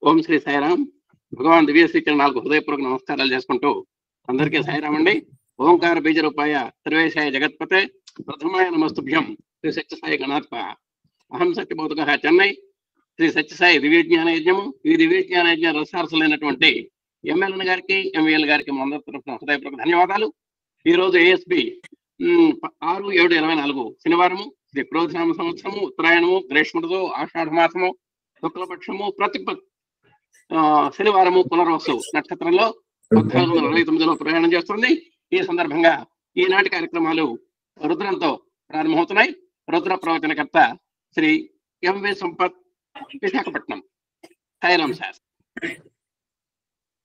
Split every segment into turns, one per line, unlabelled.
ఓం శ్రీ సాయిరామ్. భగవాన్ దివ్య శ్రీచరణాలకు హృదయపూర్వక నమస్కారాలు చేసుకుంటూ అందరికీ సాయిరామ్ అండి. ఓంకార బీజ రూపాయ సర్వేశాయ జగత్పతే ప్రథమాయ నమస్తుభ్యం శ్రీ సత్యసాయి గణాత్మ. అహం సత్యబోధక చెన్నై శ్రీ సత్యసాయి దివ్యజ్ఞాన యజ్ఞము. ఈ దివ్యజ్ఞాన యజ్ఞ రసారసులైనటువంటి ఎంఎల్ఎన్ గారికి, ఎంవీఎల్ గారికి అందరి తరఫున హృదయపూర్వక ధన్యవాదాలు. ఈ రోజు ఏఎస్బి 6/7/24 శనివారము, శ్రీ క్రోధనామ సంవత్సరము, ఉత్తరాయణము, గ్రీష్ముడు, ఆషాఢ మాసము, శుక్లపక్షము, శనివారము పునర్వసు నక్షత్రంలో 1449లో ప్రయాణం చేస్తుంది. ఈ సందర్భంగా ఈనాటి కార్యక్రమాలు రుద్రంతో ప్రారంభమవుతున్నాయి. రుద్ర ప్రవచనకర్త శ్రీ ఎంవి సంపత్, విశాఖపట్నం. సాయిరామ్ సార్.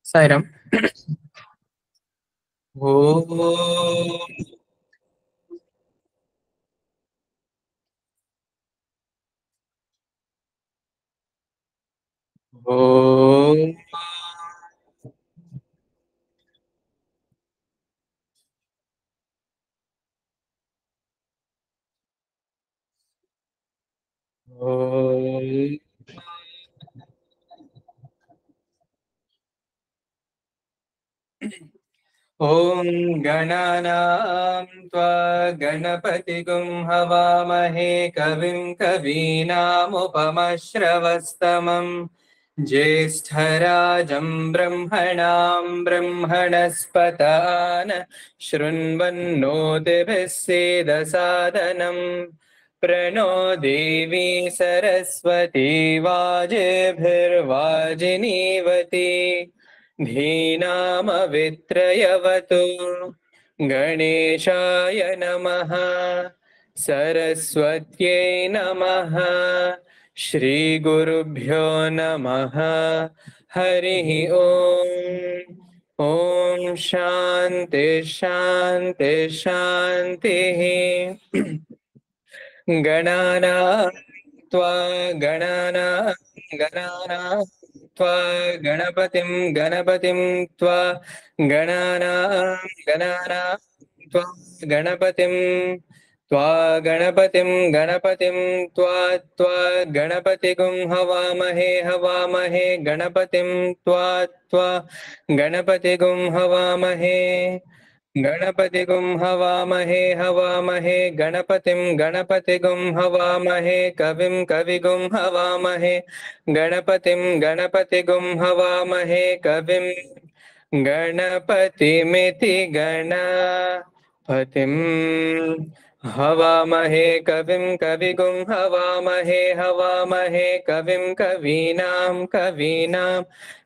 సాయిరామ్. ओम गणानां त्वा गणपतिगुं हवामहे कविं कवीनामुपमश्रवस्तमं ज्येष्ठराजं ब्रह्मणां ब्रह्मणस्पतान शृण्वन्नोतिभिः सीदसादनं प्रणो देवी सरस्वती वाजेभिर्वाजिनीवती धीनामवित्रयवतु। गणेशाय नमः, सरस्वत्यै नमः, श्रीगुरुभ्यो नमः। हरिः ओम्. ओम शान्ति शान्ति शान्तिः. गणानां त्वा गणपतिं त्वा गणानां त्वा गणपतिं त्वा गणपतिगुं हवामहे गणपतिं त्वा गणपतिगुं हवामहे गणपतिगुं हवामहे गणपतिगुं हवामहे कविं कविगुं हवामहे गणपतिगुं हवामहे कविं गणपतिमिति गणपतिं हवामहे कविं कविगुं हवामहे कविं कवीनां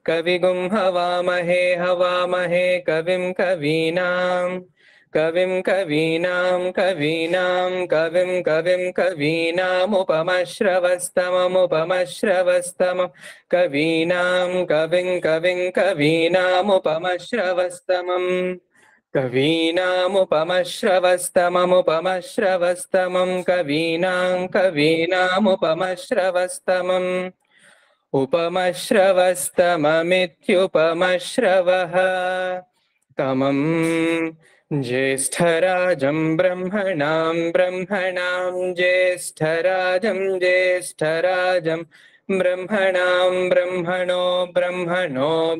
कविगुं हवामहे कविं कवीनामुपमश्रवस्तमं कवीनामुपमश्रवस्तमम् उपमश्रवस्तममित्युपमश्रवः तमं ज्येष्ठराजं ब्रह्मणां ज्येष्ठराजं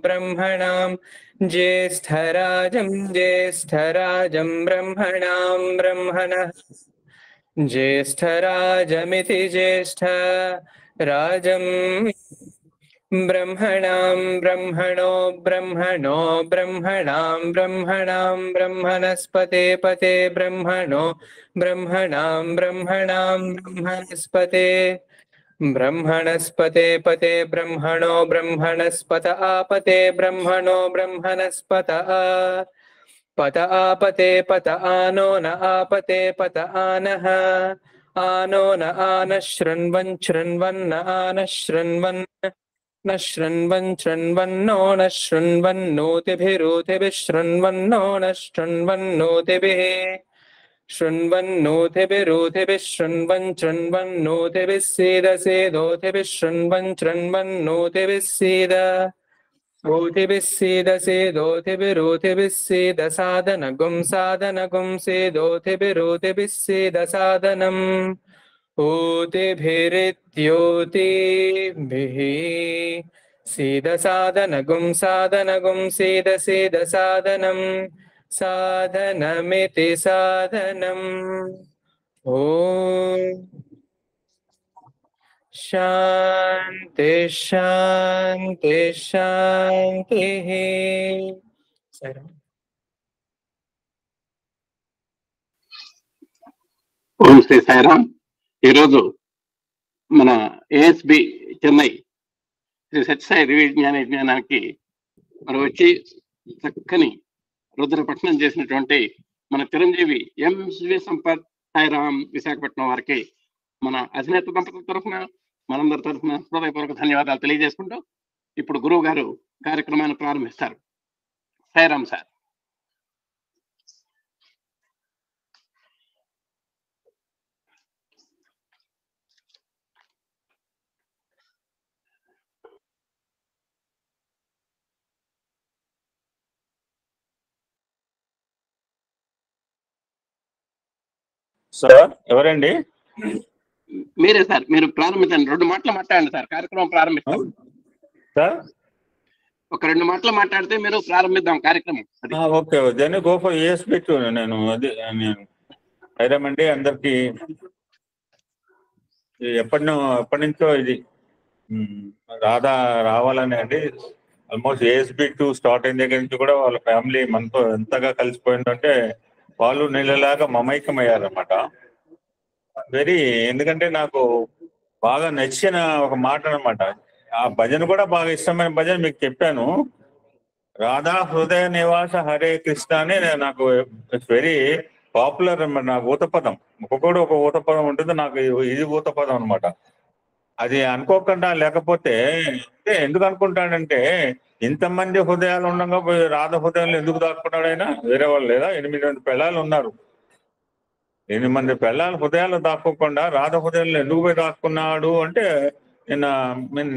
ब्रह्मणां ज्येष्ठराजं ब्रह्मणः ज्येष्ठराजमिति ज्येष्ठराजं ब्रह्मणां ब्रह्मणस्पते पते ब्रह्मणस्पते पते ब्रह्मणो ब्रह्मणस्पत आपते ब्रह्मणो ब्रह्मणस्पत पत आपते पत आनो न आपते पत आनः आनो न आनः शृण्वन् आनः शृण्वन् न शृण्वन्नो न शृण्वन्नोतिभिः शृण्वन्नो न शृण्वन्नोतिभिः शृण्वन्नोतिभिः सीदसेदोतिभिः शृण्वन्नोतिभिः सीद ओतिभिः सीदसेदोतिभिः सीदसादनगुं सेदोतिभिः सीदसादनम् ऊतिभिरित्योतिभिः सीद साधनगुं सीद सीद साधनं साधनमिति साधनम् ॐ शान्ति शान्ति शान्तिः సరే
ఓం శ్రీ సాయిరామ్. ఈరోజు మన ఏఎస్బి చెన్నై శ్రీ సత్యసాయి దివ్యజ్ఞాన విజ్ఞానానికి మరి వచ్చి చక్కని రుద్రపట్నం చేసినటువంటి మన చిరంజీవి ఎంవి సంపత్ సాయిరామ్ విశాఖపట్నం వారికి మన అధినేత దంపతుల తరఫున మనందరి తరఫున హృదయపూర్వక ధన్యవాదాలు తెలియజేసుకుంటూ ఇప్పుడు గురువు గారు కార్యక్రమాన్ని ప్రారంభిస్తారు. సాయిరామ్ సార్.
సార్ ఎవరండి?
మీరే సార్, మీరు ప్రారంభించండి. 2 మాటలు మాట్లాడండి సార్, కార్యక్రమం ప్రారంభిస్తాం
సార్.
ఒక 2 మాటలు మాట్లాడితే మీరు ప్రారంభిద్దాం కార్యక్రమం.
Okay, then go for ESP 2. నేను అయిరామండి అందరికి ఎప్పటి నుంచో ఇది రాధా రావాలని అండి. ఆల్మోస్ట్ ESP 2 స్టార్ట్ అయిన దగ్గర నుంచి కూడా వాళ్ళ ఫ్యామిలీ మనతో ఎంతగా కలిసిపోయిందంటే వాళ్ళు నెలలాగా మమైకమయ్యారన్నమాట. ఎందుకంటే నాకు బాగా నచ్చిన ఒక మాట అనమాట. ఆ భజన కూడా బాగా ఇష్టమైన భజన మీకు చెప్పాను. రాధా హృదయ నివాస హరే కృష్ణ అని నాకు వెరీ పాపులర్ అన్నమాట. నా ఊతపదం ఒక్కొక్కడు ఒక ఊతపదం ఉంటుంది, నాకు ఇది ఊతపదం అనమాట. అది అనుకోకుండా లేకపోతే ఎందుకు అనుకుంటాడంటే ఇంతమంది హృదయాలు ఉండగా రాధ హృదయంలో ఎందుకు దాక్కున్నాడు ఆయన? వేరే వాళ్ళు లేదా? 8 మంది పిల్లలు ఉన్నారు. 8 మంది పిల్లల హృదయాలు దాక్కోకుండా రాధ హృదయంలో ఎందుకు పోయి దాక్కున్నాడు అంటే నేను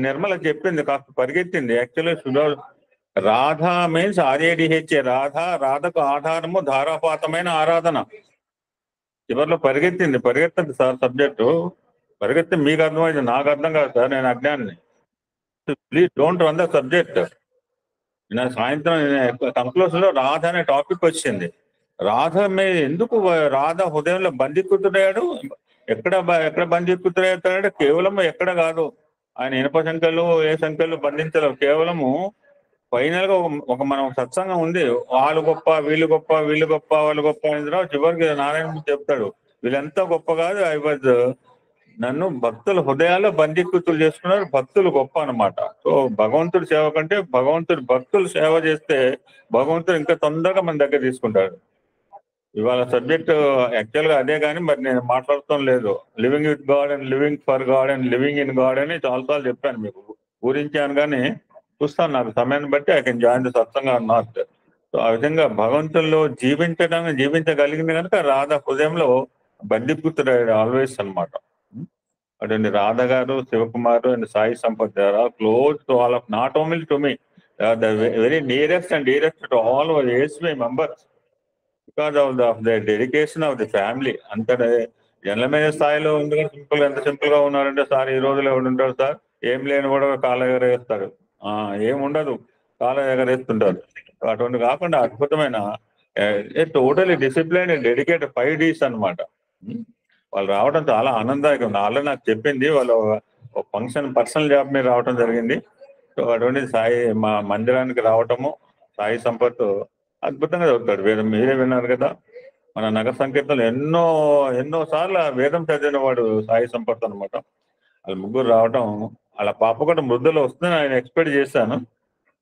నిర్మల చెప్పింది, కాస్త పరిగెత్తింది. యాక్చువల్లీ రాధ మీన్స్ RADHA, రాధకు ఆధారము ధారాపాతమైన ఆరాధన. చివరిలో పరిగెత్తండి సార్ సబ్జెక్టు. పరిగెత్తి మీకు అర్థమైంది, నాకు అర్థం కాదు సార్, నేను అజ్ఞాని. Please don't run the subject. నేను సాయంత్రం కంక్లూషన్ లో రాధ అనే టాపిక్ వచ్చింది. రాధ మీద ఎందుకు రాధ హృదయంలో బందీకృతుడయ్యాడు? ఎక్కడ బందీకృతుడవుతాడు? కేవలం ఎక్కడ కాదు, ఆయన ఇనప సంఖ్యలు ఏ సంఖ్యలు బంధించలేవు. కేవలము ఫైనల్ గా ఒక మనం సత్సంగం ఉంది, వాళ్ళు గొప్ప వీళ్ళు గొప్ప వీళ్ళు గొప్ప వాళ్ళు గొప్ప అని చివరికి నారాయణ చెప్తాడు, వీళ్ళంతా గొప్ప కాదు, నన్ను భక్తుల హృదయాల్లో బందీకృతులు చేసుకున్నారు, భక్తులు గొప్ప అనమాట. సో భగవంతుడి సేవ కంటే భగవంతుడి భక్తులు సేవ చేస్తే భగవంతుడు ఇంకా తొందరగా మన దగ్గర తీసుకుంటాడు. ఇవాళ సబ్జెక్ట్ యాక్చువల్ గా అదే, కానీ మరి నేను మాట్లాడటం లేదు. Living with God and living for God and living in God అని చాలాసార్లు చెప్పాను మీకు, ఊరించాను. కానీ చూస్తాను, నాకు సమయాన్ని బట్టి I can join the satsang not. So ఆ విధంగా భగవంతుల్లో జీవించగలిగింది కనుక రాధ హృదయంలో బందీకృతుడు ఆల్వేస్ అనమాట. అటువంటి రాధ గారు, శివకుమార్ అండ్ సాయి సంపత్ గారు close to all of, not only to me, the very nearest and dearest to all our ESB members, because of the dedication of the family. అంత జనరమైన స్థాయిలో ఉంది. ఎంత సింపుల్ గా ఉన్నారంటే, సార్ ఈ రోజులో ఎవరు ఉంటారు సార్, ఏం లేని కూడా కాళ్ళ ఎగరేస్తారు, ఏముండదు కాళ్ళ ఎగరేస్తుంటారు. అటువంటి కాకుండా అద్భుతమైన totally discipline and dedicated 5 Ds అనమాట. వాళ్ళు రావడం చాలా ఆనందదాయకం. ఆల్రెడీ నాకు చెప్పింది, వాళ్ళు ఫంక్షన్ పర్సనల్ జాబ్ మీద రావడం జరిగింది. సో అటువంటి సాయి మా మందిరానికి రావటము, సాయి సంపత్ అద్భుతంగా చదువుతాడు వేదం. మీరే విన్నారు కదా, మన నగర సంకీర్తనలు ఎన్నో సార్లు వేదం చదివిన వాడు సాయి సంపత్ అనమాట. వాళ్ళు ముగ్గురు రావటం, వాళ్ళ పాప కూడా మృద్ధులు వస్తుందని ఆయన ఎక్స్పెక్ట్ చేశాను.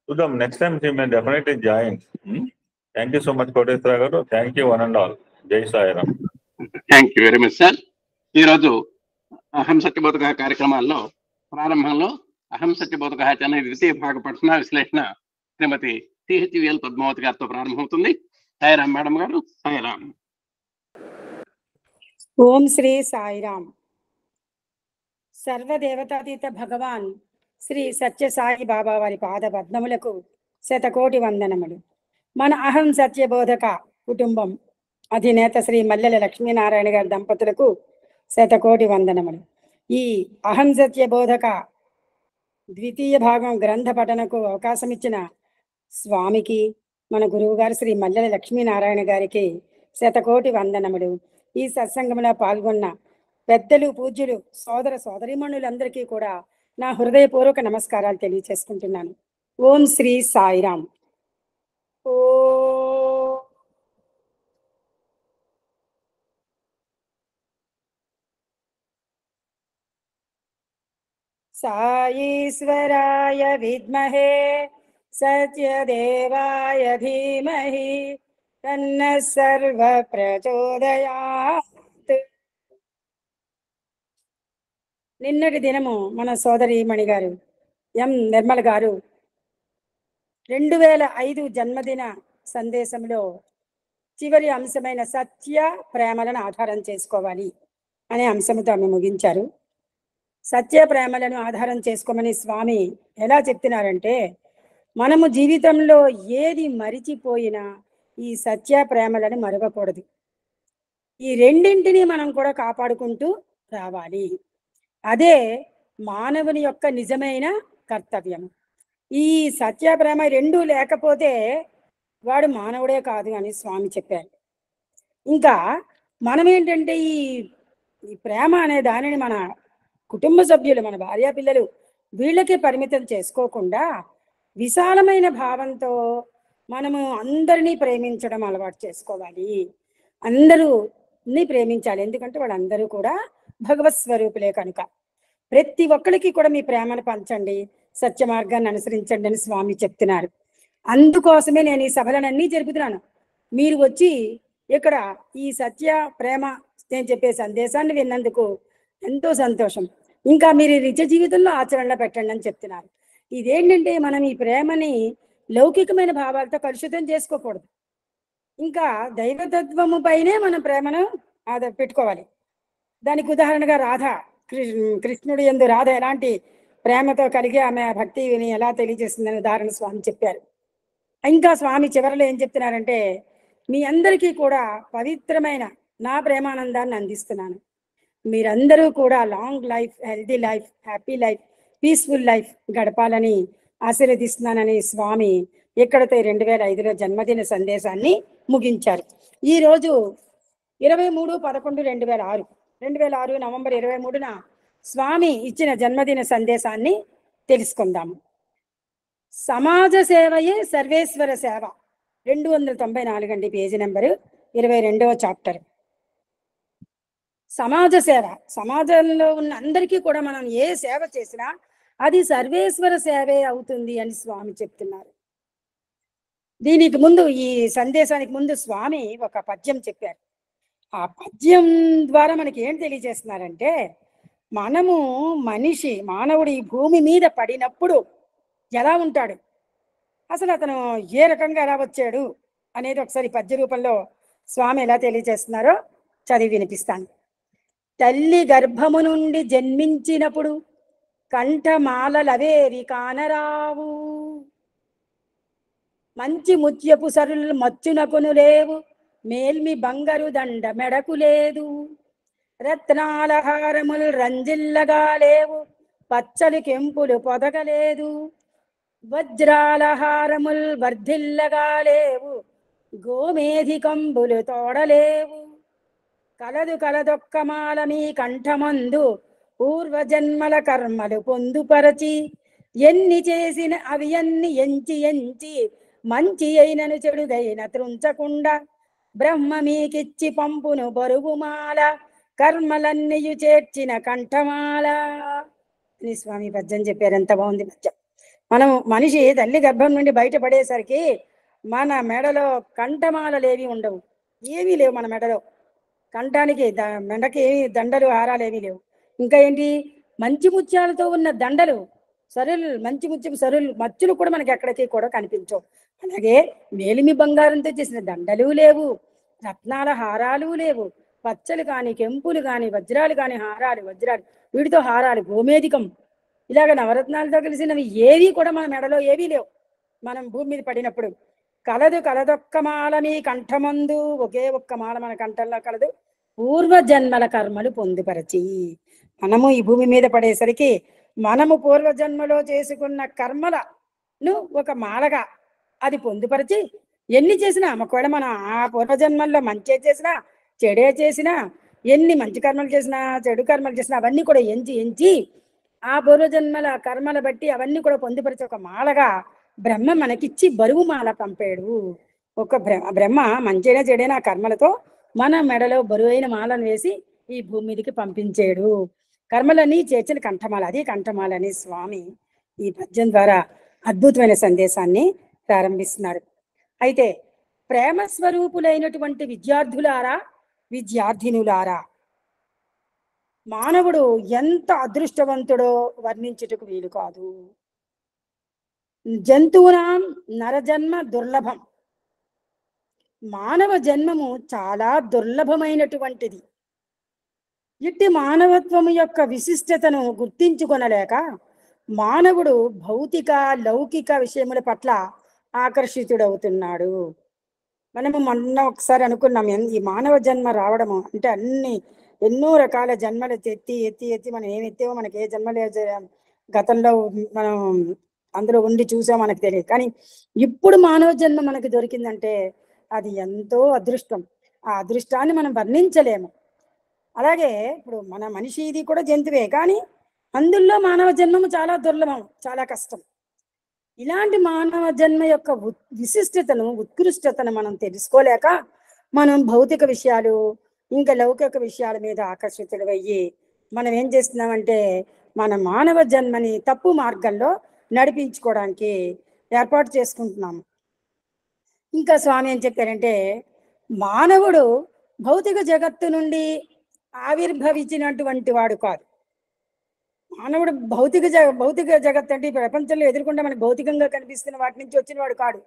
చూద్దాం, next time she may definitely join. Thank you so much Koteswara garu. Thank you one and all. జై Sairam.
Thank you very much sir. ఈరోజు అహం సత్యబోధక కార్యక్రమాల్లో ప్రారంభంలో అహం సత్యబోధక అనే ద్వితీయ భాగ పఠన విశ్లేషణ శ్రీమతి CHVL పద్మావతి గారితో ప్రారంభమవుతుంది. సాయిరామ్ మేడం గారు. సాయిరామ్.
ఓం శ్రీ సాయిరామ్. సర్వదేవతాతీత భగవాన్ శ్రీ సత్యసాయి బాబా వారి పాద పద్మములకు శతకోటి వందనములు. మన అహం సత్యబోధక కుటుంబం అధినేత శ్రీ మల్లెల లక్ష్మీనారాయణ గారి దంపతులకు శతకోటి వందనములు. ఈ అహం సత్య బోధక ద్వితీయ భాగం గ్రంథ పఠనకు అవకాశం ఇచ్చిన స్వామికి, మన గురువు గారు శ్రీ మల్లెల లక్ష్మీనారాయణ గారికి శతకోటి వందనములు. ఈ సత్సంగంలో పాల్గొన్న పెద్దలు, పూజ్యులు, సోదర సోదరీమణులందరికీ కూడా నా హృదయపూర్వక నమస్కారాలు తెలియచేసుకుంటున్నాను. ఓం శ్రీ సాయిరాం. ఓ సాయీశ్వరాయ విద్మహే సత్యదేవాయ ధీమహి తన్నః సర్వ ప్రచోదయాత్. నిన్నటి దినము మన సోదరీమణి గారు ఎం నిర్మల గారు 2005 జన్మదిన సందేశంలో చివరి అంశమైన సత్య ప్రేమలను ఆధారం చేసుకోవాలి అనే అంశంతో ఆమె ముగించారు. సత్య ప్రేమలను ఆధారం చేసుకోమని స్వామి ఎలా చెప్తున్నారంటే, మనము జీవితంలో ఏది మరిచిపోయినా ఈ సత్య ప్రేమలను మరవకూడదు. ఈ రెండింటిని మనం కూడా కాపాడుకుంటూ రావాలి. అదే మానవుని యొక్క నిజమైన కర్తవ్యం. ఈ సత్య ప్రేమ రెండూ లేకపోతే వాడు మానవుడే కాదు అని స్వామి చెప్పారు. ఇంకా మనం ఏంటంటే ఈ ప్రేమ అనే దానిని మన కుటుంబ సభ్యులు, మన భార్య పిల్లలు వీళ్ళకే పరిమితం చేసుకోకుండా విశాలమైన భావంతో మనము అందరినీ ప్రేమించడం అలవాటు చేసుకోవాలి. అందరూని ప్రేమించాలి. ఎందుకంటే వాళ్ళందరూ కూడా భగవత్ స్వరూపులే కనుక. ప్రతి ఒక్కరికి కూడా మీ ప్రేమను పంచండి, సత్య మార్గాన్ని అనుసరించండి అని స్వామి చెప్తున్నారు. అందుకోసమే నేను ఈ సభలనన్నీ జరుపుతున్నాను. మీరు వచ్చి ఇక్కడ ఈ సత్య ప్రేమ నేను చెప్పే సందేశాన్ని విన్నందుకు ఎంతో సంతోషం. ఇంకా మీరు నిజ జీవితంలో ఆచరణలో పెట్టండి అని చెప్తున్నారు. ఇదేంటంటే మనం ఈ ప్రేమని లౌకికమైన భావాలతో కలుషితం చేసుకోకూడదు. ఇంకా దైవతత్వము పైనే మనం ప్రేమను పెట్టుకోవాలి. దానికి ఉదాహరణగా రాధ, కృష్ణుడు యందు రాధ ఎలాంటి ప్రేమతో కలిగి ఆమె భక్తిని ఎలా తెలియజేస్తుందని ఉదాహరణ స్వామి చెప్పారు. ఇంకా స్వామి చివరిలో ఏం చెప్తున్నారంటే, మీ అందరికీ కూడా పవిత్రమైన నా ప్రేమానందాన్ని అందిస్తున్నాను. మీరందరూ కూడా long life, healthy life, happy life, peaceful life గడపాలని ఆశీర్వదిస్తున్నానని స్వామి ఇక్కడతో 2005లో జన్మదిన సందేశాన్ని ముగించారు. ఈరోజు 23/11/2006 నవంబర్ 23న స్వామి ఇచ్చిన జన్మదిన సందేశాన్ని తెలుసుకుందాము. సమాజ సేవయే సర్వేశ్వర సేవ, 294 అండి, పేజీ నెంబరు 22వ చాప్టర్. సమాజ సేవ, సమాజంలో ఉన్న అందరికీ కూడా మనం ఏ సేవ చేసినా అది సర్వేశ్వర సేవే అవుతుంది అని స్వామి చెప్తున్నారు. దీనికి ముందు, ఈ సందేశానికి ముందు స్వామి ఒక పద్యం చెప్పారు. ఆ పద్యం ద్వారా మనకి ఏం తెలియజేస్తున్నారంటే, మనము మానవుడు ఈ భూమి మీద పడినప్పుడు ఎలా ఉంటాడు, అసలు అతను ఏ రకంగా ఎలా వచ్చాడు అనేది ఒకసారి పద్య రూపంలో స్వామి ఎలా తెలియజేస్తున్నారో చదివి వినిపిస్తాను. తల్లి గర్భము నుండి జన్మించినప్పుడు కంఠమాలవేవి కానరావు, మంచి ముత్యపు సరులు మచ్చునకును లేవు, మేల్మి బంగారు దండ మెడకు లేదు, రత్నాల హారములు రంజిల్లగా లేవు, పచ్చలి కెంపులు పొదగలేదు, వజ్రాల హారముల్ వర్ధిల్లగా లేవు, గోమేధికంబులు తోడలేవు, కలదొక్కమాల మీ కంఠమందు పూర్వజన్మల కర్మలు పొందుపరచి, ఎన్ని చేసిన అవి అన్ని ఎంచి మంచి అయినను చెడుదైన త్రుంచకుండా, బ్రహ్మ మీకిచ్చి పంపును బరువుమాల, కర్మలన్నీయు చేర్చిన కంఠమాల అని స్వామి పద్యం చెప్పారు. ఎంత బాగుంది పద్యం. మనిషి తల్లి గర్భం నుండి బయటపడేసరికి మన మెడలో కంఠమాలలేవి ఉండవు, ఏమీ లేవు మన మెడలో. కంఠానికి మెడకి దండలు, హారాలు ఏమీ లేవు. ఇంకా ఏంటి, మంచి ముత్యాలతో ఉన్న దండలు, సరులు, మంచి ముత్యపు సరులు, మచ్చులు కూడా మనకి ఎక్కడికి కూడా కనిపించవు. అలాగే మేలిమి బంగారంతో చేసిన దండలు లేవు, రత్నాల హారాలు లేవు, పచ్చలు కానీ, కెంపులు కానీ, వజ్రాలు కానీ, వజ్రాలు, వీటితో హారాలు, గోమేధికం, ఇలాగ నవరత్నాలతో కలిసినవి ఏవి కూడా మన మెడలో ఏవీ లేవు. మనం భూమి మీద పడినప్పుడు కలదొక్క మాల మీ కంఠమందు, ఒకే ఒక్క మాల మన కంఠంలో కలదు, పూర్వజన్మల కర్మలు పొందుపరచి. మనము ఈ భూమి మీద పడేసరికి మనము పూర్వజన్మలో చేసుకున్న కర్మలను ఒక మాలగా అది పొందుపరిచి ఎన్ని చేసినా, ఒకవేళ మనం ఆ పూర్వజన్మల్లో మంచి చేసినా చెడే చేసినా, ఎన్ని మంచి కర్మలు చేసినా చెడు కర్మలు చేసినా అవన్నీ కూడా ఎంచి ఎంచి ఆ పూర్వజన్మల కర్మల బట్టి అవన్నీ కూడా పొందుపరిచి ఒక మాలగా బ్రహ్మ మనకిచ్చి బరువు మాల పంపాడు. ఒక బ్రహ్మ మంచిగా చెడైన కర్మలతో మన మెడలో బరువైన మాలను వేసి ఈ భూమి మీదకి పంపించాడు. కర్మలని చేర్చిన కంఠమాల, అది కంఠమాల అని స్వామి ఈ పద్యం ద్వారా అద్భుతమైన సందేశాన్ని ప్రారంభిస్తున్నారు. అయితే ప్రేమ స్వరూపులైనటువంటి విద్యార్థులారా, విద్యార్థినులారా, మానవుడు ఎంత అదృష్టవంతుడో వర్ణించుటకు వీలు కాదు. జంతువునాం నరజన్మ దుర్లభం. మానవ జన్మము చాలా దుర్లభమైనటువంటిది. ఇట్టి మానవత్వము యొక్క విశిష్టతను గుర్తించుకొనలేక మానవుడు భౌతిక లౌకిక విషయముల పట్ల ఆకర్షితుడవుతున్నాడు. మనము మొన్న ఒకసారి అనుకున్నాం, ఈ మానవ జన్మ రావడము అంటే ఎన్నో రకాల జన్మలు ఎత్తి ఎత్తి ఎత్తి మనం ఏమి ఎత్తామో మనకి ఏ జన్మలే గతంలో మనం అందులో ఉండి చూసా మనకు తెలియదు. కానీ ఇప్పుడు మానవ జన్మ మనకు దొరికిందంటే అది ఎంతో అదృష్టం. ఆ అదృష్టాన్ని మనం వర్ణించలేము. అలాగే ఇప్పుడు మన మనిషి ఇది కూడా జంతువే, కానీ అందులో మానవ జన్మము చాలా దుర్లభం, చాలా కష్టం. ఇలాంటి మానవ జన్మ యొక్క విశిష్టతను, ఉత్కృష్టతను మనం తెలుసుకోలేక మనం భౌతిక విషయాలు ఇంకా లౌకిక విషయాల మీద ఆకర్షితులయ్యి మనం ఏం చేస్తున్నామంటే మన మానవ జన్మని తప్పు మార్గంలో నడిపించుకోవడానికి ఏర్పాటు చేసుకుంటున్నాము. ఇంకా స్వామి ఏం చెప్పారంటే, మానవుడు భౌతిక జగత్తు నుండి ఆవిర్భవించినటువంటి వాడు కాదు. మానవుడు భౌతిక జగత్ అంటే ప్రపంచంలో ఎదుర్కొంటే మనకు భౌతికంగా కనిపిస్తున్న వాటి నుంచి వచ్చిన వాడు కాడు.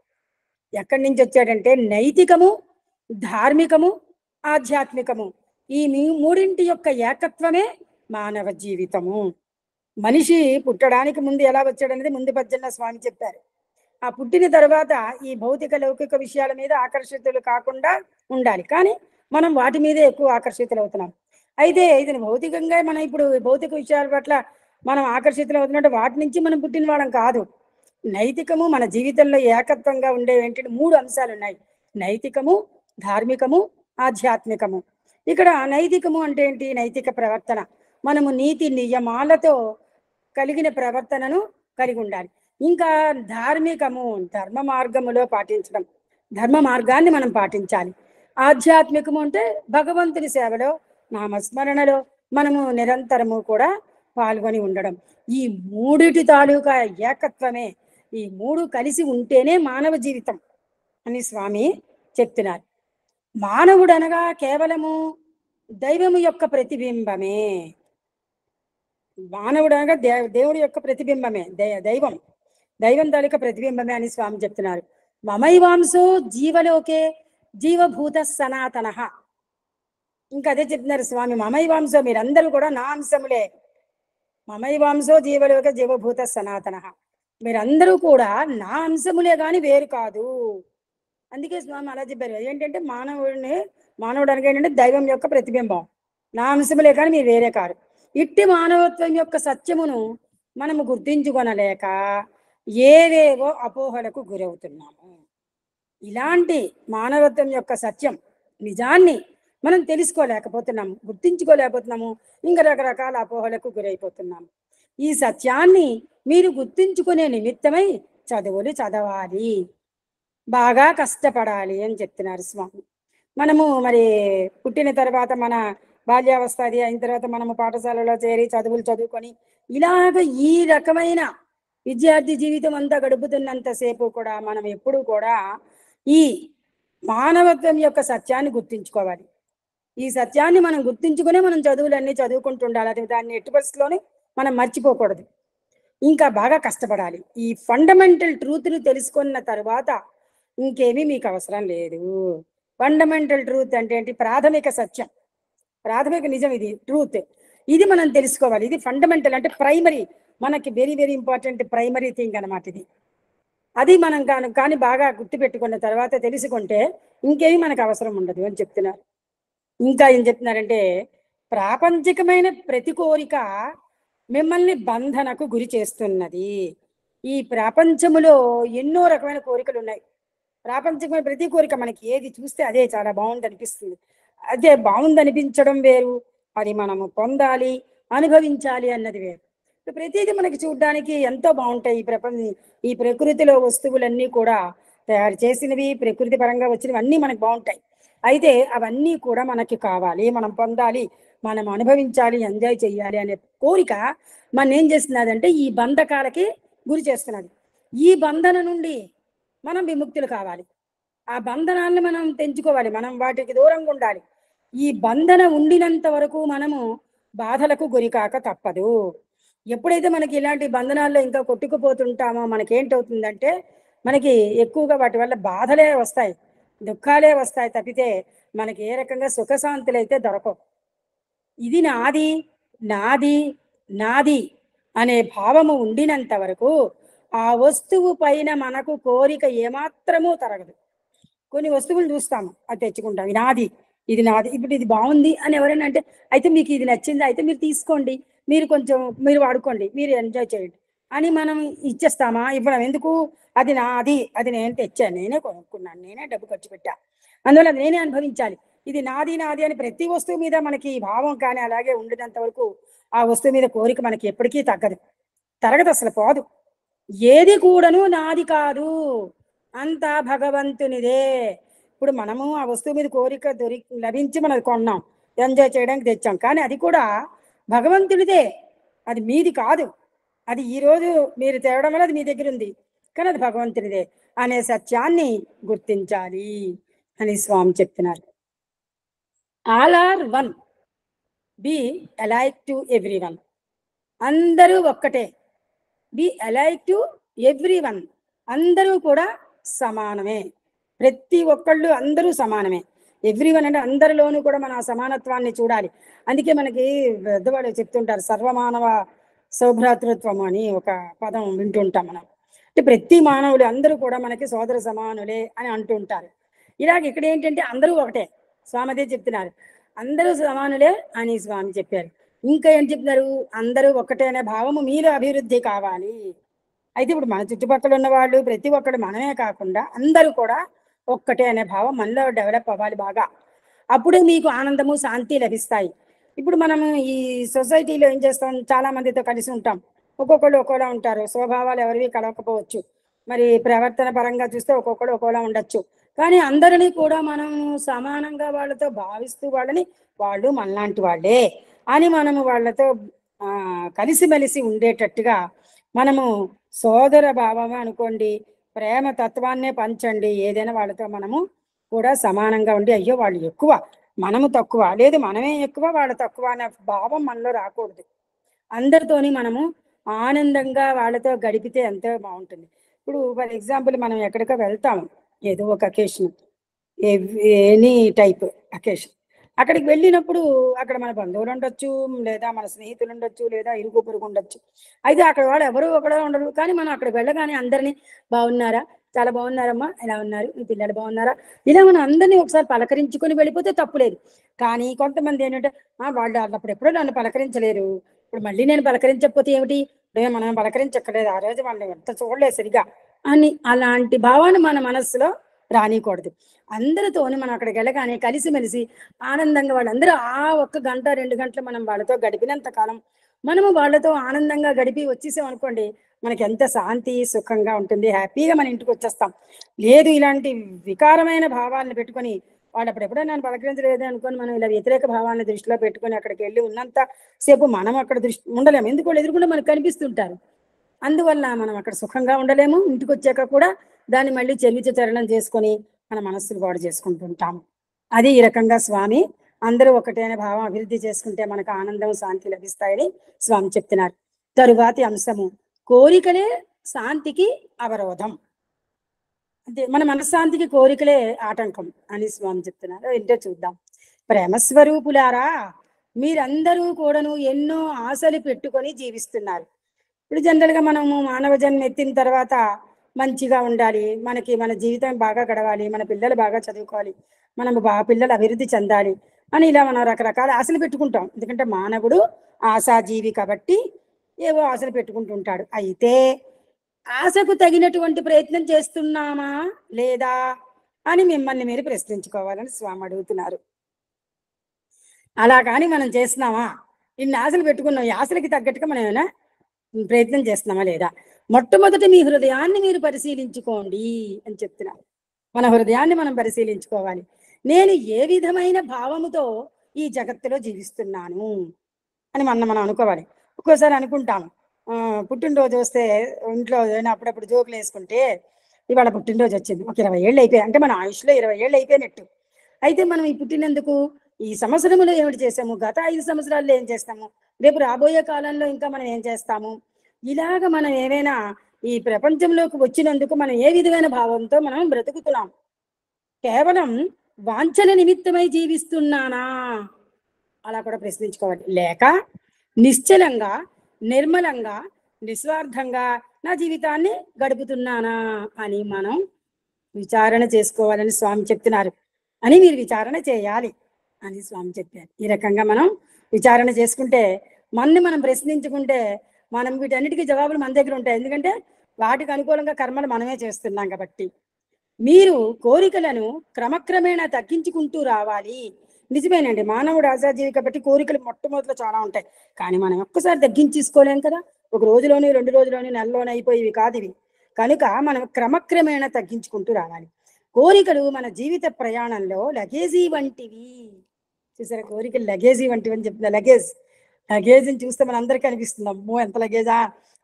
ఎక్కడి నుంచి వచ్చాడంటే నైతికము, ధార్మికము, ఆధ్యాత్మికము, ఈ మూడింటి యొక్క ఏకత్వమే మానవ జీవితము. మనిషి పుట్టడానికి ముందు ఎలా వచ్చాడనేది ముందు పద్యంలో స్వామి చెప్పారు. ఆ పుట్టిన తర్వాత ఈ భౌతిక లౌకిక విషయాల మీద ఆకర్షితులు కాకుండా ఉండాలి, కానీ మనం వాటి మీదే ఎక్కువ ఆకర్షితులు అవుతున్నాం. అయితే ఇది భౌతికంగా మనం ఇప్పుడు భౌతిక విషయాల పట్ల మనం ఆకర్షితులు అవుతున్నట్టు వాటి నుంచి మనం పుట్టిన వాళ్ళం కాదు. నైతికము మన జీవితంలో ఏకత్వంగా ఉండేవి ఏంటంటే 3 అంశాలు ఉన్నాయి: నైతికము, ధార్మికము, ఆధ్యాత్మికము. ఇక్కడ నైతికము అంటే ఏంటి? నైతిక ప్రవర్తన. మనము నీతి నియమాలతో కలిగిన ప్రవర్తనను కలిగి ఉండాలి. ఇంకా ధార్మికము, ధర్మ మార్గములో పాటించడం, ధర్మ మార్గాన్ని మనం పాటించాలి. ఆధ్యాత్మికము అంటే భగవంతుని సేవలో, నామస్మరణలో మనము నిరంతరము కూడా పాల్గొని ఉండడం. ఈ మూడిటి తాలూకా ఏకత్వమే, ఈ 3 కలిసి ఉంటేనే మానవ జీవితం అని స్వామి చెప్తున్నారు. మానవుడు అనగా కేవలము దైవము యొక్క ప్రతిబింబమే. మానవుడు అనగా దేవుడి యొక్క ప్రతిబింబమే, దైవం తాలూకా ప్రతిబింబమే అని స్వామి చెప్తున్నారు. మమైవాంసో జీవలోకే జీవభూత సనాతన. ఇంకా అదే చెప్తున్నారు స్వామి, మమైవాంసో, మీరందరూ కూడా నా అంశములే. మమైవాంసో జీవలోక జీవభూత సనాతన, మీరందరూ కూడా నా అంశములే కానీ వేరు కాదు. అందుకే స్వామి అలా చెప్పారు. ఏంటంటే మానవుడు అనగా ఏంటంటే దైవం యొక్క ప్రతిబింబం, నా అంశములే కానీ మీరు వేరే కాదు. ఇట్టి మానవత్వం యొక్క సత్యమును మనము గుర్తించుకొనలేక ఏవేవో అపోహలకు గురవుతున్నాము. ఇలాంటి మానవత్వం యొక్క సత్యం, నిజాన్ని మనం తెలుసుకోలేకపోతున్నాము, గుర్తించుకోలేకపోతున్నాము. ఇంకా రకరకాల అపోహలకు గురైపోతున్నాము. ఈ సత్యాన్ని మీరు గుర్తించుకునే నిమిత్తమై చదువులు చదవాలి, బాగా కష్టపడాలి అని చెప్తున్నారు స్వామి. మనము మరి పుట్టిన తర్వాత మన బాల్యావస్థ అది అయిన తర్వాత మనము పాఠశాలలో చేరి చదువులు చదువుకొని ఇలాగ ఈ రకమైన విద్యార్థి జీవితం అంతా గడుపుతున్నంతసేపు కూడా మనం ఎప్పుడూ కూడా ఈ మానవత్వం యొక్క సత్యాన్ని గుర్తించుకోవాలి. ఈ సత్యాన్ని మనం గుర్తించుకునే మనం చదువులన్నీ చదువుకుంటూ ఉండాలి. అది దాన్ని ఎట్టి పరిస్థితిలోనే మనం మర్చిపోకూడదు. ఇంకా బాగా కష్టపడాలి. ఈ ఫండమెంటల్ ట్రూత్ని తెలుసుకున్న తర్వాత ఇంకేమీ మీకు అవసరం లేదు. ఫండమెంటల్ ట్రూత్ అంటే ఏంటి? ప్రాథమిక సత్యం, ప్రాథమిక నిజం, ఇది ట్రూత్. ఇది మనం తెలుసుకోవాలి. ఇది ఫండమెంటల్ అంటే ప్రైమరీ, మనకి very very important primary thing అనమాట ఇది. అది మనం కానీ బాగా గుర్తుపెట్టుకున్న తర్వాత తెలుసుకుంటే ఇంకేమీ మనకు అవసరం ఉండదు అని చెప్తున్నారు. ఇంకా ఏం చెప్తున్నారంటే, ప్రాపంచికమైన ప్రతి కోరిక మిమ్మల్ని బంధనకు గురి చేస్తున్నది. ఈ ప్రపంచములో ఎన్నో రకమైన కోరికలు ఉన్నాయి. ప్రాపంచికమైన ప్రతి కోరిక మనకి ఏది చూస్తే అదే చాలా బాగుంది అనిపిస్తుంది. అదే బాగుంది అనిపించడం వేరు, అది మనము పొందాలి, అనుభవించాలి అన్నది వేరు. ప్రతిదీ మనకి చూడ్డానికి ఎంతో బాగుంటాయి. ఈ ప్రకృతిలో వస్తువులన్నీ కూడా తయారు చేసినవి, ప్రకృతి పరంగా వచ్చినవి అన్నీ మనకు బాగుంటాయి. అయితే అవన్నీ కూడా మనకి కావాలి, మనం పొందాలి, మనం అనుభవించాలి, ఎంజాయ్ చెయ్యాలి అనే కోరిక మన ఏం చేస్తున్నదంటే ఈ బంధకాలకి గురి చేస్తున్నది. ఈ బంధన నుండి మనం విముక్తులు కావాలి. ఆ బంధనాలను మనం తెంచుకోవాలి, మనం వాటికి దూరంగా ఉండాలి. ఈ బంధన ఉండినంత వరకు మనము బాధలకు గురికాక తప్పదు. ఎప్పుడైతే మనకి ఇలాంటి బంధనాల్లో ఇంకా కొట్టుకుపోతుంటామో మనకేంటవుతుందంటే, మనకి ఎక్కువగా వాటి వల్ల బాధలే వస్తాయి, దుఃఖాలే వస్తాయి తప్పితే మనకి ఏ రకంగా సుఖశాంతులు అయితే దొరకవు. ఇది నాది, నాది, నాది అనే భావము ఉండినంత వరకు ఆ వస్తువు పైన మనకు కోరిక ఏమాత్రమూ తరగదు. కొన్ని వస్తువులు చూస్తాము, అది తెచ్చుకుంటాం, ఇది నాది, ఇది నాది, ఇప్పుడు ఇది బాగుంది అని ఎవరైనా అంటే, అయితే మీకు ఇది నచ్చింది, అయితే మీరు తీసుకోండి, మీరు కొంచెం మీరు వాడుకోండి, మీరు ఎంజాయ్ చేయండి అని మనం ఇచ్చేస్తామా? ఇవ్వడం ఎందుకు? అది నాది, అది నేను తెచ్చాను, నేనే కొనుక్కున్నాను, నేనే డబ్బు ఖర్చు పెట్టా, అందువల్ల నేనే అనుభవించాలి, ఇది నాది నాది అని ప్రతి వస్తువు మీద మనకి భావం కానీ అలాగే ఉండినంత వరకు ఆ వస్తువు మీద కోరిక మనకి ఎప్పటికీ తరగదు, అసలు పోదు. ఏది కూడాను నాది కాదు, అంతా భగవంతునిదే. ఇప్పుడు మనము ఆ వస్తువు మీద కోరిక లభించి మనం కొన్నాం, ఎంజాయ్ చేయడానికి తెచ్చాం, కానీ అది కూడా భగవంతుడిదే, అది మీది కాదు. అది ఈరోజు మీరు తేవడం వల్ల అది మీ దగ్గర ఉంది, కానీ అది భగవంతుడిదే అనే సత్యాన్ని గుర్తించాలి అని స్వామి చెప్తున్నారు. All are one, be alike to every one. అందరూ ఒక్కటే, be alike to every one. అందరూ కూడా సమానమే, ప్రతి ఒక్కళ్ళు అందరూ సమానమే. ఎవ్రీ వన్ అంటే అందరిలోనూ కూడా మనం ఆ సమానత్వాన్ని చూడాలి. అందుకే మనకి పెద్దవాళ్ళు చెప్తుంటారు, సర్వమానవ సౌభ్రాతృత్వం అని ఒక పదం వింటుంటాం మనం. అంటే ప్రతి మానవులు అందరూ కూడా మనకి సోదర సమానులే అని అంటుంటారు. ఇలాగ ఇక్కడ ఏంటంటే అందరూ ఒకటే, స్వామి అదే చెప్తున్నారు, అందరూ సమానులే అని స్వామి చెప్పారు. ఇంకా ఏం చెప్తున్నారు, అందరూ ఒక్కటే అనే భావము మీలో అభివృద్ధి కావాలి. అయితే ఇప్పుడు మన చుట్టుపక్కల ఉన్న వాళ్ళు ప్రతి ఒక్కరు మనమే కాకుండా అందరూ కూడా ఒక్కటే అనే భావం మనలో డెవలప్ అవ్వాలి బాగా. అప్పుడే మీకు ఆనందము, శాంతి లభిస్తాయి. ఇప్పుడు మనము ఈ సొసైటీలో ఏం చేస్తాం, చాలా మందితో కలిసి ఉంటాం, ఒక్కొక్కళ్ళు ఒక్కోలా ఉంటారు, స్వభావాలు ఎవరివి కలవకపోవచ్చు, మరి ప్రవర్తన పరంగా చూస్తే ఒక్కొక్కడు ఒక్కోలా ఉండొచ్చు, కానీ అందరినీ కూడా మనం సమానంగా వాళ్ళతో భావిస్తూ వాళ్ళు మనలాంటి వాళ్ళే అని మనము వాళ్ళతో కలిసిమెలిసి ఉండేటట్టుగా మనము సోదర భావమే అనుకోండి, ప్రేమ తత్వాన్నే పంచండి. ఏదైనా వాళ్ళతో మనము కూడా సమానంగా ఉండి, అయ్యో వాళ్ళు ఎక్కువ మనము తక్కువ, లేదు మనమే ఎక్కువ వాళ్ళు తక్కువ అనే భావం మనలో రాకూడదు. అందరితోని మనము ఆనందంగా వాళ్ళతో గడిపితే ఎంతో బాగుంటుంది. ఇప్పుడు ఫర్ ఎగ్జాంపుల్ మనం ఎక్కడికో వెళ్తాము, ఏదో ఒక అకేషన్, ఎనీ టైప్ అకేషన్, అక్కడికి వెళ్ళినప్పుడు అక్కడ మన బంధువులు ఉండొచ్చు, లేదా మన స్నేహితులు ఉండొచ్చు, లేదా ఇరుగు పొరుగు ఉండొచ్చు. అయితే అక్కడ వాళ్ళు ఎవరు ఒకడే ఉండరు, కానీ మనం అక్కడికి వెళ్ళగానే అందరినీ బాగున్నారా, చాలా బాగున్నారమ్మా, ఎలా ఉన్నారు, మీ పిల్లలు బాగున్నారా, ఇలా మనం అందరినీ ఒకసారి పలకరించుకొని వెళ్ళిపోతే తప్పులేదు. కానీ కొంతమంది ఏంటంటే వాళ్ళు అప్పుడు ఎప్పుడో నన్ను పలకరించలేరు, ఇప్పుడు మళ్ళీ నేను పలకరించకపోతే ఏమిటి, మనం పలకరించక్కలేదు, ఆ రోజు వాళ్ళని ఎంత చూడలేదు సరిగా అని అలాంటి భావాన్ని మన మనస్సులో రానికూడదు. అందరితోని మనం అక్కడికి వెళ్ళగానే కలిసిమెలిసి ఆనందంగా వాళ్ళందరూ ఆ 1 గంట 2 గంటలు మనం వాళ్ళతో గడిపినంత కాలం మనము వాళ్ళతో ఆనందంగా గడిపి వచ్చేసాం అనుకోండి, మనకి ఎంత శాంతి సుఖంగా ఉంటుంది, హ్యాపీగా మన ఇంటికి వచ్చేస్తాం. లేదు ఇలాంటి వికారమైన భావాలను పెట్టుకొని వాళ్ళు అప్పుడు ఎప్పుడో నన్ను పలకరించలేదు అనుకొని మనం ఇలా వ్యతిరేక భావాలను దృష్టిలో పెట్టుకొని అక్కడికి వెళ్ళి ఉన్నంత సేపు మనం అక్కడ ఉండలేము, ఎందుకు వాళ్ళు ఎదురుకుండా మనకు కనిపిస్తుంటారు. అందువల్ల మనం అక్కడ సుఖంగా ఉండలేము, ఇంటికి వచ్చాక కూడా దాన్ని మళ్ళీ చరణం చేసుకొని మన మనస్సును పాడు చేసుకుంటుంటాము. అది ఈ రకంగా స్వామి అందరూ ఒకటే అనే భావం అభివృద్ధి చేసుకుంటే మనకు ఆనందం శాంతి లభిస్తాయని స్వామి చెప్తున్నారు. తరువాతి అంశము, కోరికలే శాంతికి అవరోధం. అంటే మన మనశ్శాంతికి కోరికలే ఆటంకం అని స్వామి చెప్తున్నారు. ఏంటో చూద్దాం. ప్రేమస్వరూపులారా, మీరందరూ కూడాను ఎన్నో ఆశలు పెట్టుకొని జీవిస్తున్నారు. ఇప్పుడు జనరల్గా మనము మానవ జన్మ ఎత్తిన తర్వాత మంచిగా ఉండాలి, మన జీవితం బాగా గడవాలి, మన పిల్లలు బాగా చదువుకోవాలి, పిల్లలు అభివృద్ధి చెందాలి, అని ఇలా మనం రకరకాల ఆశలు పెట్టుకుంటాం. ఎందుకంటే మానవుడు ఆశాజీవి కాబట్టి ఏవో ఆశలు పెట్టుకుంటూ ఉంటాడు. అయితే ఆశకు తగినటువంటి ప్రయత్నం చేస్తున్నామా లేదా అని మిమ్మల్ని మీరు ప్రశ్నించుకోవాలని స్వామి అడుగుతున్నారు. అలా కానీ మనం చేస్తున్నామా? ఇన్ని ఆశలు పెట్టుకున్నాం, ఈ ఆశలకి తగ్గట్టుగా మనం ఏమైనా ప్రయత్నం చేస్తున్నామా లేదా? మొట్టమొదటి మీ హృదయాన్ని మీరు పరిశీలించుకోండి అని చెప్తున్నారు. మన హృదయాన్ని మనం పరిశీలించుకోవాలి. నేను ఏ విధమైన భావముతో ఈ జగత్తులో జీవిస్తున్నాను అని మనం అనుకోవాలి. ఒక్కోసారి అనుకుంటాము, పుట్టినరోజు వస్తే ఇంట్లో అప్పుడప్పుడు జోకులు వేసుకుంటే ఇవాళ పుట్టినరోజు వచ్చింది, ఒక 20 ఏళ్ళు అయిపోయాయి అంటే మన ఆయుష్లో 20 ఏళ్ళు అయిపోయినట్టు. అయితే మనం ఈ పుట్టినందుకు ఈ సంవత్సరంలో ఏమిటి చేసాము, గత 5 సంవత్సరాల్లో ఏం చేస్తాము, రేపు రాబోయే కాలంలో ఇంకా మనం ఏం చేస్తాము, ఇలాగ మనం ఏమైనా ఈ ప్రపంచంలోకి వచ్చినందుకు మనం ఏ విధమైన భావంతో మనం బ్రతుకుతున్నాం? కేవలం వాంఛన నిమిత్తమై జీవిస్తున్నానా అలా కూడా ప్రశ్నించుకోవాలి. లేక నిశ్చలంగా, నిర్మలంగా, నిస్వార్థంగా నా జీవితాన్ని గడుపుతున్నానా అని మనం విచారణ చేసుకోవాలని స్వామి చెప్తున్నారు. అని మీరు విచారణ చేయాలి అని స్వామి చెప్పారు. ఈ రకంగా మనం విచారణ చేసుకుంటే, మనని మనం ప్రశ్నించుకుంటే, మనం వీటన్నిటికీ జవాబులు మన దగ్గర ఉంటాయి. ఎందుకంటే వాటికి అనుకూలంగా కర్మలు మనమే చేస్తున్నాం కాబట్టి. మీరు కోరికలను క్రమక్రమేణా తగ్గించుకుంటూ రావాలి. నిజమేనండి, మానవుడు ఆశాజీవి కాబట్టి కోరికలు మొట్టమొదటిలో చాలా ఉంటాయి. కానీ మనం ఒక్కసారి తగ్గించేసుకోలేం కదా. ఒక రోజులోని, 2 రోజులోని, నెలలోనే అయిపోయేవి కాదు ఇవి. కనుక మనం క్రమక్రమేణా తగ్గించుకుంటూ రావాలి. కోరికలు మన జీవిత ప్రయాణంలో లగేజీ వంటివి. చూసారా, కోరికలు లగేజీ వంటివి అని చెప్తున్నా. లగేజ్ని చూస్తే మన అందరికీ అనిపిస్తుంది, అమ్మో ఎంత లగేజా,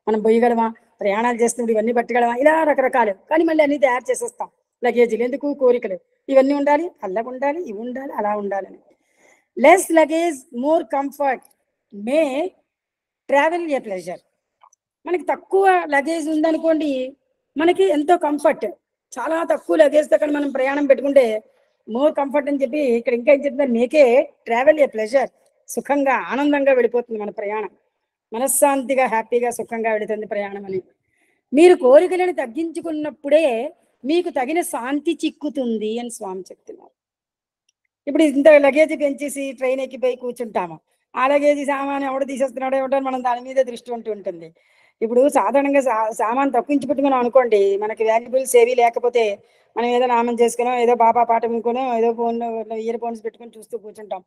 మనం పోయగలమా, ప్రయాణాలు చేస్తున్నప్పుడు ఇవన్నీ పట్టగలమా, ఇలా రకరకాలు. కానీ మళ్ళీ అన్ని తయారు చేసేస్తాం లగేజీలు. ఎందుకు? కోరికలు ఇవన్నీ ఉండాలి, అల్లగా ఉండాలి, ఇవి ఉండాలి, అలా ఉండాలని. Less luggage more comfort may travel ఏ ప్లెజర్. మనకి తక్కువ లగేజ్ ఉందనుకోండి, మనకి ఎంతో కంఫర్ట్. చాలా తక్కువ లగేజ్తో కానీ మనం ప్రయాణం పెట్టుకుంటే మోర్ కంఫర్ట్ అని చెప్పి ఇక్కడ ఇంకా ఏం చెప్తున్నారు, మేకే ట్రావెల్ ఏ ప్లెజర్. సుఖంగా, ఆనందంగా వెళ్ళిపోతుంది మన ప్రయాణం, మనశ్శాంతిగా, హ్యాపీగా, సుఖంగా వెళుతుంది ప్రయాణం అని. మీరు కోరికలను తగ్గించుకున్నప్పుడే మీకు తగిన శాంతి చిక్కుతుంది అని స్వామి చెప్తున్నారు. ఇప్పుడు ఇంత లగేజ్ పెంచేసి ట్రైన్ ఎక్కిపోయి కూర్చుంటాము, ఆ లగేజ్ సామాన్ ఎవడు తీసేస్తున్నాడో ఏమిటో మనం దాని మీద దృష్టి ఉంటుంది. ఇప్పుడు సాధారణంగా సామాన్ తక్కువించి పెట్టుకున్నాం అనుకోండి, మనకి వాల్యుబుల్స్ ఏవి లేకపోతే మనం ఏదో నామం చేసుకునో, ఏదో బాబా పాట వినుకునో, ఏదో ఫోన్ ఇయర్ ఫోన్స్ పెట్టుకుని చూస్తూ కూర్చుంటాం.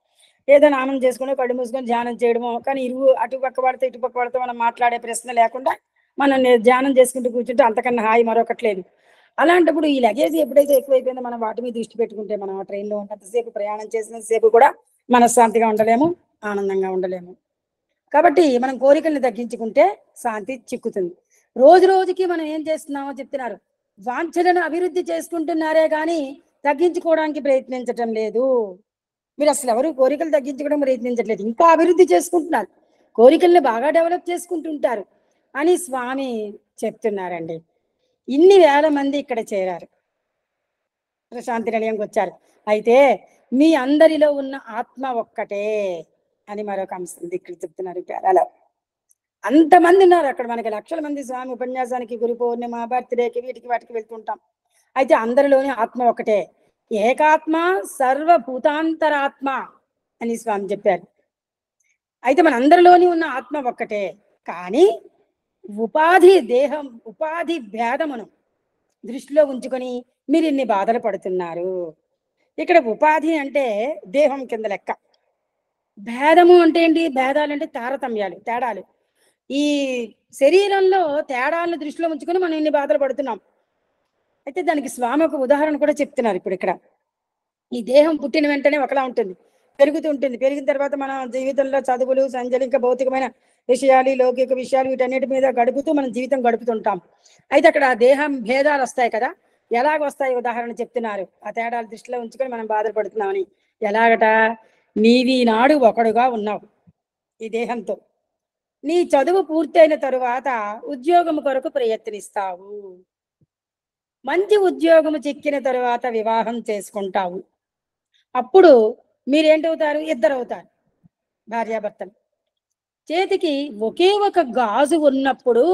ఏదో నామం చేసుకుని కళ్ళు మూసుకొని ధ్యానం చేయడమో, కానీ అటు పక్క పడితే ఇటు పక్క పడితే మనం మాట్లాడే ప్రశ్న లేకుండా మనం ధ్యానం చేసుకుంటూ కూర్చుంటే అంతకన్నా హాయి మరొకట్లేదు. అలాంటప్పుడు ఈ లగేజ్ ఎప్పుడైతే ఎక్కువైపోయిందో మనం వాటి మీద దృష్టి పెట్టుకుంటే మనం ఆ ట్రైన్లో ఉన్నంతసేపు, ప్రయాణం చేసినంతసేపు కూడా మనశ్శాంతిగా ఉండలేము, ఆనందంగా ఉండలేము. కాబట్టి మనం కోరికలను తగ్గించుకుంటే శాంతి చిక్కుతుంది. రోజు రోజుకి మనం ఏం చేస్తున్నామో చెప్తున్నారు. వాంఛలను అభివృద్ధి చేసుకుంటున్నారే కానీ తగ్గించుకోవడానికి ప్రయత్నించటం లేదు. మీరు అసలు ఎవరు కోరికలు తగ్గించుకోవడం ప్రయత్నించట్లేదు, ఇంకా అభివృద్ధి చేసుకుంటున్నారు, కోరికల్ని బాగా డెవలప్ చేసుకుంటుంటారు అని స్వామి చెప్తున్నారండి. ఇన్ని వేల మంది ఇక్కడ చేరారు, ప్రశాంతి నిలయంకి వచ్చారు. అయితే మీ అందరిలో ఉన్న ఆత్మ ఒక్కటే అని మరొక అంశం ఇక్కడ చెప్తున్నారు. అలా అంతమంది ఉన్నారు అక్కడ, మనకి లక్షల మంది స్వామి ఉపన్యాసానికి, గురు పౌర్ణిమ, బర్త్డేకి, వీటికి వాటికి వెళ్తుంటాం. అయితే అందరిలోని ఆత్మ ఒకటే, ఏకాత్మ సర్వభూతాంతరాత్మ అని స్వామి చెప్పారు. అయితే మన అందరిలోని ఉన్న ఆత్మ ఒక్కటే, కానీ ఉపాధి దేహం, ఉపాధి భేదమును దృష్టిలో ఉంచుకొని మీరు ఇన్ని బాధలు పడుతున్నారు. ఇక్కడ ఉపాధి అంటే దేహం కింద లెక్క, భేదము అంటే ఏంటి? భేదాలు అంటే తారతమ్యాలు, తేడాలు. ఈ శరీరంలో తేడాలను దృష్టిలో ఉంచుకొని మనం ఇన్ని బాధలు పడుతున్నాం. అయితే దానికి స్వామి ఒక ఉదాహరణ కూడా చెప్తున్నారు ఇప్పుడు ఇక్కడ. ఈ దేహం పుట్టిన వెంటనే ఒకలా ఉంటుంది, పెరుగుతూ ఉంటుంది. పెరిగిన తర్వాత మన జీవితంలో చదువులు, సంజలు, ఇంకా భౌతికమైన విషయాలు, లౌకిక విషయాలు, వీటన్నిటి మీద గడుపుతూ మనం జీవితం గడుపుతుంటాం. అయితే అక్కడ దేహం భేదాలు వస్తాయి కదా, ఎలాగ వస్తాయి ఉదాహరణ చెప్తున్నారు. ఆ తేడాలు దృష్టిలో ఉంచుకొని మనం బాధపడుతున్నామని. ఎలాగట? నీవీనాడు ఒకడుగా ఉన్నావు ఈ దేహంతో, నీ చదువు పూర్తయిన తరువాత ఉద్యోగము కొరకు ప్రయత్నిస్తావు, మంచి ఉద్యోగము చిక్కిన తరువాత వివాహం చేసుకుంటావు. అప్పుడు మీరేంటవుతారు? ఇద్దరు అవుతారు, భార్యాభర్తలు. చేతికి ఒకే ఒక గాజు ఉన్నప్పుడు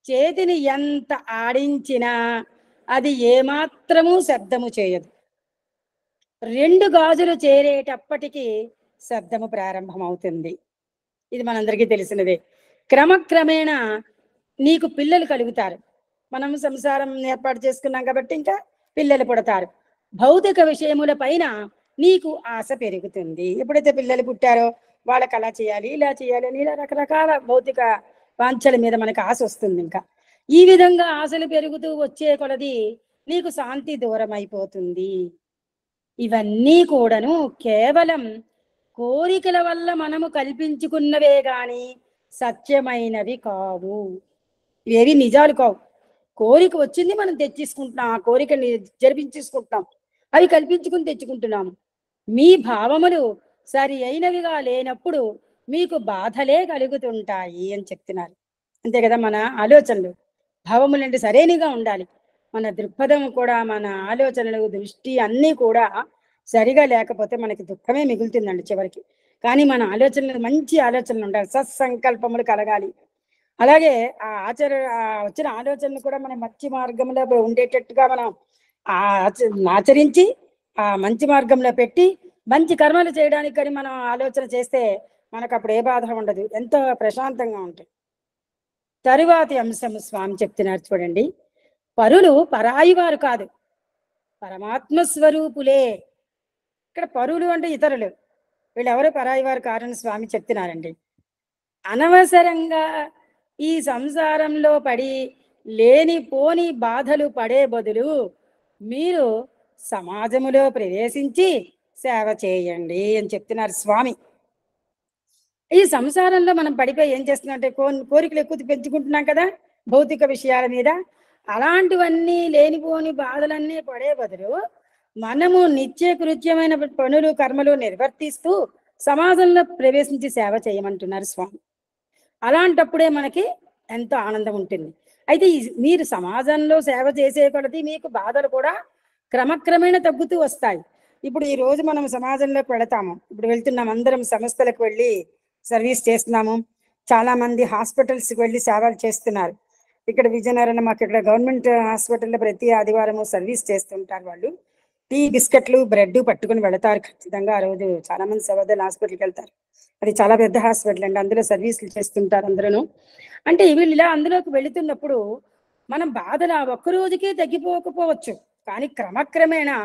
చేతిని ఎంత ఆడించినా అది ఏమాత్రము శబ్దము చేయదు. 2 గాజులు చేరేటప్పటికి శబ్దము ప్రారంభమవుతుంది. ఇది మనందరికీ తెలిసినదే. క్రమక్రమేణా నీకు పిల్లలు కలుగుతారు. మనం సంసారం ఏర్పాటు చేసుకున్నాం కాబట్టి ఇంకా పిల్లలు పుడతారు. భౌతిక విషయముల పైన నీకు ఆశ పెరుగుతుంది. ఎప్పుడైతే పిల్లలు పుట్టారో వాళ్ళకి అలా చేయాలి, ఇలా చేయాలి అని ఇలా రకరకాల భౌతిక వాంఛల మీద మనకు ఆశ వస్తుంది. ఇంకా ఈ విధంగా ఆశలు పెరుగుతూ వచ్చే కొలది నీకు శాంతి దూరం అయిపోతుంది. ఇవన్నీ కూడాను కేవలం కోరికల వల్ల మనము కల్పించుకున్నవే గాని సత్యమైనవి కావు. ఇవేవి నిజాలు కావు. కోరిక వచ్చింది, మనం తెచ్చేసుకుంటున్నాం, ఆ కోరికని జరిపించేసుకుంటున్నాం, అవి కల్పించుకుని తెచ్చుకుంటున్నాము. మీ భావములు సరి అయినవిగా లేనప్పుడు మీకు బాధలే కలుగుతుంటాయి అని చెప్తున్నారు. అంతే కదా, మన ఆలోచనలు భావములంటే సరైనగా ఉండాలి. మన దృక్పథం కూడా, మన ఆలోచనలు, దృష్టి అన్నీ కూడా సరిగా లేకపోతే మనకి దుఃఖమే మిగులుతుందండి చివరికి. కానీ మన ఆలోచనలు మంచి ఆలోచనలు ఉండాలి, సత్సంకల్పములు కలగాలి. అలాగే వచ్చిన ఆలోచనలు కూడా మనం మంచి మార్గంలో ఉండేటట్టుగా మనం ఆచరించి ఆ మంచి మార్గంలో పెట్టి మంచి కర్మలు చేయడానికి కానీ మనం ఆలోచన చేస్తే మనకు అప్పుడు ఏ బాధ ఉండదు, ఎంతో ప్రశాంతంగా ఉంటుంది. తరువాతి అంశము స్వామి చెప్తున్నారు చూడండి. పరులు పరాయి వారు కాదు, పరమాత్మ స్వరూపులే. ఇక్కడ పరులు అంటే ఇతరులు, వీళ్ళెవరు పరాయి వారు కారని స్వామి చెప్తున్నారండి. అనవసరంగా ఈ సంసారంలో పడి లేనిపోని బాధలు పడే బదులు మీరు సమాజములో ప్రవేశించి సేవ చేయండి అని చెప్తున్నారు స్వామి. ఈ సంసారంలో మనం పడిపోయి ఏం చేస్తున్నామంటే కోరికలు ఎక్కువ పెంచుకుంటున్నాం కదా భౌతిక విషయాల మీద. అలాంటివన్నీ లేనిపోని బాధలన్నీ పడే బదులు మనము నిత్య కృత్యమైన పనులు కర్మలు నిర్వర్తిస్తూ సమాజంలో ప్రవేశించి సేవ చేయమంటున్నారు స్వామి. అలాంటప్పుడే మనకి ఎంతో ఆనందం ఉంటుంది. అయితే మీరు సమాజంలో సేవ చేసే కొలది మీకు బాధలు కూడా క్రమక్రమేణా తగ్గుతూ వస్తాయి. ఇప్పుడు ఈ రోజు మనం సమాజంలోకి వెళతాము, ఇప్పుడు వెళ్తున్నాం, అందరం సంస్థలకు వెళ్ళి సర్వీస్ చేస్తున్నాము. చాలా మంది హాస్పిటల్స్కి వెళ్ళి సేవలు చేస్తున్నారు. ఇక్కడ విజయనగరంలో మాకు ఇక్కడ గవర్నమెంట్ హాస్పిటల్లో ప్రతి ఆదివారము సర్వీస్ చేస్తుంటారు. వాళ్ళు టీ బిస్కెట్లు బ్రెడ్ పట్టుకుని వెళతారు ఖచ్చితంగా. ఆ రోజు చాలా మంది సవదల్ హాస్పిటల్కి వెళ్తారు. అది చాలా పెద్ద హాస్పిటల్ అండి, అందులో సర్వీసులు చేస్తుంటారు అందరూ. అంటే వీళ్ళు ఇలా అందులోకి వెళుతున్నప్పుడు మనం బాధలు ఆ ఒక్క రోజుకే తగ్గిపోకపోవచ్చు, కానీ క్రమక్రమేణా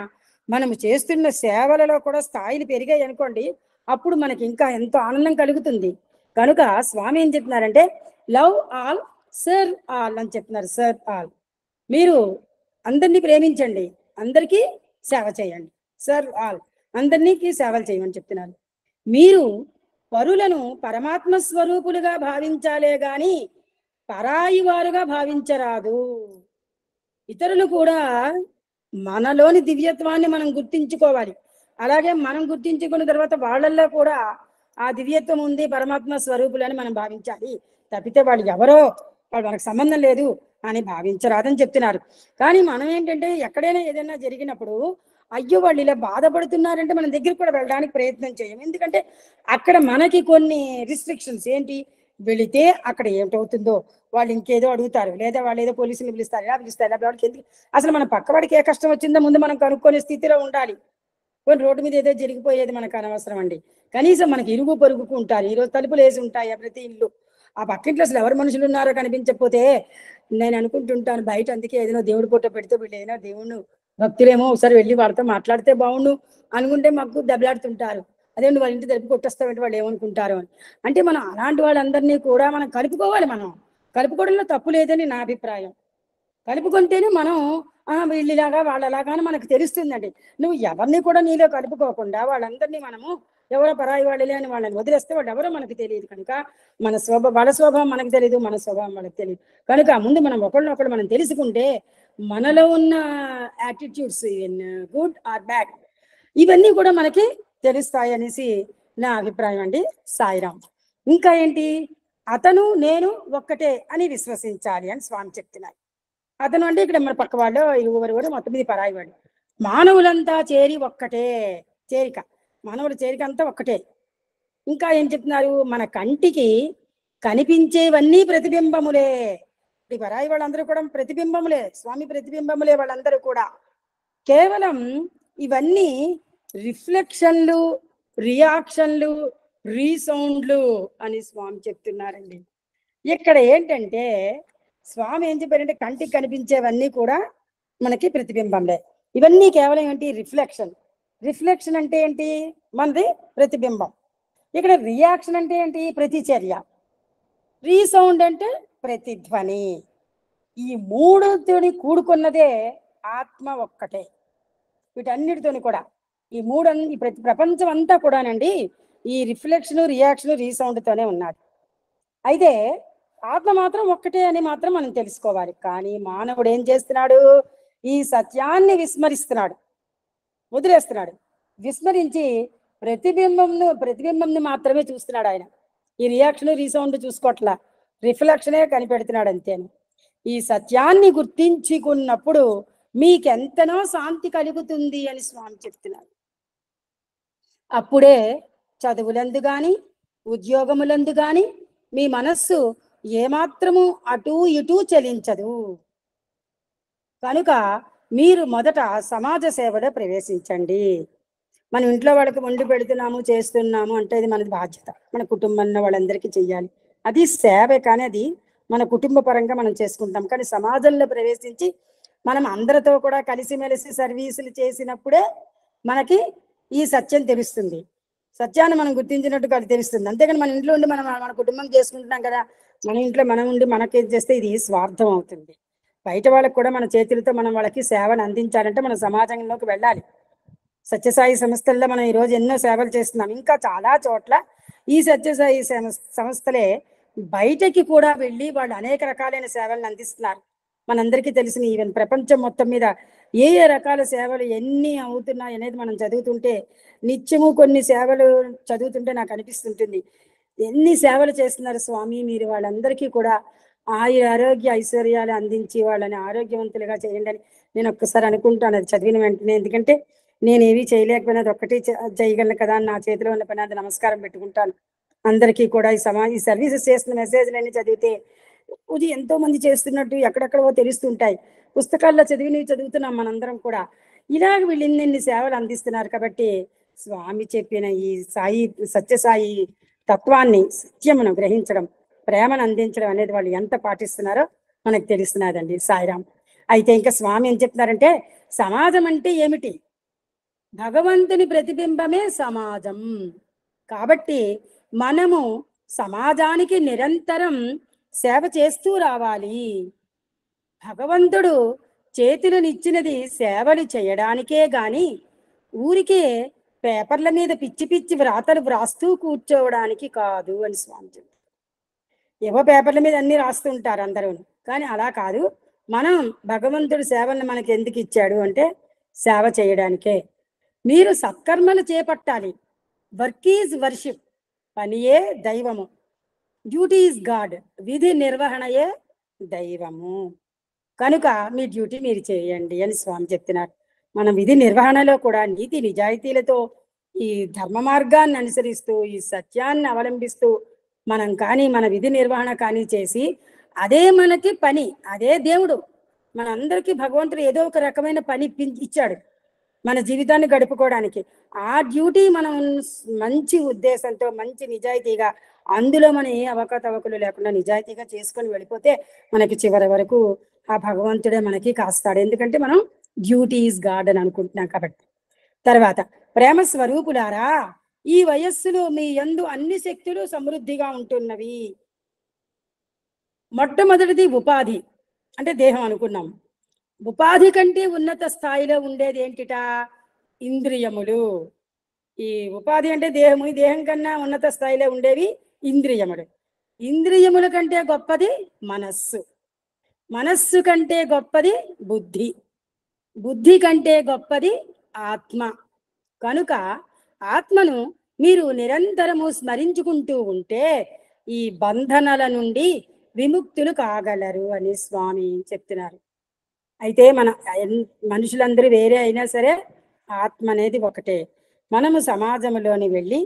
మనము చేస్తున్న సేవలలో కూడా స్థాయిలు పెరిగాయి అనుకోండి, అప్పుడు మనకి ఇంకా ఎంతో ఆనందం కలుగుతుంది. కనుక స్వామి ఏం చెప్తున్నారంటే లవ్ ఆల్ సర్వ్ ఆల్ అని చెప్తున్నారు. సర్వ్ ఆల్, మీరు అందరినీ ప్రేమించండి, అందరికీ సేవ చేయండి. సర్వ్ ఆల్, అందరికీ సేవలు చేయమని చెప్తున్నారు. మీరు పరులను పరమాత్మ స్వరూపులుగా భావించాలే గాని పరాయి వారుగా భావించరాదు. ఇతరులు కూడా మనలోని దివ్యత్వాన్ని మనం గుర్తించుకోవాలి. అలాగే మనం గుర్తించుకున్న తర్వాత వాళ్ళల్లో కూడా ఆ దివ్యత్వం ఉంది, పరమాత్మ స్వరూపులని మనం భావించాలి. తప్పితే వాళ్ళు ఎవరో, వాళ్ళు మనకు సంబంధం లేదు అని భావించరాదని చెప్తున్నారు. కానీ మనం ఏంటంటే ఎక్కడైనా ఏదైనా జరిగినప్పుడు అయ్యో వాళ్ళు ఇలా బాధపడుతున్నారంటే మన దగ్గరికి కూడా వెళ్ళడానికి ప్రయత్నం చేయం. ఎందుకంటే అక్కడ మనకి కొన్ని రిస్ట్రిక్షన్స్ ఏంటి, వెళితే అక్కడ ఏమిటవుతుందో, వాళ్ళు ఇంకేదో అడుగుతారు, లేదా వాళ్ళు ఏదో పోలీసులు పిలుస్తారు, ఇలా పిలుస్తారు, ఇలా ఎందుకు, అసలు మన పక్కవాడికి ఏ కష్టం వచ్చిందో ముందు మనం కనుక్కునే స్థితిలో ఉండాలి. కొన్ని రోడ్డు మీద ఏదో జరిగిపోయేది మనకు అనవసరం అండి. కనీసం మనకి ఇరుగు పొరుగుకు ఉంటారు, ఈరోజు తలుపులు వేసి ఉంటాయి ప్రతి ఇల్లు. ఆ పక్కింట్లో అసలు ఎవరు మనుషులు ఉన్నారో కనిపించకపోతే నేను అనుకుంటుంటాను బయట, అందుకే ఏదైనా దేవుడి ఫోటో పెడితే వీళ్ళు ఏదైనా దేవుణ్ణి భక్తులేమో ఒకసారి వెళ్ళి వాళ్ళతో మాట్లాడితే బాగుండు అనుకుంటే మాకు దెబ్బలాడుతుంటారు. అదే వాళ్ళ ఇంటి తలుపు కొట్టేస్తామంటే వాళ్ళు ఏమనుకుంటారు అని. అంటే మనం అలాంటి వాళ్ళందరినీ కూడా మనం కలుపుకోవాలి. మనం కలుపుకోవడంలో తప్పు లేదని నా అభిప్రాయం. కలుపుకుంటేనే మనం వీళ్ళలాగా వాళ్ళలాగా అని మనకు తెలుస్తుందండి. నువ్వు ఎవరిని కూడా నీలో కలుపుకోకుండా వాళ్ళందరినీ మనము ఎవరో పరాయి వాళ్ళే అని వాళ్ళని వదిలేస్తే వాళ్ళు ఎవరో మనకు తెలియదు. కనుక మన వాళ్ళ స్వభావం మనకు తెలియదు, మన స్వభావం వాళ్ళకి తెలియదు. కనుక ముందు మనం ఒకళ్ళనొకళ్ళు మనం తెలుసుకుంటే మనలో ఉన్న యాటిట్యూడ్స్ గుడ్ ఆర్ బ్యాడ్ ఇవన్నీ కూడా మనకి తెలుస్తాయి అనేసి నా అభిప్రాయం అండి. సాయిరాం. ఇంకా ఏంటి, అతను నేను ఒక్కటే అని విశ్వసించాలి అని స్వామి చెప్తున్నారు. అతను అంటే ఇక్కడ మన పక్క వాళ్ళు ఇరువురు మొత్తం మీద పరాయి వాడు. మానవులంతా చేరి ఒక్కటే, చేరిక, మానవుల చేరిక అంతా ఒక్కటే. ఇంకా ఏం చెప్తున్నారు, మన కంటికి కనిపించేవన్నీ ప్రతిబింబములే. ఈ పరాయి వాళ్ళందరూ కూడా ప్రతిబింబములే, స్వామి ప్రతిబింబములే వాళ్ళందరూ కూడా. కేవలం ఇవన్నీ రిఫ్లెక్షన్లు, రియాక్షన్లు, రీసౌండ్లు అని స్వామి చెప్తున్నారండి. ఇక్కడ ఏంటంటే స్వామి ఏం చెప్పారంటే కంటికి కనిపించేవన్నీ కూడా మనకి ప్రతిబింబంలే. ఇవన్నీ కేవలం ఏంటి? రిఫ్లెక్షన్. రిఫ్లెక్షన్ అంటే ఏంటి? మనది ప్రతిబింబం. ఇక్కడ రియాక్షన్ అంటే ఏంటి? ప్రతిచర్య. రీసౌండ్ అంటే ప్రతిధ్వని. ఈ మూడుతోని కూడుకున్నదే ఆత్మ ఒక్కటే. వీటన్నిటితోని కూడా ఈ ప్రతి ప్రపంచం అంతా కూడానండి ఈ రిఫ్లెక్షన్, రియాక్షన్, రీసౌండ్తోనే ఉన్నది. అయితే ఆత్మ మాత్రం ఒక్కటే అని మాత్రం మనం తెలుసుకోవాలి. కానీ మానవుడు ఏం చేస్తున్నాడు? ఈ సత్యాన్ని విస్మరిస్తున్నాడు, వదిలేస్తున్నాడు. విస్మరించి ప్రతిబింబంని మాత్రమే చూస్తున్నాడు ఆయన. ఈ రియాక్షన్, రీసౌండ్ చూసుకోవట్లా, రిఫ్లెక్షనే కనిపెడుతున్నాడు అంతేను. ఈ సత్యాన్ని గుర్తించుకున్నప్పుడు మీకెంతనో శాంతి కలుగుతుంది అని స్వామి చెప్తున్నారు. అప్పుడే చదువులందు గాని, ఉద్యోగములందు గాని మీ మనస్సు ఏమాత్రము అటు ఇటు చలించదు. కనుక మీరు మొదట సమాజ సేవలో ప్రవేశించండి. మనం ఇంట్లో వాళ్ళకి వండి పెడుతున్నాము, చేస్తున్నాము అంటే అది మనది బాధ్యత. మన కుటుంబంలో వాళ్ళందరికీ చెయ్యాలి. అది సేవే, కానీ అది మన కుటుంబ పరంగా మనం చేసుకుంటాం. కానీ సమాజంలో ప్రవేశించి మనం అందరితో కూడా కలిసిమెలిసి సర్వీసులు చేసినప్పుడే మనకి ఈ సత్యం తెలుస్తుంది. సత్యాన్ని మనం గుర్తించినట్టుగా అది తెలుస్తుంది. అంతేగాని మన ఇంట్లో ఉండి మనం మన కుటుంబం చేసుకుంటున్నాం కదా, మన ఇంట్లో మనం ఉండి మనకేం చేస్తే ఇది స్వార్థం అవుతుంది. బయట వాళ్ళకి కూడా మన చేతులతో మనం వాళ్ళకి సేవను అందించాలంటే మన సమాజంలోకి వెళ్ళాలి. సత్యసాయి సంస్థల్లో మనం ఈరోజు ఎన్నో సేవలు చేస్తున్నాం. ఇంకా చాలా చోట్ల ఈ సత్యసాయి సంస్థలే బయటకి కూడా వెళ్ళి వాళ్ళు అనేక రకాలైన సేవలను అందిస్తున్నారు. మనందరికీ తెలిసిన ఈవెన్ ప్రపంచం మొత్తం మీద ఏ ఏ రకాల సేవలు ఎన్ని అవుతున్నాయి అనేది మనం చదువుతుంటే, నిత్యము కొన్ని సేవలు చదువుతుంటే నాకు అనిపిస్తుంటుంది, ఎన్ని సేవలు చేస్తున్నారు స్వామి మీరు. వాళ్ళందరికీ కూడా ఆరోగ్య ఐశ్వర్యాలు అందించి వాళ్ళని ఆరోగ్యవంతులుగా చేయండి అని నేను ఒక్కసారి అనుకుంటాను అది చదివిన వెంటనే. ఎందుకంటే నేను ఏవి చేయలేకపోయినా అది ఒక్కటి చేయగలను కదా అని నా చేతిలో ఉన్న పని అది నమస్కారం పెట్టుకుంటాను. అందరికీ కూడా ఈ సర్వీసెస్ చేస్తున్న మెసేజ్లన్నీ చదివితే ఇది ఎంతో మంది చేస్తున్నట్టు ఎక్కడెక్కడో తెలుస్తుంటాయి. పుస్తకాల్లో చదువుతున్నాం మనందరం కూడా. ఇలాగ వీళ్ళు ఇన్ని సేవలు అందిస్తున్నారు. కాబట్టి స్వామి చెప్పిన ఈ సత్యసాయి తత్వాన్ని, సత్యమును గ్రహించడం, ప్రేమను అందించడం అనేది వాళ్ళు ఎంత పాటిస్తున్నారో మనకు తెలుస్తున్నదండి. సాయిరాం. అయితే ఇంకా స్వామి ఏం చెప్తున్నారంటే, సమాజం అంటే ఏమిటి? భగవంతుని ప్రతిబింబమే సమాజం. కాబట్టి మనము సమాజానికి నిరంతరం సేవ చేస్తూ రావాలి. భగవంతుడు చేతులనిచ్చినది సేవలు చేయడానికే గాని ఊరికే పేపర్ల మీద పిచ్చి పిచ్చి వ్రాతలు వ్రాస్తూ కూర్చోవడానికి కాదు అని స్వామి చెప్తారు. ఏవో పేపర్ల మీద అన్ని రాస్తుంటారు అందరూ, కానీ అలా కాదు. మనం భగవంతుడు సేవలను మనకి ఎందుకు ఇచ్చాడు అంటే సేవ చేయడానికే. మీరు సత్కర్మలు చేపట్టాలి. వర్క్ ఈజ్ వర్షిప్, పనియే దైవము. డ్యూటీ ఈజ్ గాడ్, విధి నిర్వహణయే దైవము. కనుక మీ డ్యూటీ మీరు చేయండి అని స్వామి చెప్తున్నారు. మన విధి నిర్వహణలో కూడా నీతి నిజాయితీలతో ఈ ధర్మ మార్గాన్ని అనుసరిస్తూ ఈ సత్యాన్ని అవలంబిస్తూ మనం కానీ మన విధి నిర్వహణ కానీ చేసి, అదే మనకి పని, అదే దేవుడు మనందరికీ భగవంతుడు ఏదో ఒక రకమైన పని ఇచ్చాడు మన జీవితాన్ని గడుపుకోవడానికి. ఆ డ్యూటీ మనం మంచి ఉద్దేశంతో మంచి నిజాయితీగా, అందులో మనం ఏ అవకతవకలు లేకుండా నిజాయితీగా చేసుకొని వెళ్ళిపోతే మనకి చివరి వరకు ఆ భగవంతుడే మనకి కాస్తాడు. ఎందుకంటే మనం డ్యూటీ ఈజ్ గాడ్ అని అనుకుంటున్నాం కాబట్టి. తర్వాత ప్రేమ స్వరూపులారా, ఈ వయస్సులో మీ యందు అన్ని శక్తులు సమృద్ధిగా ఉంటున్నవి. మొట్టమొదటిది ఉపాధి, అంటే దేహం అనుకున్నాం. ఉపాధి కంటే ఉన్నత స్థాయిలో ఉండేది ఏంటిట? ఇంద్రియములు. ఈ ఉపాధి అంటే దేహము, ఈ దేహం కన్నా ఉన్నత స్థాయిలో ఉండేవి ఇంద్రియములు. ఇంద్రియముల కంటే గొప్పది మనస్సు, మనస్సు కంటే గొప్పది బుద్ధి, బుద్ధి కంటే గొప్పది ఆత్మ. కనుక ఆత్మను మీరు నిరంతరము స్మరించుకుంటూ ఉంటే ఈ బంధనాల నుండి విముక్తులు కాగలరు అని స్వామి చెప్తున్నారు. అయితే మనుషులందరూ వేరే అయినా సరే ఆత్మ అనేది ఒకటే. మనము సమాజంలోని వెళ్ళి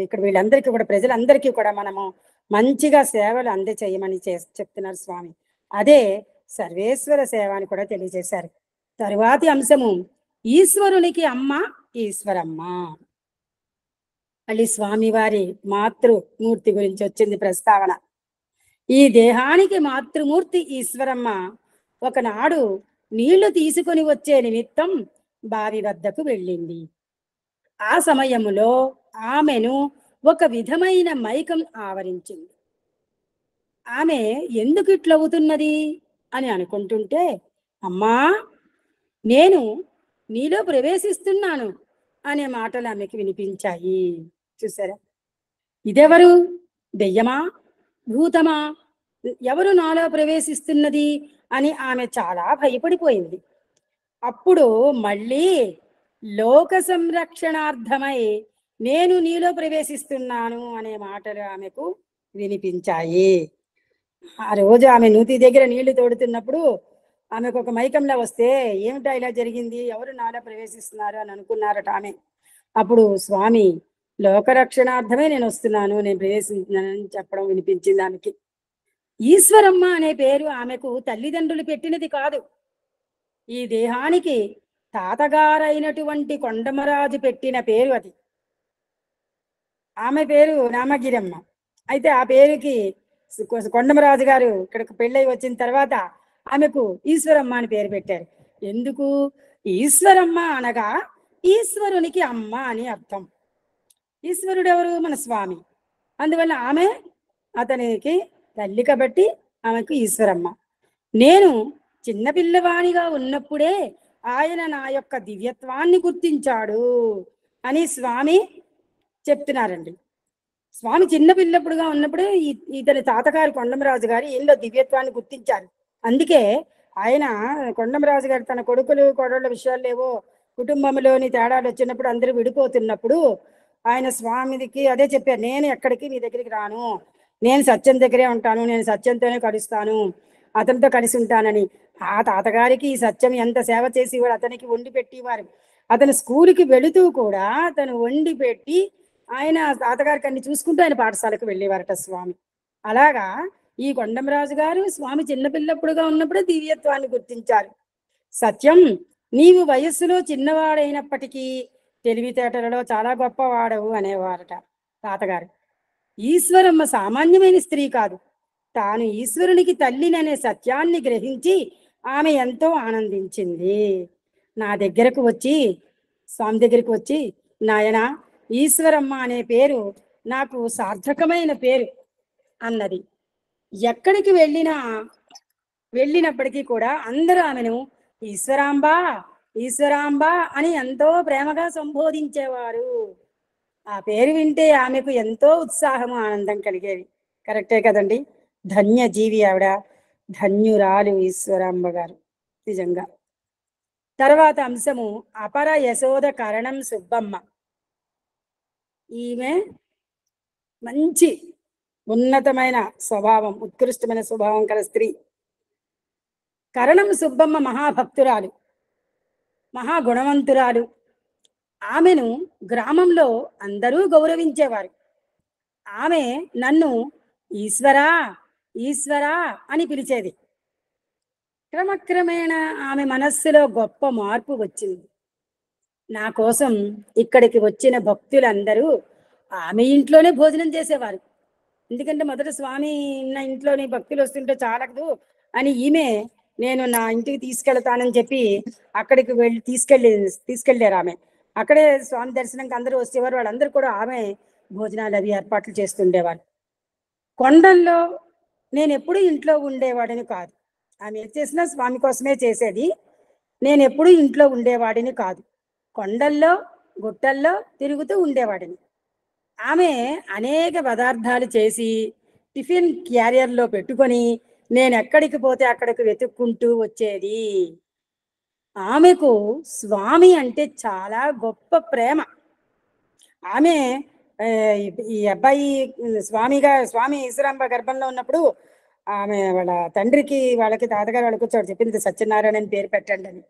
ఇక్కడ వీళ్ళందరికీ కూడా, ప్రజలందరికీ కూడా మనము మంచిగా సేవలు అందచేయమని చెప్తున్నారు స్వామి. అదే సర్వేశ్వర సేవ అని కూడా తెలియజేశారు. తరువాతి అంశము, ఈశ్వరునికి అమ్మ ఈశ్వరమ్మ. మళ్ళీ స్వామివారి మాతృమూర్తి గురించి వచ్చింది ప్రస్తావన. ఈ దేహానికి మాతృమూర్తి ఈశ్వరమ్మ ఒకనాడు నీళ్లు తీసుకొని వచ్చే నిమిత్తం బావి వద్దకు వెళ్ళింది. ఆ సమయములో ఆమెను ఒక విధమైన మైకం ఆవరించింది. ఆమె ఎందుకు ఇట్లవుతున్నది అని అనుకుంటుంటే, అమ్మా నేను నీలో ప్రవేశిస్తున్నాను అనే మాటలు ఆమెకి వినిపించాయి. చూసారా, ఇదెవరు? దెయ్యమా, భూతమా, ఎవరు నాలో ప్రవేశిస్తున్నది అని ఆమె చాలా భయపడిపోయింది. అప్పుడు మళ్ళీ లోక సంరక్షణార్థమై నేను నీలో ప్రవేశిస్తున్నాను అనే మాటలు ఆమెకు వినిపించాయి. ఆ రోజు ఆమె నూతి దగ్గర నీళ్లు తోడుతున్నప్పుడు ఆమెకు ఒక మైకంలా వస్తే, ఏమిటా ఇలా జరిగింది, ఎవరు నాలో ప్రవేశిస్తున్నారు అని అనుకున్నారట ఆమె. అప్పుడు స్వామి లోకరక్షణార్థమే నేను వస్తున్నాను, నేను ప్రవేశిస్తున్నానని చెప్పడం వినిపించింది ఆమెకి. ఈశ్వరమ్మ అనే పేరు ఆమెకు తల్లిదండ్రులు పెట్టినది కాదు. ఈ దేహానికి తాతగారైనటువంటి కొండమరాజు పెట్టిన పేరు అది. ఆమె పేరు రామగిరమ్మ. అయితే ఆ పేరుకి కొండమరాజు గారు ఇక్కడికి పెళ్ళై వచ్చిన తర్వాత ఆమెకు ఈశ్వరమ్మ అని పేరు పెట్టారు. ఎందుకు? ఈశ్వరమ్మ అనగా ఈశ్వరునికి అమ్మ అని అర్థం. ఈశ్వరుడు ఎవరు? మన స్వామి. అందువల్ల ఆమె అతనికి తల్లి కాబట్టి ఆమెకు ఈశ్వరమ్మ. నేను చిన్నపిల్లవానిగా ఉన్నప్పుడే ఆయన నా యొక్క దివ్యత్వాన్ని గుర్తించాడు అని స్వామి చెప్తున్నారండి. స్వామి చిన్నపిల్లప్పుడుగా ఉన్నప్పుడే ఇతని తాతగారు కొండమరాజు గారు ఈయనలో దివ్యత్వాన్ని గుర్తించారు. అందుకే ఆయన కొండమరాజు గారు తన కొడుకులు కోడళ్ళ విషయాలేవో కుటుంబంలోని తేడాలు వచ్చినప్పుడు అందరూ విడిపోతున్నప్పుడు ఆయన స్వామికి అదే చెప్పారు, నేను ఎక్కడికి నీ దగ్గరికి రాను, నేను సత్యం దగ్గరే ఉంటాను, నేను సత్యంతోనే కలుస్తాను, అతనితో కలిసి ఉంటానని. ఆ తాతగారికి ఈ సత్యం ఎంత సేవ చేసేవాడు, అతనికి వండి పెట్టేవారు. అతను స్కూల్కి వెళుతూ కూడా అతను వండి పెట్టి ఆయన తాతగారికి అన్ని చూసుకుంటూ ఆయన పాఠశాలకు వెళ్ళేవారట స్వామి. అలాగా ఈ కొండమరాజు గారు స్వామి చిన్నపిల్లప్పుడుగా ఉన్నప్పుడే దివ్యత్వాన్ని గుర్తించారు. సత్యం, నీవు వయస్సులో చిన్నవాడైనప్పటికీ తెలివితేటలలో చాలా గొప్పవాడవు అనేవారట తాతగారు. ఈశ్వరమ్మ సామాన్యమైన స్త్రీ కాదు. తాను ఈశ్వరునికి తల్లిననే సత్యాన్ని గ్రహించి ఆమె ఎంతో ఆనందించింది. నా దగ్గరకు వచ్చి, స్వామి దగ్గరికి వచ్చి, నాయనా ఈశ్వరమ్మ అనే పేరు నాకు సార్థకమైన పేరు అన్నది. ఎక్కడికి వెళ్ళినప్పటికీ కూడా అందరూ ఆమెను ఈశ్వరాంబ ఈశ్వరాంబ అని ఎంతో ప్రేమగా సంబోధించేవారు. ఆ పేరు వింటే ఆమెకు ఎంతో ఉత్సాహము ఆనందం కలిగేది. కరెక్టే కదండి. ధన్య జీవి ఆవిడ, ధన్యురాలు ఈశ్వరాంబ గారు నిజంగా. తర్వాత అంశము అపర యశోద కరణం సుబ్బమ్మ. ఈమె మంచి ఉన్నతమైన స్వభావం, ఉత్కృష్టమైన స్వభావం కల స్త్రీ. కరణం సుబ్బమ్మ మహాభక్తురాలు, మహాగుణవంతురాలు. ఆమెను గ్రామంలో అందరూ గౌరవించేవారు. ఆమె నన్ను ఈశ్వరా ఈశ్వరా అని పిలిచేది. క్రమక్రమేణా ఆమె మనస్సులో గొప్ప మార్పు వచ్చింది. నా కోసం ఇక్కడికి వచ్చిన భక్తులందరూ ఆమె ఇంట్లోనే భోజనం చేసేవారు. ఎందుకంటే మొదట స్వామి నా ఇంట్లోని భక్తులు వస్తుంటే చాలదు అని ఈమె నేను నా ఇంటికి తీసుకెళ్తానని చెప్పి అక్కడికి తీసుకెళ్ళారు ఆమె. అక్కడే స్వామి దర్శనంకి అందరూ వచ్చేవారు. వాళ్ళందరూ కూడా ఆమె భోజనాలు అవి ఏర్పాట్లు చేస్తుండేవారు. కొండల్లో నేను ఎప్పుడూ ఇంట్లో ఉండేవాడిని కాదు. ఆమె ఏం చేసినా స్వామి కోసమే చేసేది. నేను ఎప్పుడూ ఇంట్లో ఉండేవాడిని కాదు. కొండల్లో గుట్టల్లో తిరుగుతూ ఉండేవాడిని. ఆమె అనేక పదార్థాలు చేసి టిఫిన్ క్యారియర్లో పెట్టుకొని నేను ఎక్కడికి పోతే అక్కడికి వెతుక్కుంటూ వచ్చేది. ఆమెకు స్వామి అంటే చాలా గొప్ప ప్రేమ. ఆమె ఈ అబ్బాయి స్వామి ఈశ్వరాంబ గర్భంలో ఉన్నప్పుడు ఆమె వాళ్ళ తండ్రికి వాళ్ళకి తాతగారు వాళ్ళకి వచ్చి చెప్పింది సత్యనారాయణ అని పేరు పెట్టండి అని.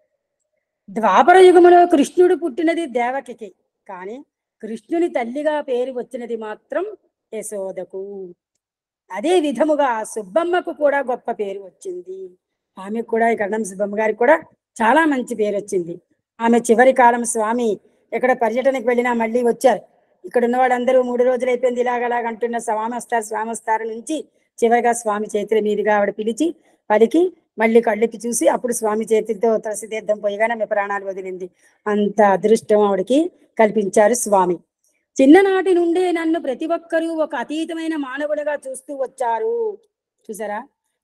ద్వాపర యుగములో కృష్ణుడు పుట్టినది దేవకికి, కానీ కృష్ణుని తల్లిగా పేరు వచ్చినది మాత్రం యశోదకు. అదే విధముగా సుబ్బమ్మకు కూడా గొప్ప పేరు వచ్చింది. ఆమెకు కూడా ఈ కరణం సుబ్బమ్మ గారికి కూడా చాలా మంచి పేరు వచ్చింది. ఆమె చివరి కాలం స్వామి ఎక్కడ పర్యటనకు వెళ్ళినా మళ్ళీ వచ్చారు. ఇక్కడ ఉన్న వాళ్ళందరూ 3 రోజులు అయిపోయింది ఇలాగలాగ అంటున్న స్వామి వస్తారు నుంచి చివరిగా స్వామి చేతుల మీదుగా ఆవిడ పిలిచి పలికి మళ్ళీ కళ్ళెత్తి చూసి అప్పుడు స్వామి చేతులతో తులసి తీర్థం పోయగానే ఆమె ప్రాణాలు వదిలింది. అంత అదృష్టం ఆవిడకి కల్పించారు స్వామి. చిన్ననాటి నుండే నన్ను ప్రతి ఒక్కరూ ఒక అతీతమైన మానవుడిగా చూస్తూ వచ్చారు. చూసారా,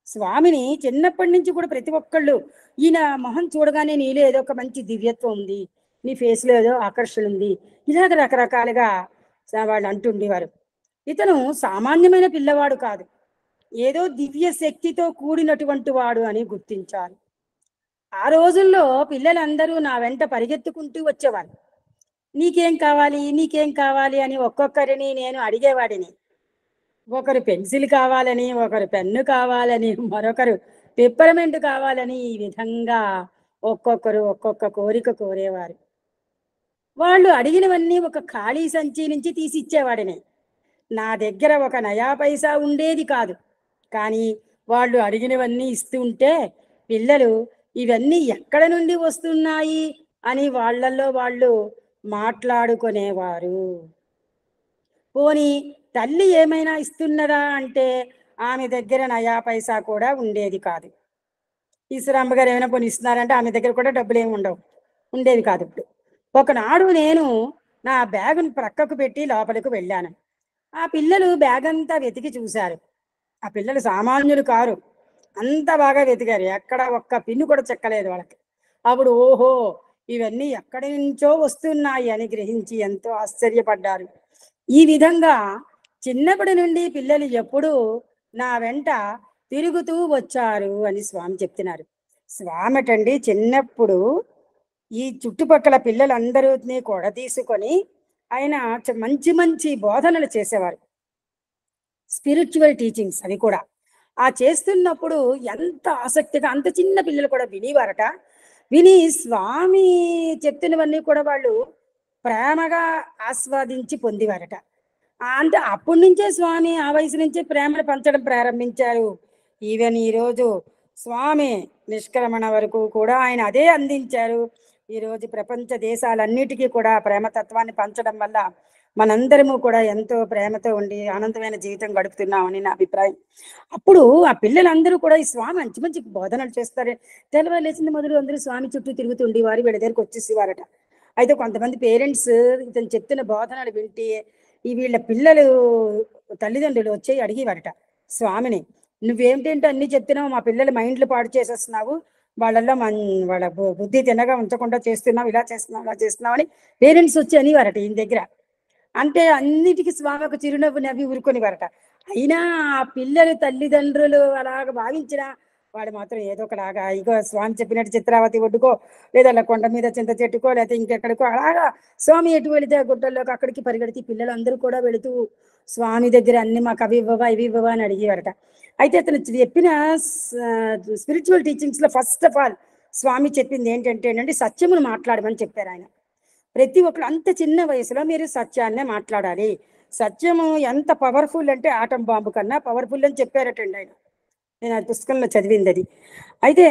స్వామిని చిన్నప్పటి నుంచి కూడా ప్రతి ఒక్కళ్ళు ఈయన మొహం చూడగానే నీలో ఏదో ఒక మంచి దివ్యత్వం ఉంది, నీ ఫేస్ లో ఏదో ఆకర్షణ ఉంది, ఇలాగ రకరకాలుగా వాళ్ళు అంటుండేవారు. ఇతను సామాన్యమైన పిల్లవాడు కాదు, ఏదో దివ్య శక్తితో కూడినటువంటి వాడు అని గుర్తించారు. ఆ రోజుల్లో పిల్లలందరూ నా వెంట పరిగెత్తుకుంటూ వచ్చేవారు. నీకేం కావాలి నీకేం కావాలి అని ఒక్కొక్కరిని నేను అడిగేవాడిని. ఒకరు పెన్సిల్ కావాలని, ఒకరు పెన్ను కావాలని, మరొకరు పెప్పర్మెంట్ కావాలని, ఈ విధంగా ఒక్కొక్కరు ఒక్కొక్క కోరిక కోరేవారు. వాళ్ళు అడిగినవన్నీ ఒక ఖాళీ సంచి నుంచి తీసి ఇచ్చేవాడిని. నా దగ్గర ఒక నయా పైసా ఉండేది కాదు, కానీ వాళ్ళు అడిగినవన్నీ ఇస్తూ ఉంటే పిల్లలు ఇవన్నీ ఎక్కడ నుండి వస్తున్నాయి అని వాళ్ళల్లో వాళ్ళు మాట్లాడుకునేవారు. పోనీ తల్లి ఏమైనా ఇస్తున్నదా అంటే ఆమె దగ్గర నయా పైసా కూడా ఉండేది కాదు. ఈశ్వరాంబ గారు ఏమైనా పోనీ ఇస్తున్నారంటే ఆమె దగ్గర కూడా డబ్బులు ఏమి ఉండేవి కాదు. ఇప్పుడు ఒకనాడు నేను నా బ్యాగును ప్రక్కకు పెట్టి లోపలికి వెళ్ళాను. ఆ పిల్లలు బ్యాగ్ అంతా వెతికి చూశారు. ఆ పిల్లలు సామాన్యులు కారు, అంత బాగా వెతికారు, ఎక్కడ ఒక్క పిన్ను కూడా చెక్కలేదు వాళ్ళకి. అప్పుడు ఓహో ఇవన్నీ ఎక్కడి నుంచో వస్తున్నాయి అని గ్రహించి ఎంతో ఆశ్చర్యపడ్డారు. ఈ విధంగా చిన్నప్పటి నుండి పిల్లలు ఎప్పుడూ నా వెంట తిరుగుతూ వచ్చారు అని స్వామి చెప్తున్నారు. స్వామిటండి చిన్నప్పుడు ఈ చుట్టుపక్కల పిల్లలందరినీ కూడా తీసుకొని ఆయన మంచి మంచి బోధనలు చేసేవారు, స్పిరిచువల్ టీచింగ్స్ అవి కూడా. ఆ చేస్తున్నప్పుడు ఎంత ఆసక్తిగా అంత చిన్న పిల్లలు కూడా వినేవారట. విని స్వామి చెప్తున్నవన్నీ కూడా వాళ్ళు ప్రేమగా ఆస్వాదించి పొందేవారట. అంటే అప్పటి నుంచే స్వామి ఆ వయసు నుంచే ప్రేమను పంచడం ప్రారంభించారు. ఈవెన్ ఈరోజు స్వామి నిష్క్రమణ వరకు కూడా ఆయన అదే అందించారు. ఈరోజు ప్రపంచ దేశాలన్నిటికీ కూడా ప్రేమతత్వాన్ని పంచడం వల్ల మనందరము కూడా ఎంతో ప్రేమతో ఉండి ఆనందమైన జీవితం గడుపుతున్నామని నా అభిప్రాయం. అప్పుడు ఆ పిల్లలందరూ కూడా ఈ స్వామి మంచి మంచి బోధనలు చేస్తారు. తెల్లవారు లేచింది మొదలు అందరూ స్వామి చుట్టూ తిరుగుతుండి వారు వీళ్ళ దగ్గరికి వచ్చేసేవారట. అయితే కొంతమంది పేరెంట్స్ ఇతను చెప్తున్న బోధనలు వింటే ఈ వీళ్ళ పిల్లలు తల్లిదండ్రులు వచ్చి అడిగేవారట స్వామిని, నువ్వేమిటంటే అన్ని చెప్తున్నావు, మా పిల్లలు మైండ్లు పాడు చేసేస్తున్నావు, వాళ్ళల్లో వాళ్ళ బుద్ధి తిన్నగా ఉంచకుండా చేస్తున్నావు, ఇలా చేస్తున్నావు అలా చేస్తున్నావు అని పేరెంట్స్ వచ్చి అనేవారట ఈయన దగ్గర. అంటే అన్నిటికీ స్వామి ఒక చిరునవ్వు నవ్వి ఊరుకొనివారట. అయినా ఆ పిల్లలు తల్లిదండ్రులు అలాగ భావించిన వాడు మాత్రం ఏదో ఒకలాగా ఇగో స్వామి చెప్పినట్టు చిత్రావతి ఒడ్డుకో, లేదా అలా కొండ మీద చింత చెట్టుకో, లేకపోతే ఇంకెక్కడికో అలాగా స్వామి ఎటు వెళితే గుట్టల్లోకి అక్కడికి పరిగెడితే పిల్లలందరూ కూడా వెళుతూ స్వామి దగ్గర అన్ని మాకు అవి ఇవ్వవా ఇవి ఇవ్వవా అని అడిగేవారట. అయితే అతను చెప్పిన స్పిరిచువల్ టీచింగ్స్ లో ఫస్ట్ ఆఫ్ ఆల్ స్వామి చెప్పింది ఏంటంటే సత్యమును మాట్లాడమని చెప్పారు ఆయన. ప్రతి ఒక్కరు అంత చిన్న వయసులో మీరు సత్యాన్నే మాట్లాడాలి. సత్యము ఎంత పవర్ఫుల్ అంటే ఆటం బాంబు కన్నా పవర్ఫుల్ అని చెప్పారటండి ఆయన. నేను అది పుస్తకంలో చదివింది అది. అయితే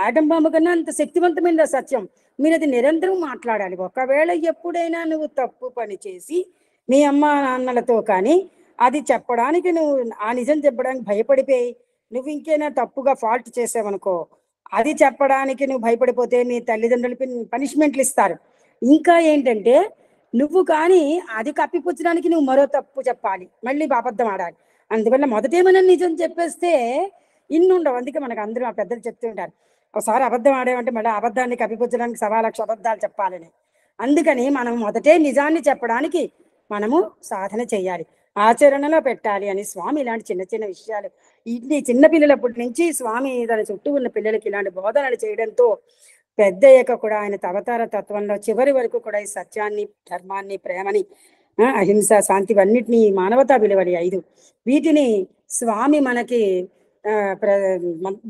ఆటం బాంబు కన్నా అంత శక్తివంతమైన సత్యం, మీరు అది నిరంతరం మాట్లాడాలి. ఒకవేళ ఎప్పుడైనా నువ్వు తప్పు పని చేసి మీ అమ్మ నాన్నలతో కానీ అది చెప్పడానికి నువ్వు ఆ నిజం చెప్పడానికి భయపడిపోయి నువ్వు ఇంకేనా తప్పుగా ఫాల్ట్ చేసావనుకో, అది చెప్పడానికి నువ్వు భయపడిపోతే నీ తల్లిదండ్రులు పనిష్మెంట్లు ఇస్తారు. ఇంకా ఏంటంటే నువ్వు కానీ అది కప్పిపుచ్చడానికి నువ్వు మరో తప్పు చెప్పాలి, మళ్ళీ అబద్ధం ఆడాలి. అందువల్ల మొదటేమైనా నిజం చెప్పేస్తే ఇన్ని ఉండవు. అందుకే మనకు అందరూ ఆ పెద్దలు చెప్తూ ఉంటారు, ఒకసారి అబద్ధం ఆడేమంటే మళ్ళీ అబద్ధాన్ని కప్పిపుచ్చడానికి 1,00,000 అబద్ధాలు చెప్పాలని. అందుకని మనం మొదటే నిజాన్ని చెప్పడానికి మనము సాధన చేయాలి, ఆచరణలో పెట్టాలి అని స్వామి ఇలాంటి చిన్న చిన్న విషయాలు ఇన్ని చిన్న పిల్లలప్పటి నుంచి స్వామి తన చుట్టూ ఉన్న పిల్లలకి ఇలాంటి బోధనలు చేయడంతో పెద్ద అయ్యాక కూడా ఆయన అవతార తత్వంలో చివరి వరకు కూడా ఈ సత్యాన్ని, ధర్మాన్ని, ప్రేమని, అహింస, శాంతి అన్నిటినీ, మానవతా విలువలు 5 వీటిని స్వామి మనకి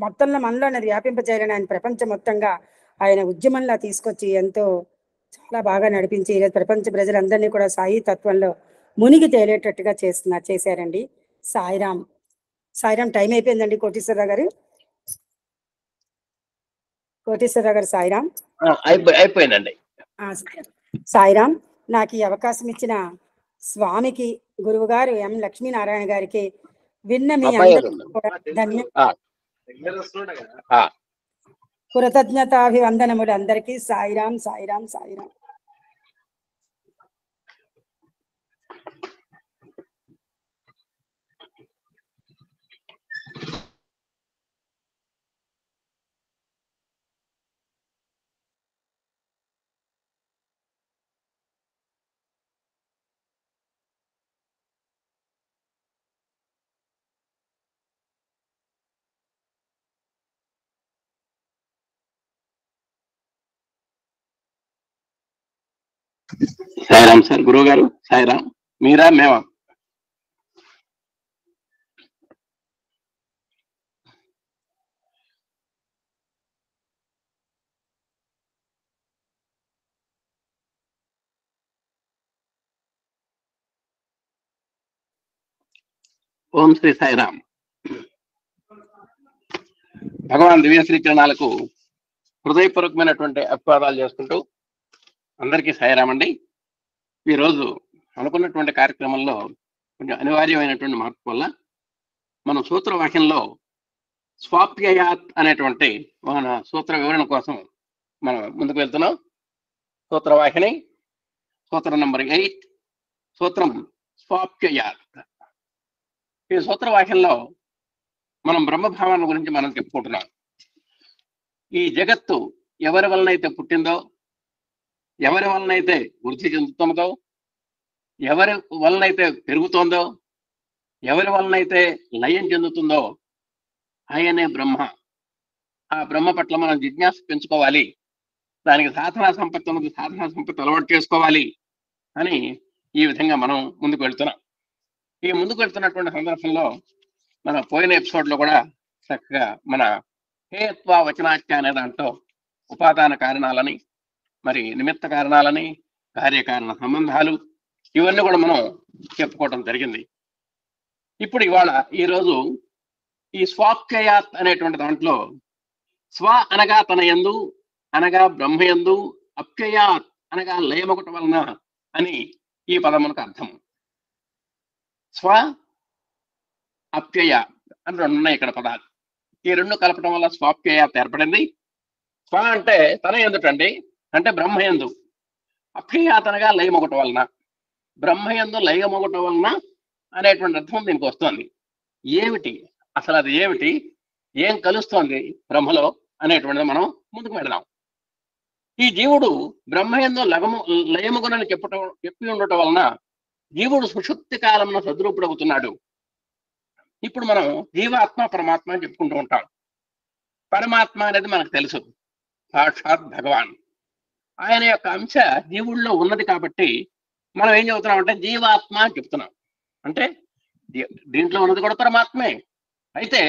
మొత్తంలో మనలో అనేది వ్యాపింపచేయాలని ఆయన ప్రపంచం మొత్తంగా ఆయన ఉద్యమంలా తీసుకొచ్చి ఎంతో చాలా బాగా నడిపించి ఈరోజు ప్రపంచ ప్రజలందరినీ కూడా సాయి తత్వంలో మునిగి తేలేటట్టుగా చేశారండి. సాయిరామ్. సాయిరామ్ టైం అయిపోయిందండి. కోటేశ్వరరావు గారు సాయిరామ్.
అయిపోయిందండి.
సాయిరామ్. సాయిరామ్. నాకు ఈ అవకాశం ఇచ్చిన స్వామికి, గురువు గారు ఎం లక్ష్మీనారాయణ గారికి, విన్న మీ అందరికీ కూడా కృతజ్ఞతాభివందనములు. అందరికీ సాయిరామ్, సాయిరామ్, సాయిరామ్.
సాయిరామ్ సార్. గురువు గారు సాయిరామ్. మీరా మేమా? ఓం శ్రీ సాయిరామ్. భగవాన్ దివ్య శ్రీ చరణాలకు హృదయపూర్వకమైనటువంటి అభివాదాలు చేసుకుంటూ అందరికీ సాయిరామ్ అండి. ఈరోజు అనుకున్నటువంటి కార్యక్రమంలో కొంచెం అనివార్యమైనటువంటి మార్పు వల్ల మనం సూత్రవాక్యంలో స్వాప్యయాత్ అనేటువంటి మన సూత్ర వివరణ కోసం మనం ముందుకు వెళ్తున్నాం. సూత్రవాహిని సూత్రం నంబర్ 8, సూత్రం స్వాప్యయాత్. ఈ సూత్రవాక్యంలో మనం బ్రహ్మభావాన్ని గురించి మనం చెప్పుకుంటున్నాం. ఈ జగత్తు ఎవరి వలనైతే పుట్టిందో, ఎవరి వలనైతే వృద్ధి చెందుతున్నదో, ఎవరి వలనైతే పెరుగుతోందో, ఎవరి వలనైతే లయం చెందుతుందో ఆయనే బ్రహ్మ. ఆ బ్రహ్మ పట్ల మనం జిజ్ఞాస పెంచుకోవాలి. దానికి సాధనా సంపత్తి ఉన్నది, సాధనా సంపత్తి అలవాటు చేసుకోవాలి అని ఈ విధంగా మనం ముందుకు వెళ్తున్నాం. ఈ ముందుకు వెళ్తున్నటువంటి సందర్భంలో మన పోయిన ఎపిసోడ్లో కూడా చక్కగా మన హేత్వ వచనాఖ్య అనే దాంట్లో ఉపాదాన కారణాలని, మరి నిమిత్త కారణాలని, కార్యకారణ సంబంధాలు ఇవన్నీ కూడా మనం చెప్పుకోవడం జరిగింది. ఇప్పుడు ఈరోజు ఈ స్వాప్యయాత్ అనేటువంటి దాంట్లో స్వ అనగా తన యందు, అనగా బ్రహ్మయందు, అప్యయాత్ అనగా లయమొకట వలన అని ఈ పదమునకు అర్థం. స్వ అప్యయాత్ అని రెండు ఉన్నాయి ఇక్కడ పదాలు. ఈ రెండు కలపడం వల్ల స్వాప్యయాత్ ఏర్పడింది. స్వ అంటే తన ఎందుటండి, అంటే బ్రహ్మయందు. అప్యయాత్ అనగా లయమొకట వలన, బ్రహ్మయందు లయమొకట వలన అనేటువంటి అర్థం దీనికి వస్తుంది. ఏమిటి అసలు, అది ఏమిటి, ఏం కలుస్తోంది బ్రహ్మలో అనేటువంటిది మనం ముందుకు వెళదాం. ఈ జీవుడు బ్రహ్మయందు లయముగునని చెప్పి ఉండటం వలన జీవుడు సుషుప్తి కాలమున సద్రూపుడవుతున్నాడు. ఇప్పుడు మనం జీవాత్మ పరమాత్మ అని చెప్పుకుంటూ ఉంటాం. పరమాత్మ అనేది మనకు తెలుసు, సాక్షాత్ భగవాన్. ఆయన యొక్క అంశ జీవుల్లో ఉన్నది కాబట్టి మనం ఏం చెబుతున్నాం అంటే జీవాత్మ అని చెప్తున్నాం. అంటే దీంట్లో ఉన్నది కూడా పరమాత్మే. అయితే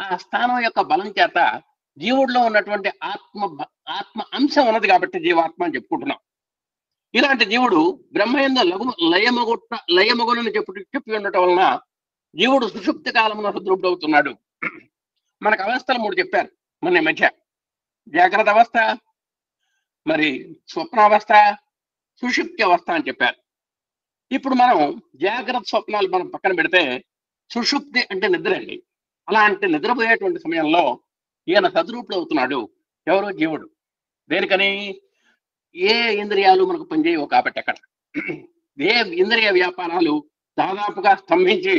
ఆ స్థానం యొక్క బలం చేత జీవుడిలో ఉన్నటువంటి ఆత్మ అంశం ఉన్నది కాబట్టి జీవాత్మ అని చెప్పుకుంటున్నాం. ఇలాంటి జీవుడు బ్రహ్మయందు లయమగునని చెప్పి ఉండటం వలన జీవుడు సుషుప్తి కాలమున సద్రూపుడవుతున్నాడు. మనకు అవస్థలు 3 చెప్పారు మన మధ్య. జాగ్రత్త అవస్థ, మరి స్వప్నావస్థ, సుషుప్తి అవస్థ అని చెప్పారు. ఇప్పుడు మనం జాగ్రత్త స్వప్నాలు మనం పక్కన పెడితే సుషుప్తి అంటే నిద్ర అండి. అలాంటి నిద్రపోయేటువంటి సమయంలో ఈయన సద్రూపుడు అవుతున్నాడు. ఎవరు? జీవుడు. దేనికని? ఏ ఇంద్రియాలు మనకు పనిచేయవు కాబట్టి అక్కడ ఏ ఇంద్రియ వ్యాపారాలు దాదాపుగా స్తంభించి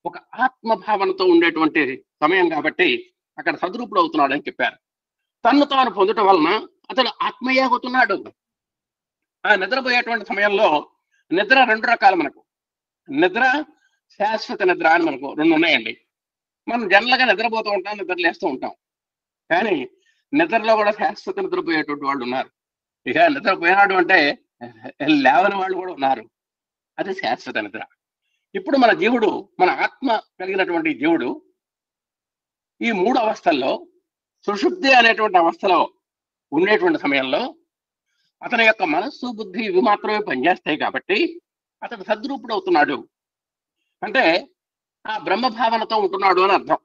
ఒక ఆత్మభావనతో ఉండేటువంటి సమయం కాబట్టి అక్కడ సద్రూపుడు అవుతున్నాడు అని చెప్పారు. తన్ను తాను పొందటం వలన అతడు ఆత్మయ్యవుతున్నాడు. ఆ నిద్రపోయేటువంటి సమయంలో నిద్ర 2 రకాలు మనకు. నిద్ర, శాశ్వత నిద్ర అని మనకు 2 ఉన్నాయండి. మనం జనరల్గా నిద్రపోతూ ఉంటాం, నిద్రలేస్తూ ఉంటాం. కానీ నిద్రలో కూడా శాశ్వత నిద్రపోయేటువంటి వాళ్ళు ఉన్నారు. ఇక నిద్రపోయినాడు అంటే లేవని వాళ్ళు కూడా ఉన్నారు. అది శాశ్వత నిద్ర. ఇప్పుడు మన జీవుడు, మన ఆత్మ కలిగినటువంటి జీవుడు ఈ 3 అవస్థల్లో సుషుప్తి అనేటువంటి అవస్థలో ఉండేటువంటి సమయంలో అతని యొక్క మనస్సు, బుద్ధి ఇవి మాత్రమే పనిచేస్తాయి కాబట్టి అతడు సద్రూపుడు అవుతున్నాడు. అంటే ఆ బ్రహ్మభావనతో ఉంటున్నాడు అని అర్థం.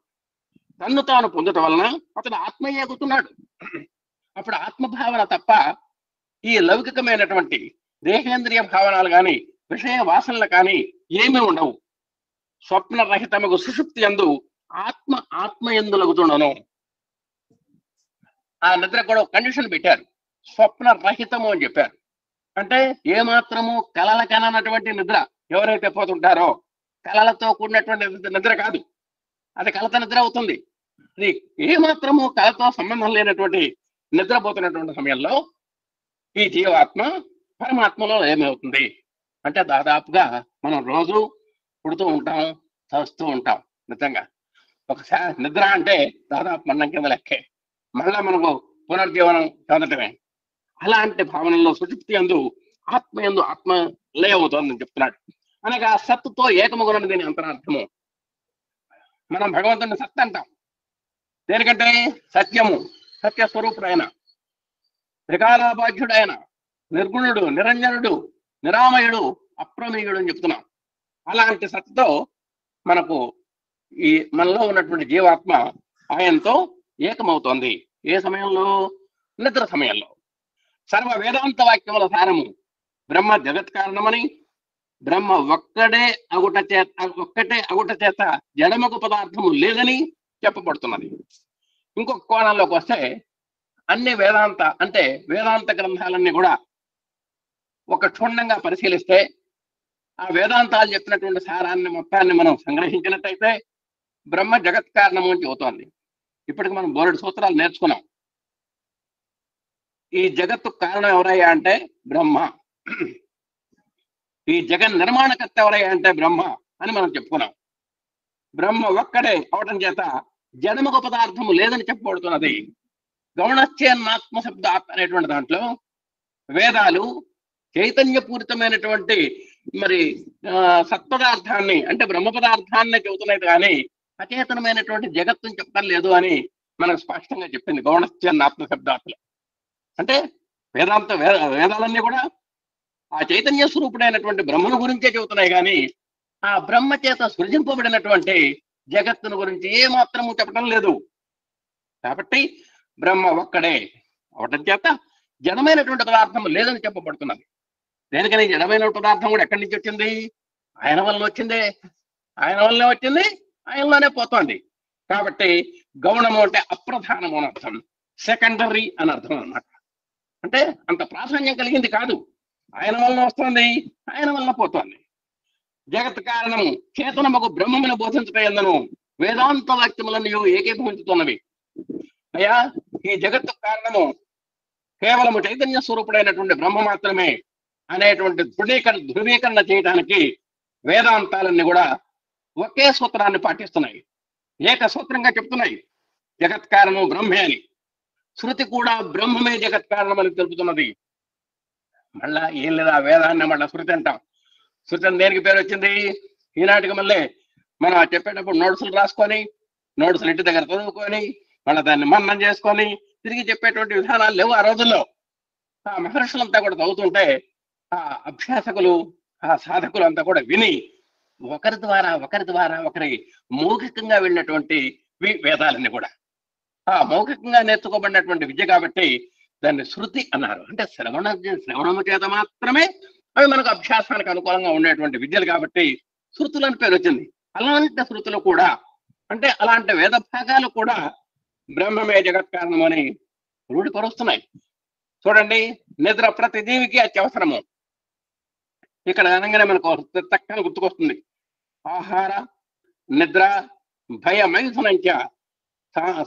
తన్ను తాను పొందటం వలన అతడు ఆత్మయ్యగుతున్నాడు. అప్పుడు ఆత్మభావన తప్ప ఈ లౌకికమైనటువంటి దేహేంద్రియ భావనలు కానీ విషయ వాసనలు కానీ ఏమీ ఉండవు. స్వప్న రహితముకు సుషుప్తి యందు ఆత్మ యందు లగుతుండను. ఆ నిద్ర కూడా ఒక కండిషన్ పెట్టారు, స్వప్న రహితము అని చెప్పారు. అంటే ఏమాత్రము కలల కననటువంటి నిద్ర ఎవరైతే పోతుంటారో, కలలతో కూడినటువంటి నిద్ర కాదు, అది కలత నిద్ర అవుతుంది. అది ఏమాత్రము కలతో సంబంధం లేనటువంటి నిద్రపోతున్నటువంటి సమయంలో ఈ జీవాత్మ పరమాత్మలో ఏమవుతుంది అంటే, దాదాపుగా మనం రోజు పుడుతూ ఉంటాం, చస్తూ ఉంటాం. నిజంగా ఒకసారి నిద్ర అంటే దాదాపు మరణం కింద లెక్కే, మళ్ళా మనకు పునర్జీవనం చెందటమే. అలాంటి భావనలో సుషుప్తి యందు ఆత్మ లయ అవుతుందని చెప్తున్నాడు. అనగా సత్తుతో ఏకముగునని దీని అంతరార్థము. మనం భగవంతుని సత్ అంటాం. దేనికంటే సత్యము, సత్య స్వరూపుడైన, త్రికాలాబాధ్యుడైన, నిర్గుణుడు, నిరంజనుడు, నిరామయుడు, అప్రమేయుడు అని చెప్తున్నాం. అలాంటి సత్తుతో మనకు ఈ మనలో ఉన్నటువంటి జీవాత్మ ఆయనతో ఏకమవుతోంది. ఏ సమయంలో? నిద్ర సమయంలో. సర్వ వేదాంత వాక్యముల సారము బ్రహ్మ జగత్ కారణమని, బ్రహ్మ ఒక్కటే అగుట చేత జడముకు పదార్థము లేదని చెప్పబడుతున్నది. ఇంకొక కోణంలోకి వస్తే అన్ని వేదాంత గ్రంథాలన్నీ కూడా ఒక క్షుణ్ణంగా పరిశీలిస్తే, ఆ వేదాంతాలు చెప్పినటువంటి సారాన్ని మొత్తాన్ని మనం సంగ్రహించినట్టయితే బ్రహ్మ జగత్ కారణము అని చెబుతోంది. ఇప్పటికి మనం బోలెడు సూత్రాలు నేర్చుకున్నాం. ఈ జగత్తు కారణం ఎవరయ్యా అంటే బ్రహ్మ. ఈ జగన్ నిర్మాణకర్త ఎవరయ్యా అంటే బ్రహ్మ అని మనం చెప్పుకున్నాం. బ్రహ్మ ఒక్కడే అవటం చేత జడముఖ పదార్థము లేదని చెప్పబడుతున్నది. గౌణశ్చేన్నాత్మ శబ్దాత్ అనేటువంటి దాంట్లో వేదాలు చైతన్యపూరితమైనటువంటి సత్పదార్థాన్ని అంటే బ్రహ్మ పదార్థాన్ని చెబుతున్నాయి, కానీ అచేతనమైనటువంటి జగత్తుని చెప్పడం లేదు అని మనకు స్పష్టంగా చెప్పింది గౌణశ్చేన్నాత్మ శబ్దాత్లో. అంటే వేదాలన్నీ కూడా ఆ చైతన్య స్వరూపుడైనటువంటి బ్రహ్మను గురించే చెబుతున్నాయి, కానీ ఆ బ్రహ్మ చేత సృజింపబడినటువంటి జగత్తును గురించి ఏ మాత్రము చెప్పడం లేదు. కాబట్టి బ్రహ్మ ఒక్కడే అవటం చేత జడమైనటువంటి పదార్థం లేదని చెప్పబడుతున్నది. దేనికని? జడమైన పదార్థం కూడా ఎక్కడి నుంచి వచ్చింది? ఆయన వల్ల వచ్చిందే, ఆయన వల్లనే వచ్చింది, ఆయనలోనే పోతోంది. కాబట్టి గౌణము అంటే అప్రధానము అని అర్థం, సెకండరీ అని అర్థం అన్నమాట. అంటే అంత ప్రాధాన్యం కలిగింది కాదు, ఆయన వలన వస్తుంది, ఆయన వలన పోతోంది. జగత్ కారణము చేతనముకు బ్రహ్మమును బోధించటందును వేదాంత వాక్యములను ఏకీభవించుతున్నవి. అయ్యా, ఈ జగత్తు కారణము కేవలము చైతన్య స్వరూపుడైనటువంటి బ్రహ్మ మాత్రమే అనేటువంటి ధృవీకరణ చేయడానికి వేదాంతాలన్నీ కూడా ఒకే సూత్రాన్ని పాటిస్తున్నాయి, ఏక సూత్రంగా చెప్తున్నాయి. జగత్ కారణము బ్రహ్మే అని. శృతి కూడా బ్రహ్మమే జగత్ కారణం అని తెలుపుతున్నది. మళ్ళా ఏం లేదా వేదాన్ని మళ్ళా శృతి అంటాం. శృతి అని దేనికి పేరు వచ్చింది? ఈనాటికి మళ్ళీ మనం చెప్పేటప్పుడు నోట్సులు రాసుకొని, నోట్సులు ఇంటి దగ్గర చదువుకొని, మళ్ళీ దాన్ని మన్నం చేసుకొని తిరిగి చెప్పేటువంటి విధానాలు లేవు ఆ రోజుల్లో. ఆ మహర్షులంతా కూడా చదువుతుంటే ఆ అభ్యాసకులు, ఆ సాధకులు అంతా కూడా విని ఒకరి ద్వారా ఒకరి మౌఖికంగా వెళ్ళినటువంటి వేదాలన్నీ కూడా ఆ మౌఖికంగా నేర్చుకోబడినటువంటి విద్య కాబట్టి దాన్ని శృతి అన్నారు. అంటే శ్రవణము చేత మాత్రమే అవి మనకు అభ్యాసానికి అనుకూలంగా ఉండేటువంటి విద్యలు కాబట్టి శృతులని పేరు వచ్చింది. అలాంటి శృతులు కూడా అంటే అలాంటి వేద భాగాలు కూడా బ్రహ్మమే జగత్ కారణం అని రూఢిపరుస్తున్నాయి. చూడండి, నిద్ర ప్రతి జీవికి అత్యవసరము. ఇక్కడ అనగానే మనకు చక్కగా గుర్తుకొస్తుంది. ఆహార నిద్ర భయ మైథునంచ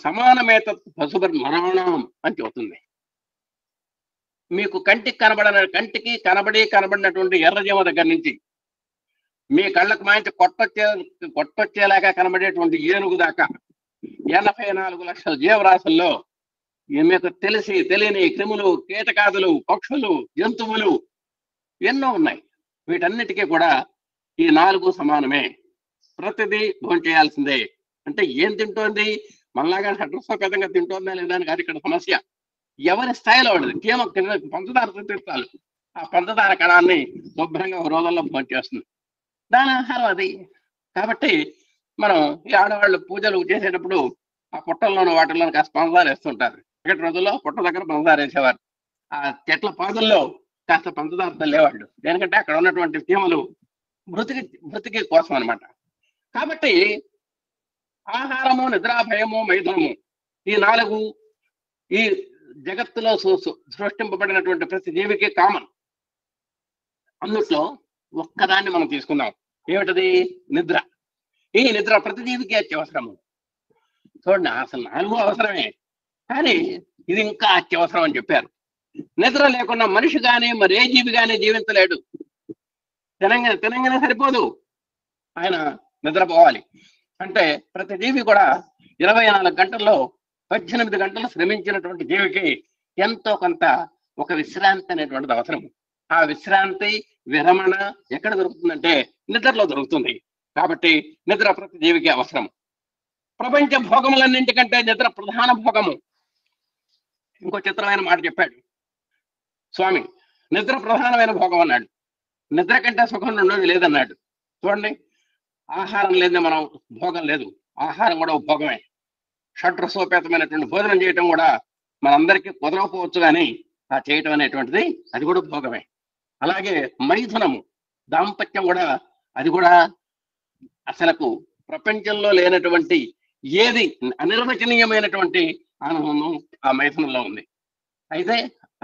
సమానమేత పశుమరణం అని చెబుతుంది. మీకు కంటికి కనబడినటువంటి ఎర్రజీమ దగ్గర నుంచి మీ కళ్ళకు మాంచి కొట్టొచ్చేలాగా కనబడేటువంటి ఏనుగు దాకా 84 లక్షల జీవరాశుల్లో మీకు తెలియని క్రిములు, కీటకాదులు, పక్షులు, జంతువులు ఎన్నో ఉన్నాయి. వీటన్నిటికీ కూడా ఈ 4 సమానమే. ప్రతిదీ భోజనం చేయాల్సిందే. అంటే ఏం తింటోంది? మళ్ళాగా షడ్రసోపేతంగా తింటోందా లేదా అని కాదు ఇక్కడ సమస్య. ఎవరి స్థాయిలో ఉండదు. కేవలం పంచదార తింటారు, ఆ పంచదార కణాన్ని శుభ్రంగా ఒక రోజుల్లో భోజనం చేస్తుంది. దాని ఆహారం అది. కాబట్టి మనం ఈ ఆడవాళ్ళు పూజలు చేసేటప్పుడు ఆ పుట్టల్లోనూ వాటిల్లోనూ కాస్త పంచదార వేస్తుంటారు. ఒకటి రోజుల్లో పుట్ట దగ్గర పంచదార వేసేవారు. ఆ చెట్ల పాదుల్లో కాస్త పంచదార తల్లేవాళ్ళు. ఎందుకంటే అక్కడ ఉన్నటువంటి చీమలు మృతికి కోసం అనమాట. కాబట్టి ఆహారము, నిద్రాభయము, మైథునము, ఈ 4 ఈ జగత్తులో సృష్టింపబడినటువంటి ప్రతి జీవికి కామన్. అందుట్లో ఒక్కదాన్ని మనం తీసుకుందాం. ఏమిటది? నిద్ర. ఈ నిద్ర ప్రతి జీవికి అత్యవసరము. చూడండి, అసలు 4 అవసరమే, కానీ ఇది ఇంకా అత్యవసరం అని చెప్పారు. నిద్ర లేకుండా మనిషి కానీ మరి ఏ జీవి కానీ జీవించలేడు. తినంగానే సరిపోదు, ఆయన నిద్రపోవాలి. అంటే ప్రతి జీవి కూడా 24 గంటల్లో 18 గంటలు శ్రమించినటువంటి జీవికి ఎంతో కొంత ఒక విశ్రాంతి అనేటువంటిది అవసరం. ఆ విశ్రాంతి, విరమణ ఎక్కడ దొరుకుతుందంటే నిద్రలో దొరుకుతుంది. కాబట్టి నిద్ర ప్రతి జీవికి అవసరం. ప్రపంచ భోగములన్నింటికంటే నిద్ర ప్రధాన భోగము. ఇంకో చిత్రమైన మాట చెప్పాడు స్వామి, నిద్ర ప్రధానమైన భోగం అన్నాడు. నిద్ర కంటే సుఖం రెండోది లేదన్నాడు. చూడండి, ఆహారం లేదే మనం భోగం లేదు, ఆహారం కూడా ఒక భోగమే. షడ్రసోపేతమైనటువంటి భోజనం చేయటం కూడా మనందరికీ కుదరకపోవచ్చు, కానీ ఆ చేయటం అనేటువంటిది అది కూడా భోగమే. అలాగే మైథునము, దాంపత్యం కూడా, అది కూడా అసలకు ప్రపంచంలో లేనటువంటి ఏది అనిర్వచనీయమైనటువంటి ఆనందం ఆ మైథునంలో ఉంది. అయితే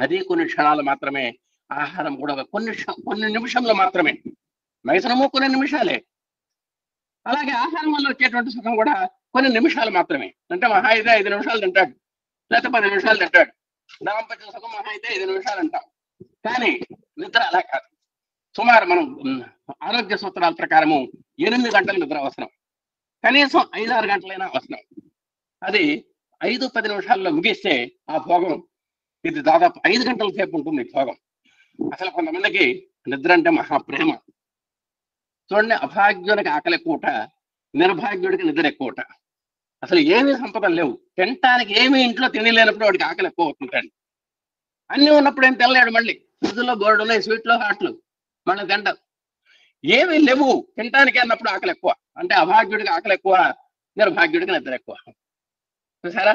అది కొన్ని క్షణాలు మాత్రమే, ఆహారం కూడా కొన్ని నిమిషంలో మాత్రమే. మైథునము కొన్ని నిమిషాలే. అలాగే ఆహారం వల్ల వచ్చేటువంటి సుఖం కూడా కొన్ని నిమిషాలు మాత్రమే. అంటే మహా అయితే 5 నిమిషాలు తింటాడు, లేకపోతే 10 నిమిషాలు తింటాడు. దాంపత్య సుఖం మహా అయితే 5 నిమిషాలు అంటాం. కానీ నిద్ర అలా కాదు. సుమారు మనం ఆరోగ్య సూత్రాల ప్రకారము 8 గంటలు నిద్ర అవసరం, కనీసం 5-6 గంటలైనా అవసరం. అది 5-10 నిమిషాల్లో ముగిస్తే ఆ భోగం, ఇది దాదాపు 5 గంటల సేపు ఉంటుంది భోగం. అసలు కొంతమందికి నిద్ర అంటే మహాప్రేమ. చూడండి, అభాగ్యుడికి ఆకలి ఎక్కువట, నిర్భాగ్యుడికి నిద్ర ఎక్కువట. అసలు ఏమీ సంపదలు లేవు, తినటానికి ఏమీ ఇంట్లో తిని లేనప్పుడు వాడికి ఆకలి ఎక్కువ అవుతుంటాడు. అన్నీ ఉన్నప్పుడు ఏం తినలేడు. మళ్ళీ ఫ్రిడ్జ్లో బోర్డు ఉన్నాయి, స్వీట్లో హాట్లు, మళ్ళీ తింటారు. ఏమీ లేవు తినటానికి అన్నప్పుడు ఆకలి ఎక్కువ. అంటే అభాగ్యుడికి ఆకలి ఎక్కువ, నిర్భాగ్యుడికి నిద్ర ఎక్కువ. చూసారా,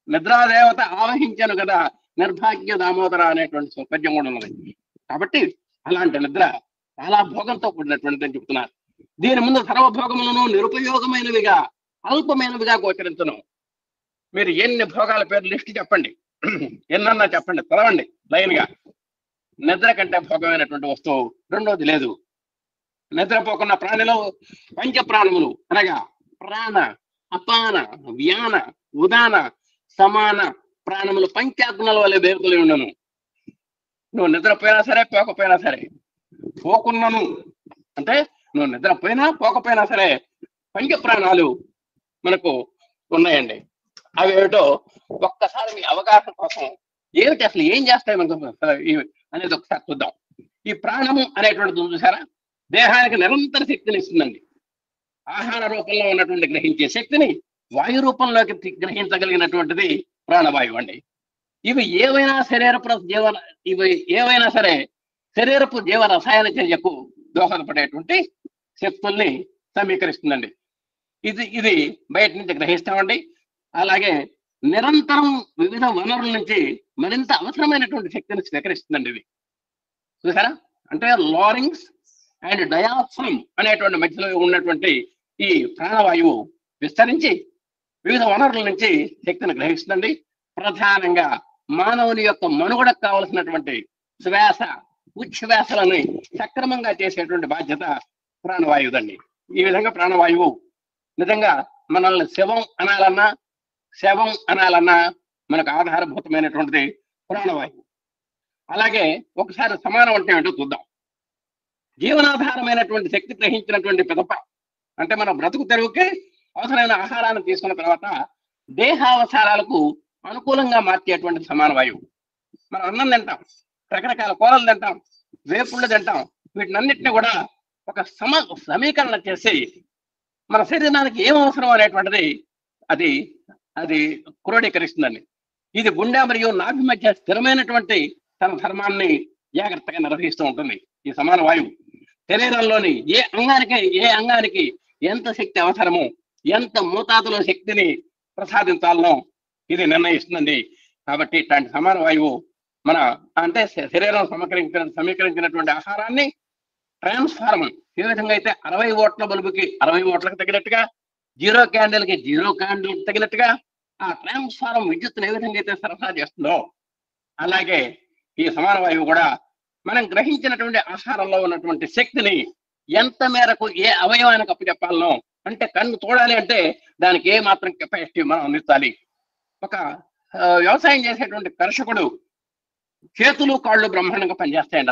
నిద్రాదేవత ఆవహించాను కదా నిర్భాగ్య దామోదర అనేటువంటి పద్యం కూడా ఉన్నది. కాబట్టి అలాంటి నిద్ర చాలా భోగంతో కూడినటువంటిది అని చెప్తున్నారు. దీని ముందు సర్వభోగములను నిరుపయోగమైనవిగా, అల్పమైనవిగా గోచరించను. మీరు ఎన్ని భోగాల పేర్లు లిస్ట్ చెప్పండి, ఎన్నన్నా చెప్పండి, చదవండి లైన్గా. నిద్ర కంటే భోగమైనటువంటి వస్తువు రెండోది లేదు. నిద్రపోకున్న ప్రాణిలో పంచప్రాణములు అనగా ప్రాణ, అపాన, వ్యాన, ఉదాన, సమాన ప్రాణములు పంచాగ్నుల వల్ల వేరుకులు ఉండను. నువ్వు నిద్రపోయినా సరే, పోకపోయినా సరే, పోకున్నాను అంటే నువ్వు నిద్రపోయినా పోకపోయినా సరే పంచ ప్రాణాలు మనకు ఉన్నాయండి. అవి ఏమిటో ఒక్కసారి మీ అవగాహన కోసం ఏమిటి, అసలు ఏం చేస్తాయి మనకు అనేది ఒకసారి చూద్దాం. ఈ ప్రాణము అనేటువంటిది చూసారా, దేహానికి నిరంతర శక్తిని ఇస్తుందండి. ఆహార రూపంలో ఉన్నటువంటి గ్రహించే శక్తిని వాయు రూపంలోకి గ్రహించగలిగినటువంటిది ప్రాణవాయువు అండి. ఇవి ఏవైనా ఏవైనా సరే శరీరపు జీవ రసాయన చర్యకు దోహదపడేటువంటి శక్తుల్ని సమీకరిస్తుందండి. ఇది బయట నుంచి గ్రహిస్తామండి. అలాగే నిరంతరం వివిధ వనరుల నుంచి మరింత అవసరమైనటువంటి శక్తిని స్వీకరిస్తుందండి. ఇది చూసారా, అంటే లారింగ్స్ అండ్ డయాఫ్రమ్ అనేటువంటి మధ్యలో ఉన్నటువంటి ఈ ప్రాణవాయువు విస్తరించి వివిధ వనరుల నుంచి శక్తిని గ్రహిస్తుందండి. ప్రధానంగా మానవుని యొక్క మనుగడకు కావలసినటువంటి శ్వాస, ఉచ్ఛ్వాసలను సక్రమంగా చేసేటువంటి బాధ్యత ప్రాణవాయువుదండి. ఈ విధంగా ప్రాణవాయువు నిజంగా మనల్ని శవం అనాలన్నా మనకు ఆధారభూతమైనటువంటిది ప్రాణవాయువు. అలాగే ఒకసారి సమానం అంటే ఏంటో చూద్దాం. జీవనాధారమైనటువంటి శక్తి గ్రహించినటువంటి పిదప, అంటే మన బ్రతుకు తెరువుకి అవసరమైన ఆహారాన్ని తీసుకున్న తర్వాత దేహావసరాలకు అనుకూలంగా మార్చేటువంటి సమాన వాయువు. మనం అన్నం తింటాం, రకరకాల కూరలు తింటాం, వేపుళ్ళు తింటాం. వీటినన్నిటిని కూడా ఒక సమీకరణ చేసి మన శరీరానికి ఏం అవసరం అనేటువంటిది అది క్రోడీకరిస్తుందండి. ఇది గుండె మరియు నాభి మధ్య స్థిరమైనటువంటి తన ధర్మాన్ని జాగ్రత్తగా నిర్వహిస్తూ ఉంటుంది. ఈ సమాన వాయువు శరీరంలోని ఏ అంగానికి ఎంత శక్తి అవసరమో, ఎంత మోతాదులో శక్తిని ప్రసాదించాలనో ఇది నిర్ణయిస్తుందండి. కాబట్టి ఇట్లాంటి సమాన వాయువు మన అంటే శరీరం సమీకరించినటువంటి ఆహారాన్ని ట్రాన్స్ఫార్మ్ ఏ విధంగా అయితే 60 ఓట్ల బల్బుకి 60 ఓట్లకు తగినట్టుగా, 0 క్యాండిల్కి 0 క్యాండిల్ తగినట్టుగా ఆ ట్రాన్స్ఫార్మ్ విద్యుత్తును ఏ విధంగా అయితే సరఫరా చేస్తుందో, అలాగే ఈ సమాన వాయువు కూడా మనం గ్రహించినటువంటి ఆహారంలో ఉన్నటువంటి శక్తిని ఎంత మేరకు ఏ అవయవానికి అప్పచెప్పాలనో, అంటే కన్ను చూడాలి అంటే దానికి ఏ మాత్రం కెపాసిటీ మనం అందించాలి. ఒక వ్యవసాయం చేసేటువంటి కర్షకుడు చేతులు కాళ్ళు బ్రహ్మాండంగా పనిచేస్తాయండి.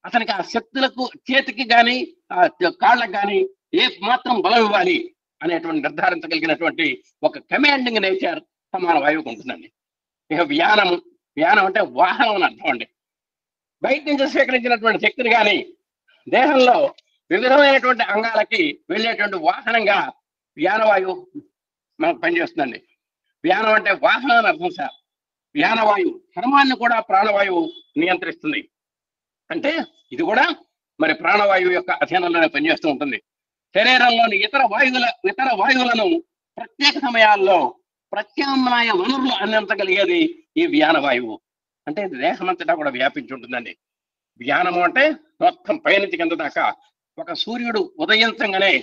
అతనికి ఆ శక్తులకు చేతికి కానీ ఆ కాళ్ళకు కానీ ఏ మాత్రం బలం ఇవ్వాలి అనేటువంటి నిర్ధారించగలిగినటువంటి ఒక కమాండింగ్ నేచర్ సమాన వాయువుకు ఉంటుందండి. ఇక వ్యానం అంటే వాహనం అని అర్థం అండి. బయట నుంచి స్వీకరించినటువంటి శక్తిని కానీ దేహంలో వివిధమైనటువంటి అంగాలకి వెళ్ళేటువంటి వాహనంగా వ్యానవాయువు మనకు పనిచేస్తుందండి. వ్యానం అంటే వాహనం అని అర్థం సార్. వ్యానవాయువు చర్మాన్ని కూడా ప్రాణవాయువు నియంత్రిస్తుంది. అంటే ఇది కూడా మరి ప్రాణవాయువు యొక్క అధీనంలోనే పనిచేస్తూ ఉంటుంది. శరీరంలోని ఇతర వాయువులను ప్రత్యేక సమయాల్లో ప్రత్యామ్నాయ వనరులు అందించగలిగేది ఈ వ్యానవాయువు. అంటే ఇది దేహమంతటా కూడా వ్యాపించి ఉంటుందండి. వ్యానము అంటే మొత్తం పైనుంచి కింద దాకా ఒక సూర్యుడు ఉదయించగానే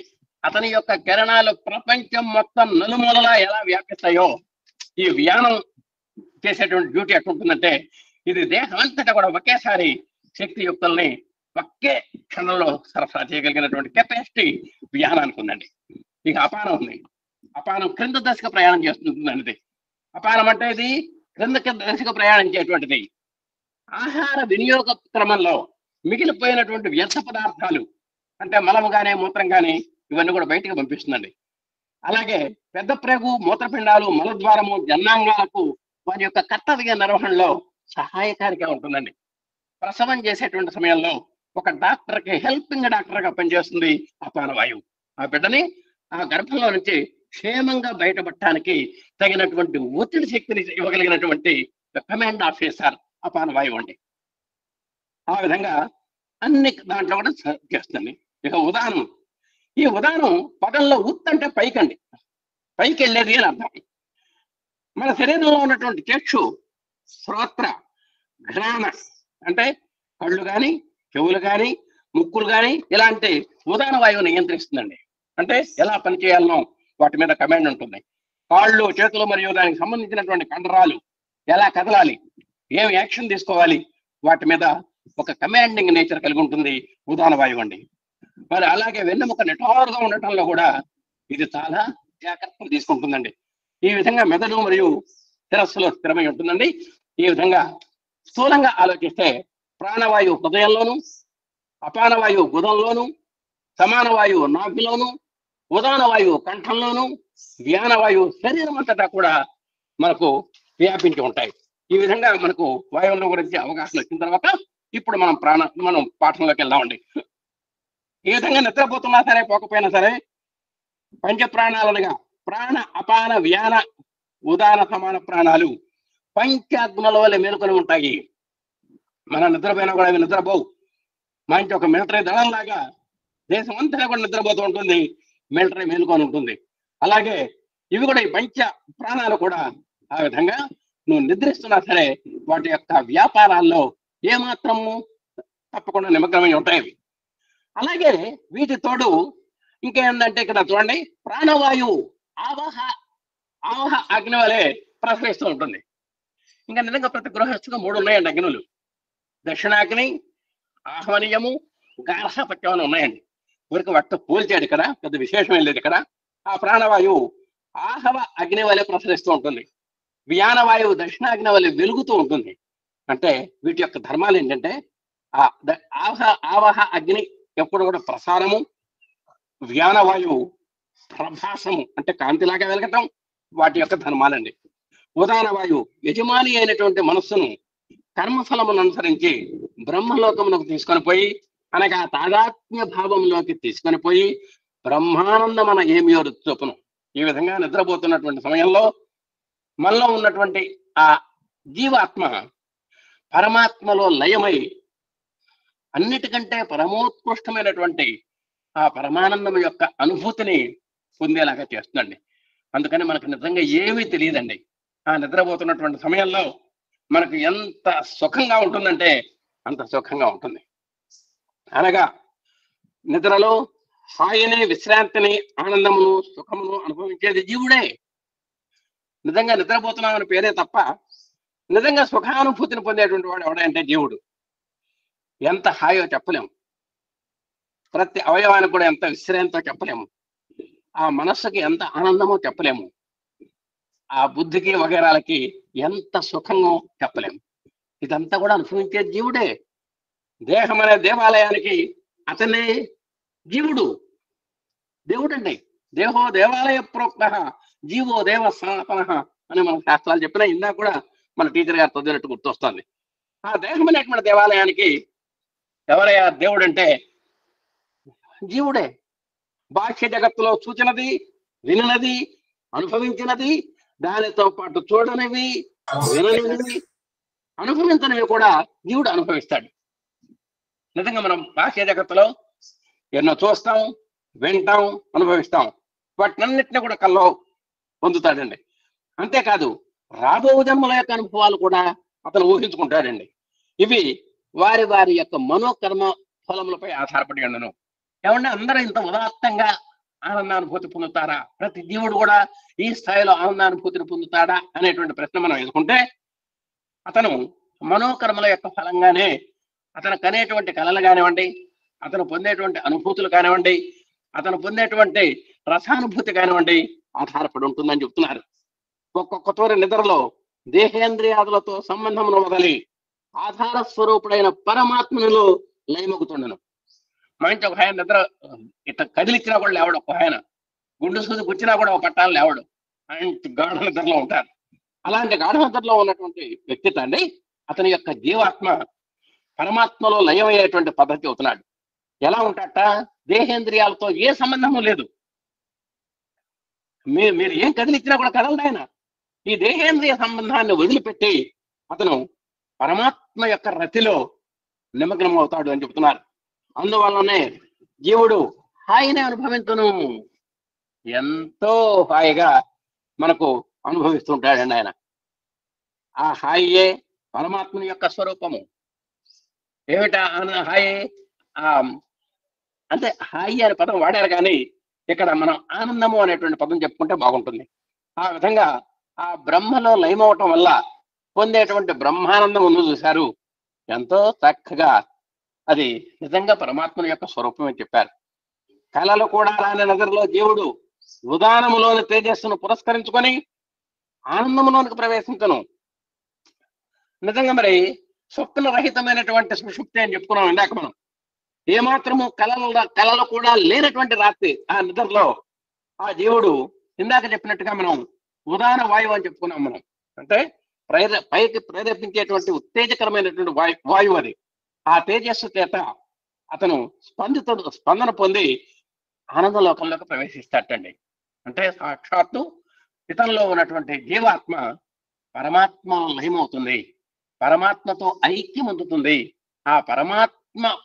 అతని యొక్క కిరణాలు ప్రపంచం మొత్తం నలుమూలలా ఎలా వ్యాపిస్తాయో ఈ వ్యానం చేసేటువంటి డ్యూటీ ఎట్లుంటుందంటే ఇది దేహం అంతటా కూడా ఒకేసారి శక్తియుక్తుల్ని ఒకే క్షణంలో సరఫరా చేయగలిగినటువంటి కెపాసిటీ వ్యానానికి ఉందండి. ఇక అపానం ఉంది. అపానం క్రింద దశకు ప్రయాణం చేస్తుందండి. అపానం అంటే ఇది క్రింద దశకు ప్రయాణం చేయటువంటిది. ఆహార వినియోగ క్రమంలో మిగిలిపోయినటువంటి వ్యర్థ పదార్థాలు అంటే మలము కానీ మూత్రం కానీ ఇవన్నీ కూడా బయటకు పంపిస్తుందండి. అలాగే పెద్ద ప్రేగు మూత్రపిండాలు మలద్వారము జన్నాంగాలకు వారి యొక్క కర్తవ్య నిర్వహణలో సహాయకారిగా ఉంటుందండి. ప్రసవం చేసేటువంటి సమయంలో ఒక డాక్టర్కి హెల్పింగ్ డాక్టర్గా పనిచేస్తుంది అపాన వాయువు. ఆ బిడ్డని ఆ గర్భంలో నుంచి క్షేమంగా బయటపడటానికి తగినటువంటి ఒత్తిడి శక్తిని ఇవ్వగలిగినటువంటి కమాండ్ ఆఫీసర్ అపాన వాయువు అండి. ఆ విధంగా అన్ని దాంట్లో కూడా చేస్తుంది. ఇక ఉదాహరణ, ఈ ఉదాహరణ పదంలో ఉత్ అంటే పైకండి, పైకి వెళ్ళేది అని అర్థం. మన శరీరంలో ఉన్నటువంటి చక్షు, శ్రోత్ర, ఘ్రాణ అంటే కళ్ళు కానీ చెవులు కానీ ముక్కులు కానీ ఇలాంటి ఉదాహరణ వాయువు నియంత్రిస్తుందండి. అంటే ఎలా పనిచేయాలనో వాటి మీద కమాండ్ ఉంటుంది. కాళ్ళు చేతులు మరియు దానికి సంబంధించినటువంటి కండరాలు ఎలా కదలాలి, ఏం యాక్షన్ తీసుకోవాలి వాటి మీద ఒక కమాండింగ్ నేచర్ కలిగి ఉంటుంది ఉదాహరణ వాయువు అండి. మరి అలాగే వెన్నెముక నిటారుగా ఉండటంలో కూడా ఇది చాలా జాగ్రత్తలు తీసుకుంటుందండి. ఈ విధంగా మెదడు మరియు శిరస్సులో స్థిరమై ఉంటుందండి. ఈ విధంగా స్థూలంగా ఆలోచిస్తే ప్రాణవాయువు హృదయంలోను, అపాన వాయువు గుదంలోను, సమాన వాయువు నాభిలోను, ఉదాన వాయువు కంఠంలోను, వ్యాన వాయువు శరీరం అంతటా కూడా మనకు వ్యాపించి ఉంటాయి. ఈ విధంగా మనకు వాయువుల గురించి అవగాహన వచ్చిన తర్వాత ఇప్పుడు మనం పాఠంలోకి వెళ్దామండి. ఈ విధంగా నిద్రపోతున్నా సరే పోకపోయినా సరే పంచ ప్రాణాలనుగా ప్రాణ అపాన వ్యాన ఉదాన సమాన ప్రాణాలు పంచాగ్నుల వల్ల మేలుకొని ఉంటాయి. మనం నిద్రపోయినా కూడా అవి నిద్రపోవు. మంచి ఒక మిలిటరీ దళం లాగా దేశం అంతా కూడా నిద్రపోతూ ఉంటుంది, మిలిటరీ మేలుకొని ఉంటుంది. అలాగే ఇవి కూడా ఈ పంచ ప్రాణాలు కూడా ఆ విధంగా నువ్వు నిద్రిస్తున్నా సరే వాటి యొక్క వ్యాపారాల్లో ఏమాత్రము తప్పకుండా నిమగ్నమై ఉంటాయి. అలాగే వీటి తోడు ఇంకేందంటే ఇక్కడ చూడండి, ప్రాణవాయువు ఆవహ అగ్ని వలె ప్రసరిస్తూ ఉంటుంది. ఇంకా నిజంగా ప్రతి గృహస్థుగా 3 ఉన్నాయండి అగ్నులు. దక్షిణాగ్ని, ఆహ్వనీయము, గార్హపత్యం అని ఉన్నాయండి. ఊరికి వాటితో పోల్చాడు ఇక్కడ, పెద్ద విశేషం లేదు ఇక్కడ. ఆ ప్రాణవాయువు ఆహవ అగ్ని వలె ప్రసరిస్తూ ఉంటుంది. వ్యానవాయువు దక్షిణాగ్ని వలె వెలుగుతూ ఉంటుంది. అంటే వీటి యొక్క ధర్మాలు ఏంటంటే ఆవహ అగ్ని ఎప్పుడు కూడా ప్రసారము, వ్యానవాయువు ప్రభాసము అంటే కాంతిలాగా వెలగటం వాటి యొక్క ధర్మాలండి. ఉదాన వాయువు యజమాని అయినటువంటి మనస్సును కర్మఫలమును అనుసరించి బ్రహ్మలోకమునకు తీసుకొని పోయి అనగా తాదాత్మ్య భావంలోకి తీసుకొని పోయి బ్రహ్మానందం మన ఏమియో చూపును. ఈ విధంగా నిద్రపోతున్నటువంటి సమయంలో మనలో ఉన్నటువంటి ఆ జీవాత్మ పరమాత్మలో లయమై అన్నిటికంటే పరమోత్కృష్టమైనటువంటి ఆ పరమానందం యొక్క అనుభూతిని పొందేలాగా చేస్తుందండి. అందుకని మనకు నిజంగా ఏమీ తెలియదండి. ఆ నిద్రపోతున్నటువంటి సమయంలో మనకు ఎంత సుఖంగా ఉంటుందంటే అంత సుఖంగా ఉంటుంది. అనగా నిద్రలో హాయిని, విశ్రాంతిని, ఆనందమును, సుఖమును అనుభవించేది జీవుడే. నిజంగా నిద్రపోతున్నామని పేరే తప్ప నిజంగా సుఖానుభూతిని పొందేటువంటి వాడు ఎవడంటే జీవుడు. ఎంత హాయో చెప్పలేము, ప్రతి అవయవానికి కూడా ఎంత విశ్రాంతో చెప్పలేము, ఆ మనస్సుకి ఎంత ఆనందమో చెప్పలేము, ఆ బుద్ధికి వగేరాలకి ఎంత సుఖంగా చెప్పలేము. ఇదంతా కూడా అనుభవించే జీవుడే. దేహం అనే దేవాలయానికి అతనే జీవుడు, దేవుడండి. దేహో దేవాలయ ప్రోక్త జీవో దేవ సనాతన అని మన శాస్త్రాలు చెప్పినా ఇందాక కూడా మన టీచర్ గారు చదివినట్టు గుర్తొస్తుంది. ఆ దేహం అనేటువంటి దేవాలయానికి ఎవరయ్యా దేవుడు అంటే జీవుడే. బాహ్య జగత్తులో చూచినది, వినది, అనుభవించినది, దానితో పాటు చూడనివి, విననివి, అనుభవించనివి కూడా జీవుడు అనుభవిస్తాడు. నిజంగా మనం బాహ్య జగత్తులో ఎన్నో చూస్తాం, వింటాం, అనుభవిస్తాం. వాటినన్నిటిని కూడా కల్లో పొందుతాడండి. అంతేకాదు రాబో జన్మల యొక్క అనుభవాలు కూడా అతను ఊహించుకుంటాడండి. ఇవి వారి వారి యొక్క మనోకర్మ ఫలములపై ఆధారపడి ఉండను. ఏమంటే అందరూ ఇంత ఉదాత్తంగా ఆనందానుభూతి పొందుతారా, ప్రతి జీవుడు కూడా ఈ స్థాయిలో ఆనందానుభూతిని పొందుతాడా అనేటువంటి ప్రశ్న మనం ఎదుర్కొంటే అతను మనోకర్మల యొక్క ఫలంగానే అతను కనేటువంటి కళలు కానివ్వండి, అతను పొందేటువంటి అనుభూతులు కానివ్వండి, అతను పొందేటువంటి రసానుభూతి కానివ్వండి ఆధారపడి ఉంటుందని చెప్తున్నారు. ఒక్కొక్క తోరి నిద్రలో దేహేంద్రియాదులతో సంబంధమును వదలి ఆధార స్వరూపుడైన పరమాత్మలో లయమొగుతుండను. మంచి ఒక ఆయన నిద్ర ఇట్లా కదిలిచ్చినా కూడా లేవడు, ఒక ఆయన గుండు సూది గుచ్చినా కూడా ఒక పట్టాలు లేవడు, అలాంటి గాఢ నిద్రలో ఉంటారు. అలాంటి గాఢ నిద్రలో ఉన్నటువంటి వ్యక్తితో అండి అతని యొక్క జీవాత్మ పరమాత్మలో లయమయ్యేటువంటి పద్ధతి అవుతున్నాడు. ఎలా ఉంటాట? దేహేంద్రియాలతో ఏ సంబంధము లేదు. మీరు ఏం కదిలిచ్చినా కూడా కదలడు ఆయన. ఈ దేహేంద్రియ సంబంధాన్ని వదిలిపెట్టి అతను పరమాత్మ యొక్క రతిలో నిమగ్నం అవుతాడు అని చెప్తున్నారు. అందువల్లనే జీవుడు హాయిని అనుభవించును. ఎంతో హాయిగా మనకు అనుభవిస్తుంటాడండి ఆయన. ఆ హాయియే పరమాత్మ యొక్క స్వరూపము. ఏమిటా హాయి? అంటే హాయి అనే పదం వాడారు కానీ ఇక్కడ మనం ఆనందము అనేటువంటి పదం చెప్పుకుంటే బాగుంటుంది. ఆ విధంగా ఆ బ్రహ్మలో లయమవటం వల్ల పొందేటువంటి బ్రహ్మానందం ఉంది చూశారు, ఎంతో చక్కగా అది నిజంగా పరమాత్మ యొక్క స్వరూపం అని చెప్పారు. కళలు కూడా రాని నగరంలో జీవుడు ఉదానములోని తేజస్సును పురస్కరించుకొని ఆనందములోనికి ప్రవేశించను. నిజంగా మరి స్వప్న రహితమైనటువంటి సుషుప్తి అని చెప్పుకున్నాం ఇందాక మనం. ఏమాత్రము కళలు కూడా లేనటువంటి రాత్రి ఆ నిద్రలో ఆ జీవుడు ఇందాక చెప్పినట్టుగా మనం ఉదాన వాయువు అని చెప్పుకున్నాం మనం. అంటే పైకి ప్రేరేపించేటువంటి ఉత్తేజకరమైనటువంటి వాయువు అది. ఆ తేజస్సు చేత అతను స్పందన పొంది ఆనంద లోకంలోకి ప్రవేశిస్తాటండి. అంటే సాక్షాత్తు ఇతనిలో ఉన్నటువంటి జీవాత్మ పరమాత్మ లయమవుతుంది, పరమాత్మతో ఐక్యం అందుతుంది. ఆ పరమాత్మ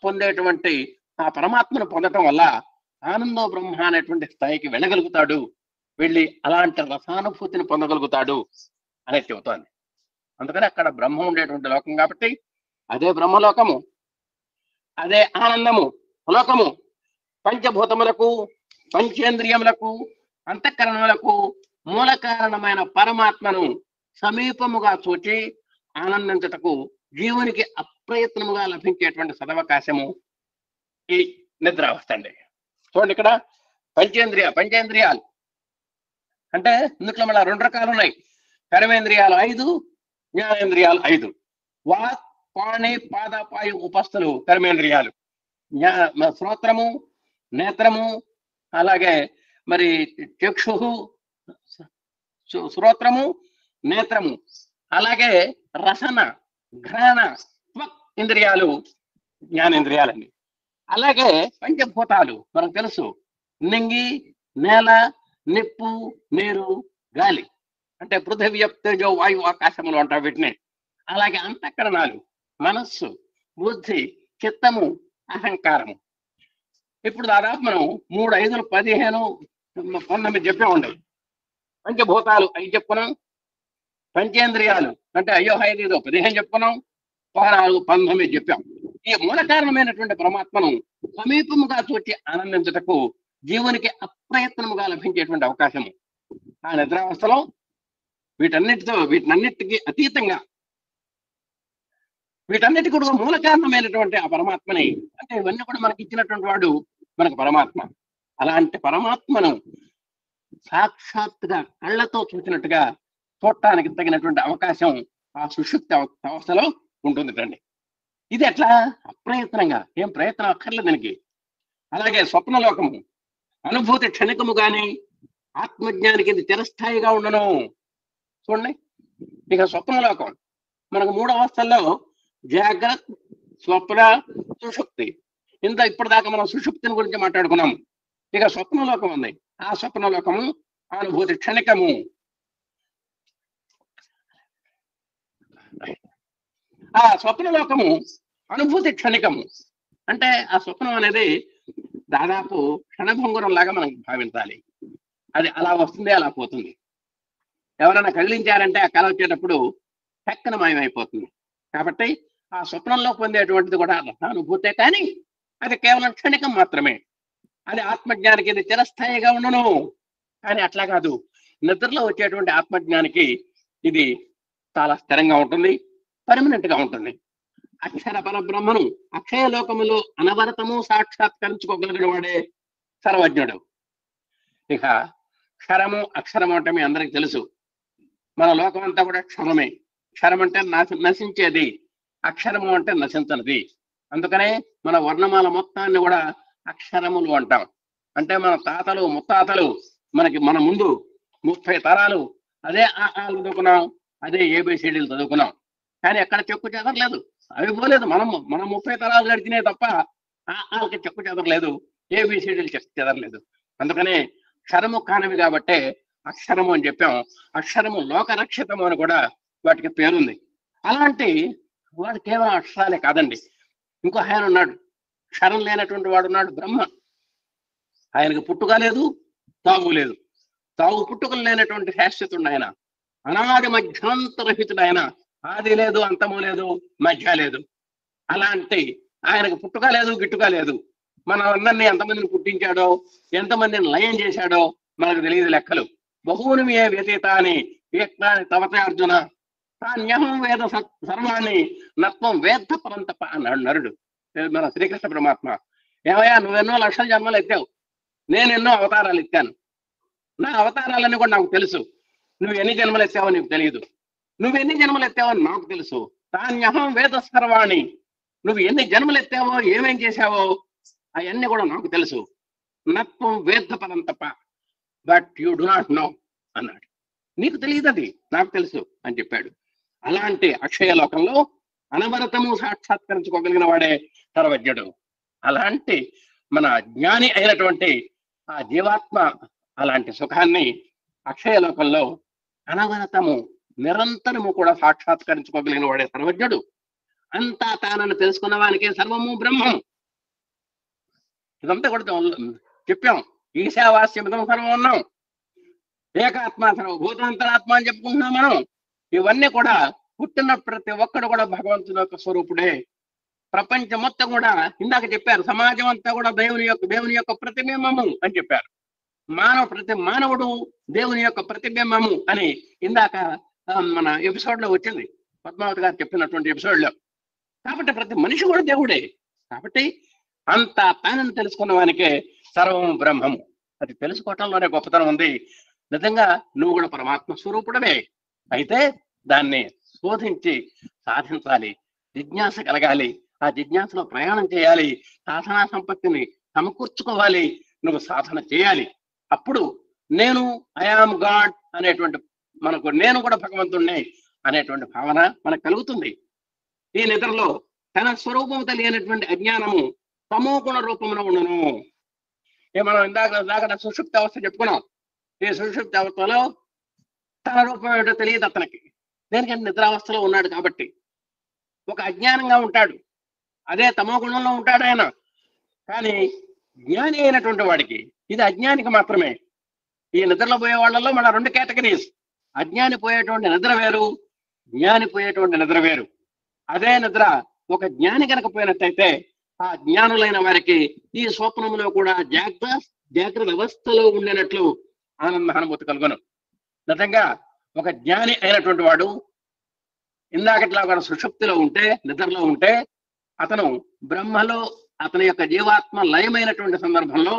పొందేటువంటి ఆ పరమాత్మను పొందటం వల్ల ఆనంద బ్రహ్మ అనేటువంటి స్థాయికి వెళ్ళగలుగుతాడు, వెళ్ళి అలాంటి రసానుభూతిని పొందగలుగుతాడు అనేది చెబుతోంది. అందుకని అక్కడ బ్రహ్మ ఉండేటువంటి లోకం కాబట్టి అదే బ్రహ్మలోకము, అదే ఆనందము లోకము. పంచభూతములకు, పంచేంద్రియములకు, అంతఃకరణములకు మూల కారణమైన పరమాత్మను సమీపముగా చూచి ఆనందించటకు జీవునికి అప్రయత్నముగా లభించేటువంటి సదవకాశము ఈ నిద్రావస్థ అండి. చూడండి, ఇక్కడ పంచేంద్రియాలు అంటే ఇందులో మళ్ళీ 2 రకాలు ఉన్నాయి. కర్మేంద్రియాలు 5, జ్ఞానేంద్రియాలు 5. వాక్, పాణి, పాద, పాయు ఉపస్థలు కర్మేంద్రియాలు. శ్రోత్రము, నేత్రము, అలాగే మరి చక్షు, శ్రోత్రము, నేత్రము, అలాగే రసన, ఘ్రాణ, త్వక్ ఇంద్రియాలు జ్ఞానేంద్రియాలండి. అలాగే పంచభూతాలు మనకు తెలుసు, నింగి, నేల, నిప్పు, నీరు, గాలి. అంటే పృథివీ, తేజో, వాయువు, ఆకాశములు అంటారు వీటిని. అలాగే అంతఃకరణాలు, మనస్సు, బుద్ధి, చిత్తము, అహంకారము. ఇప్పుడు దాదాపు మనం 3, 5, 15, 19 చెప్పే ఉండే. పంచభూతాలు 5 చెప్పుకున్నాం, పంచేంద్రియాలు అంటే అయ్యో 5 15 చెప్పుకున్నాం, 14 19 చెప్పాం. ఈ మూల కారణమైనటువంటి పరమాత్మను సమీపముగా చూచి ఆనందించుటకు జీవునికి అప్రయత్నముగా లభించేటువంటి అవకాశము ఆ నిద్రావస్థలో వీటన్నిటికీ అతీతంగా వీటన్నిటి కూడా మూల కారణమైనటువంటి ఆ పరమాత్మని, అంటే ఇవన్నీ కూడా మనకి ఇచ్చినటువంటి వాడు మనకు పరమాత్మ. అలాంటి పరమాత్మను సాక్షాత్తుగా కళ్ళతో చూసినట్టుగా చూడటానికి తగినటువంటి అవకాశం ఆ సుషుప్తి అవస్థలో ఉంటుందిటండి. ఇది ఎట్లా? అప్రయత్నంగా, ఏం ప్రయత్నం అక్కర్లేదు దీనికి. అలాగే స్వప్నలోకము అనుభూతి క్షణికము గాని ఆత్మజ్ఞానికి ఇది చిరస్థాయిగా ఉండను. చూడండి, ఇక స్వప్నలోకం మనకు 3 అవస్థల్లో జాగ్రత్త, స్వప్న, సుషుప్తి. ఇప్పటిదాకా మనం సుషుప్తిని గురించి మాట్లాడుకున్నాము. ఇక స్వప్నలోకం ఉంది. ఆ స్వప్నలోకము అనుభూతి క్షణికము. ఆ స్వప్నలోకము అనుభూతి క్షణికము అంటే ఆ స్వప్నం అనేది దాదాపు క్షణభంగురం లాగా మనం భావించాలి. అది అలా వస్తుంది, అలా పోతుంది. ఎవరైనా కదిలించారంటే ఆ కళ వచ్చేటప్పుడు టక్కన మాయమైపోతుంది. కాబట్టి ఆ స్వప్నంలో పొందేటువంటిది కూడా అనుభూతే, కానీ అది కేవలం క్షణికం మాత్రమే. అది ఆత్మజ్ఞానికి ఇది చిరస్థాయిగా ఉండను. కానీ అట్లా కాదు, నిద్రలో వచ్చేటువంటి ఆత్మజ్ఞానికి ఇది చాలా స్థిరంగా ఉంటుంది, పర్మనెంట్ గా ఉంటుంది. అక్షర పరబ్రహ్మను అక్షయ లోకములో అనవరతము సాక్షాత్కరించుకోగలిగిన వాడే సర్వజ్ఞుడు. ఇక క్షరము అక్షరము అంటే మీ అందరికి తెలుసు. మన లోకం అంతా కూడా క్షరమే. క్షరం అంటే నశించేది, అక్షరము అంటే నశించనిది. అందుకనే మన వర్ణమాల మొత్తాన్ని కూడా అక్షరములు అంటాం. అంటే మన తాతలు ముత్తాతలు మన ముందు 30 తరాలు అదే ఆలు చదువుకున్నాం, అదే ఏబిసిడీలు చదువుకున్నాం. కానీ ఎక్కడ చెక్కు చెదరలేదు, అవి పోలేదు. మనం 30 తరాలు గడిచినాయి తప్ప ఆలకి చెక్కు చెదరలేదు, ఏబిసిడీలు చెక్కు చెదరలేదు. అందుకనే క్షరము కానివి కాబట్టే అక్షరము అని చెప్పాం. అక్షరము లోకరక్షితము అని కూడా వాటికి పేరుంది. అలాంటి వాడు కేవలం అక్షరాలే కాదండి, ఇంకో ఆయన ఉన్నాడు, క్షరం లేనటువంటి వాడు ఉన్నాడు, బ్రహ్మ. ఆయనకు పుట్టుక లేదు, తాగు లేదు. తాగు పుట్టుకలు లేనటువంటి శాశ్వతుడు ఆయన, అనాది మధ్యాంతరహితుడు ఆయన. ఆది లేదు, అంతము లేదు, మధ్య లేదు. అలాంటి ఆయనకు పుట్టుక లేదు, గిట్టుక లేదు. మన అందరినీ ఎంతమందిని పుట్టించాడో, ఎంతమందిని లయం చేశాడో మనకు తెలియదు లెక్కలు. బహువుని ఏ వ్యతీత అని తవతే అర్జున తాన్యహం వేద సర్వాన్ని నత్వం వేద పరంతప అన్నాడు నరుడు. మన శ్రీకృష్ణ పరమాత్మ. ఏమయ్యా, నువ్వెన్నో లక్షల జన్మలు ఎత్తావు, నేను ఎన్నో అవతారాలు ఎత్తాను. నా అవతారాలన్నీ కూడా నాకు తెలుసు. నువ్వు ఎన్ని జన్మలు ఎత్తావో నీకు తెలియదు, నువ్వు ఎన్ని జన్మలు ఎత్తావో నాకు తెలుసు. తాన్యహం వేద సర్వాణి, నువ్వు ఎన్ని జన్మలు ఎత్తావో, ఏమేం చేశావో అవన్నీ కూడా నాకు తెలుసు. నత్వం వేద పరంతప but you do not know అన్నాడు. నీకు తెలియదు, అది నాకు తెలుసు అని చెప్పాడు. అలాంటి అక్షయ లోకంలో అనవరతము సాక్షాత్కరించుకోగలిగిన వాడే సర్వజ్ఞుడు. అలాంటి మన జ్ఞాని అయినటువంటి ఆ జీవాత్మ అలాంటి సుఖాన్ని అక్షయ లోకంలో అనవరతము నిరంతరము కూడా సాక్షాత్కరించుకోగలిగిన వాడే సర్వజ్ఞుడు. అంతా తానని తెలుసుకున్న వానికే సర్వము బ్రహ్మం. ఇదంతా కూడా చెప్పాం. ఈశావాస్యమిదం సర్వం ఉన్నాం, ఏకాత్మ సర్వభూతాంతరాత్మ అని చెప్పుకుంటున్నాం మనం. ఇవన్నీ కూడా పుట్టిన ప్రతి ఒక్కడు కూడా భగవంతుని యొక్క స్వరూపుడే. ప్రపంచం మొత్తం కూడా ఇందాక చెప్పారు, సమాజం అంతా కూడా దేవుని యొక్క ప్రతిబింబము అని చెప్పారు. ప్రతి మానవుడు దేవుని యొక్క ప్రతిబింబము అని ఇందాక మన ఎపిసోడ్ లో వచ్చింది, పద్మావతి గారు చెప్పినటువంటి ఎపిసోడ్ లో. కాబట్టి ప్రతి మనిషి కూడా దేవుడే. కాబట్టి అంతా తానని తెలుసుకున్న వానికే సర్వం బ్రహ్మము. అది తెలుసుకోవటంలోనే గొప్పతనం ఉంది. నిజంగా నువ్వు కూడా పరమాత్మ స్వరూపుడమే. అయితే దాన్ని శోధించి సాధించాలి, జిజ్ఞాస కలగాలి. ఆ జిజ్ఞాసలో ప్రయాణం చేయాలి, సాధనా సంపత్తిని సమకూర్చుకోవాలి, నువ్వు సాధన చేయాలి. అప్పుడు నేను ఐఆమ్ గాడ్ అనేటువంటి మనకు, నేను కూడా భగవంతుణ్ణి అనేటువంటి భావన మనకు కలుగుతుంది. ఈ నిద్రలో తన స్వరూపము తెలియనటువంటి అజ్ఞానము తమో గుణ రూపమున ఉండను. మనం ఇందాక సుషుప్తి అవస్థ చెప్పుకున్నాం. ఈ సుషుప్తి అవస్థలో తన రూపం ఏమిటో తెలియదు అతనికి. దేనికంటే నిద్రావస్థలో ఉన్నాడు కాబట్టి ఒక అజ్ఞానంగా ఉంటాడు. అదే తమో గుణంలో ఉంటాడు ఆయన. కానీ జ్ఞాని అయినటువంటి వాడికి ఇది అజ్ఞానికి మాత్రమే. ఈ నిద్రలో పోయే వాళ్ళలో మన 2 కేటగిరీస్. అజ్ఞాని పోయేటువంటి నిద్ర వేరు, జ్ఞాని పోయేటువంటి నిద్ర వేరు. అదే నిద్ర ఒక జ్ఞాని కనుక పోయినట్టయితే ఆ జ్ఞానులైన వారికి ఈ స్వప్నంలో కూడా జాగ్రత్త అవస్థలో ఉండినట్లు ఆనంద అనుభూతి కలుగును. నిజంగా ఒక జ్ఞాని అయినటువంటి వాడు ఇందాకట్లా వాడు సుషుప్తిలో ఉంటే, నిద్రలో ఉంటే, అతను బ్రహ్మలో అతని యొక్క జీవాత్మ లయమైనటువంటి సందర్భంలో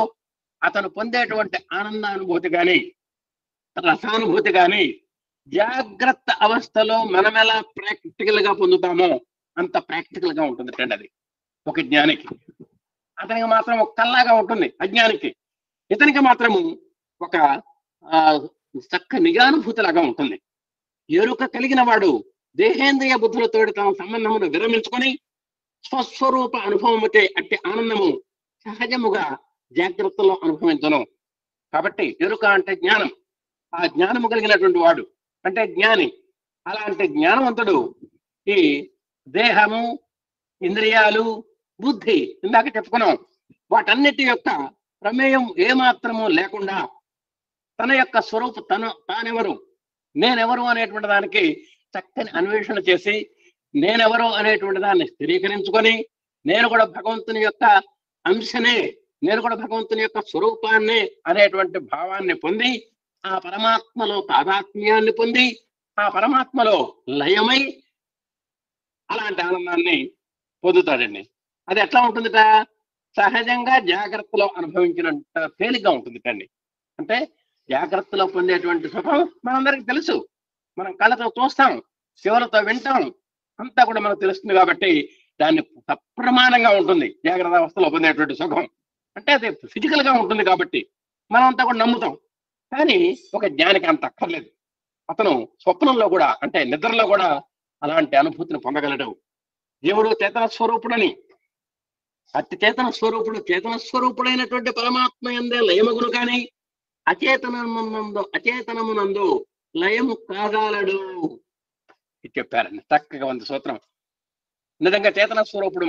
అతను పొందేటువంటి ఆనందానుభూతి కానీ రసానుభూతి కానీ జాగ్రత్త అవస్థలో మనం ఎలా ప్రాక్టికల్ గా పొందుతామో అంత ప్రాక్టికల్ గా ఉంటుంది ఫ్రెండ్. అది ఒక జ్ఞానికి. అతనికి మాత్రం ఒక కల్లాగా ఉంటుంది అజ్ఞానికి. ఇతనికి మాత్రము ఒక చక్క నిఘానుభూతి లాగా ఉంటుంది. ఎరుక కలిగిన వాడు దేహేంద్రియ బుద్ధులతో తన సంబంధమును విరమించుకొని స్వస్వరూప అనుభవముతే అట్టి ఆనందము సహజముగా జాగ్రత్తలో అనుభవించను. కాబట్టి ఎరుక అంటే జ్ఞానం. ఆ జ్ఞానము కలిగినటువంటి వాడు అంటే జ్ఞాని. అలాంటి జ్ఞానవంతుడు ఈ దేహము, ఇంద్రియాలు, బుద్ధి ఇందాక చెప్పుకున్నాం, వాటన్నిటి యొక్క ప్రమేయం ఏమాత్రము లేకుండా తన యొక్క తానెవరు, నేనెవరు అనేటువంటి దానికి చక్కని అన్వేషణ చేసి నేనెవరు అనేటువంటి దాన్ని స్థిరీకరించుకొని నేను కూడా భగవంతుని యొక్క అంశనే, నేను కూడా భగవంతుని యొక్క స్వరూపాన్ని అనేటువంటి భావాన్ని పొంది ఆ పరమాత్మలో తాదాత్మ్యాన్ని పొంది ఆ పరమాత్మలో లయమై అలాంటి ఆనందాన్ని పొందుతాడండి. అది ఎట్లా ఉంటుందిట? సహజంగా జాగ్రత్తలో అనుభవించినంత తేలిగ్గా ఉంటుంది అండి. అంటే జాగ్రత్తలో పొందేటువంటి సుఖం మనందరికీ తెలుసు. మనం కళ్ళతో చూస్తాం, చెవులతో వింటాం, అంతా కూడా మనకు తెలుస్తుంది. కాబట్టి దాన్ని సప్రమాణంగా ఉంటుంది జాగ్రత్త అవస్థలో పొందేటువంటి సుఖం. అంటే అది ఫిజికల్ గా ఉంటుంది కాబట్టి మనం అంతా కూడా నమ్ముతాం. కానీ ఒక జ్ఞానికి అంత అక్కర్లేదు. అతను స్వప్నంలో కూడా అంటే నిద్రలో కూడా అలాంటి అనుభూతిని పొందగలడు. దేవుడు చేతన స్వరూపుడని, అతి చేతన స్వరూపుడైనటువంటి పరమాత్మ యందే లయమగును కానీ అచేతనమునందు లయము కాగలడు చెప్పారండి. చక్కగా ఉంది సూత్రం. నిజంగా చేతన స్వరూపుడు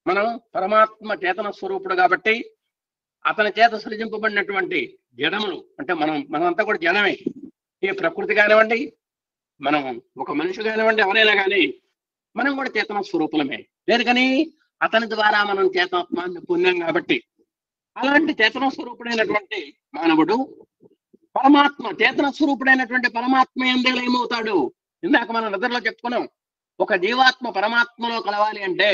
మనం పరమాత్మ చేతన స్వరూపుడు కాబట్టి అతని చేత సృజింపబడినటువంటి జడములు అంటే మనంతా కూడా జడమే. ఈ ప్రకృతి కానివ్వండి, మనం ఒక మనిషి కానివ్వండి, ఎవరైనా కానీ మనం కూడా చేతన స్వరూపులమే. లేదుకని అతని ద్వారా మనం చేతనాత్మాన్ని పొందాం కాబట్టి అలాంటి చేతన స్వరూపుడైనటువంటి మానవుడు పరమాత్మ చేతన స్వరూపుడైనటువంటి పరమాత్మ యందే ఏమవుతాడు? ఇందాక మనం నిద్రలో చెప్పుకున్నాం, ఒక జీవాత్మ పరమాత్మలో కలవాలి అంటే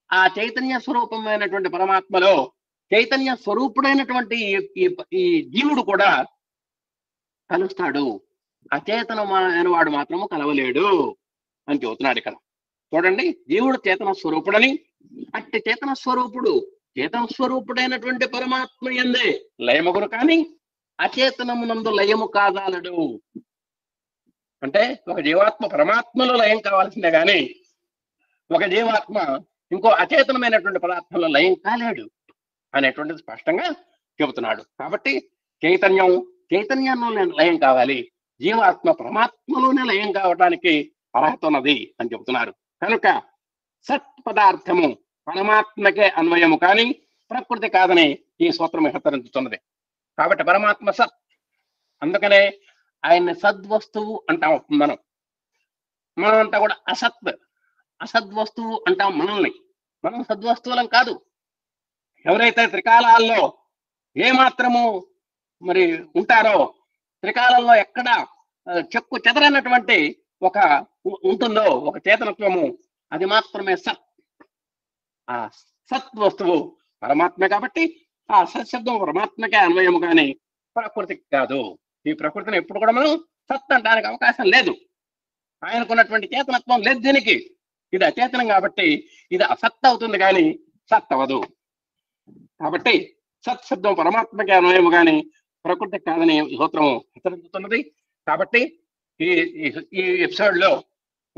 ఆ చైతన్య స్వరూపమైనటువంటి పరమాత్మలో చైతన్య స్వరూపుడైనటువంటి ఈ జీవుడు కూడా కలుస్తాడు. అచేతనమైన వాడు మాత్రము కలవలేడు అని చెబుతున్నాడు ఇక్కడ. చూడండి, జీవుడు చేతన స్వరూపుడని, అట్టి చేతన స్వరూపుడైనటువంటి పరమాత్మ యందే లయమగును కానీ అచేతనమునందు లయము కాదాలడు. అంటే ఒక జీవాత్మ పరమాత్మలో లయం కావాల్సిందే కానీ ఒక జీవాత్మ ఇంకో అచేతనమైనటువంటి పదార్థంలో లయం కాలేడు అనేటువంటిది స్పష్టంగా చెబుతున్నాడు. కాబట్టి చైతన్యంలో లయం కావాలి, జీవాత్మ పరమాత్మలోనే లయం కావడానికి అర్హత ఉన్నది అని చెబుతున్నారు. కనుక సత్ పదార్థము పరమాత్మకే అన్వయము కానీ ప్రకృతి కాదని ఈ సూత్రం హెచ్చరించుతున్నది. కాబట్టి పరమాత్మ సత్, అందుకనే ఆయన్ని సద్వస్తువు అంటాం. మనమంతా కూడా అసద్వస్తువు అంటాం. మనం సద్వస్తువులం కాదు. ఎవరైతే త్రికాలాల్లో ఏమాత్రము మరి ఉంటారో, త్రికాలంలో ఎక్కడ చెక్కు చెదరనటువంటి ఒక ఉంటుందో ఒక చేతనత్వము, అది మాత్రమే సత్. ఆ సత్ వస్తువు పరమాత్మే కాబట్టి ఆ సత్శబ్దం పరమాత్మకే అన్వయము కానీ ప్రకృతికి కాదు. ఈ ప్రకృతిని ఎప్పుడు కూడా మనం సత్ అంటానికి అవకాశం లేదు. ఆయనకున్నటువంటి చేతనత్వం లేదు దీనికి. ఇది అచేతనం కాబట్టి ఇది అసత్ అవుతుంది కానీ సత్ అవ్వదు. కాబట్టి సత్ శబ్దం పరమాత్మకే అన్వయము కానీ ప్రకృతికి కాదని సూత్రము హెచ్చరించుతున్నది. కాబట్టి ఈ ఎపిసోడ్ లో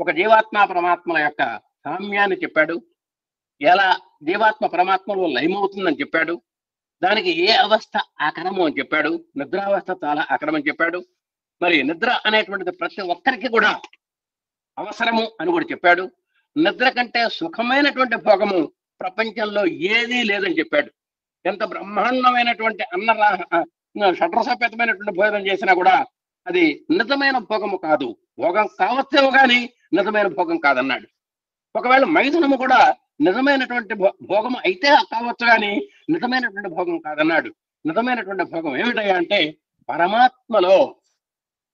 ఒక జీవాత్మ పరమాత్మల యొక్క సామ్యాన్ని చెప్పాడు. ఎలా జీవాత్మ పరమాత్మలో లయమవుతుందని చెప్పాడు. దానికి ఏ అవస్థ ఆకరము అని చెప్పాడు. నిద్రావస్థ చాలా ఆకరమని చెప్పాడు. మరి నిద్ర అనేటువంటిది ప్రతి ఒక్కరికి కూడా అవసరము అని కూడా చెప్పాడు. నిద్ర కంటే సుఖమైనటువంటి భోగము ప్రపంచంలో ఏదీ లేదని చెప్పాడు. ఎంత బ్రహ్మాండమైనటువంటి షడ్రసోపేతమైనటువంటి భోజనం చేసినా కూడా అది నిజమైన భోగము కాదు. భోగం కావచ్చేమో కానీ నిజమైన భోగం కాదన్నాడు. ఒకవేళ మైథునము కూడా నిజమైనటువంటి భోగం అయితే కావచ్చు కానీ నిజమైనటువంటి భోగం కాదన్నాడు. నిజమైనటువంటి భోగం ఏమిటయ్యా అంటే పరమాత్మలో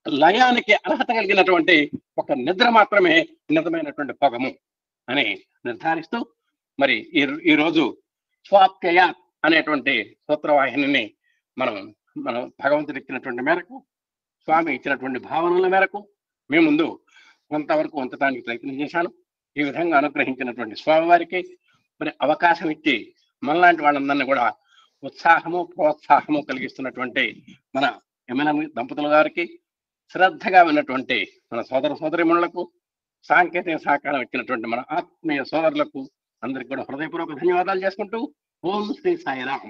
లయానికి అర్హత కలిగినటువంటి ఒక నిద్ర మాత్రమే నిజమైనటువంటి భోగము అని నిర్ధారిస్తూ మరి ఈరోజు స్వాప్యయ అనేటువంటి సూత్రవాహిని మనం భగవంతుడు ఇచ్చినటువంటి మేరకు, స్వామి ఇచ్చినటువంటి భావనల మేరకు మీ ముందు కొంతవరకు ఉంచడానికి ప్రయత్నం చేశాను. ఈ విధంగా అనుగ్రహించినటువంటి స్వామి వారికి మరి అవకాశం ఇచ్చి మనలాంటి వాళ్ళందరినీ కూడా ఉత్సాహము ప్రోత్సాహము కలిగిస్తున్నటువంటి మన ఎమ్మెల్యే దంపతుల గారికి, శ్రద్ధగా విన్నటువంటి మన సోదర సోదరిమణులకు, సాంకేతిక సహకారం ఇచ్చినటువంటి మన ఆత్మీయ సోదరులకు అందరికి కూడా హృదయపూర్వక ధన్యవాదాలు చేసుకుంటూ ఓం శ్రీ సాయిరాం.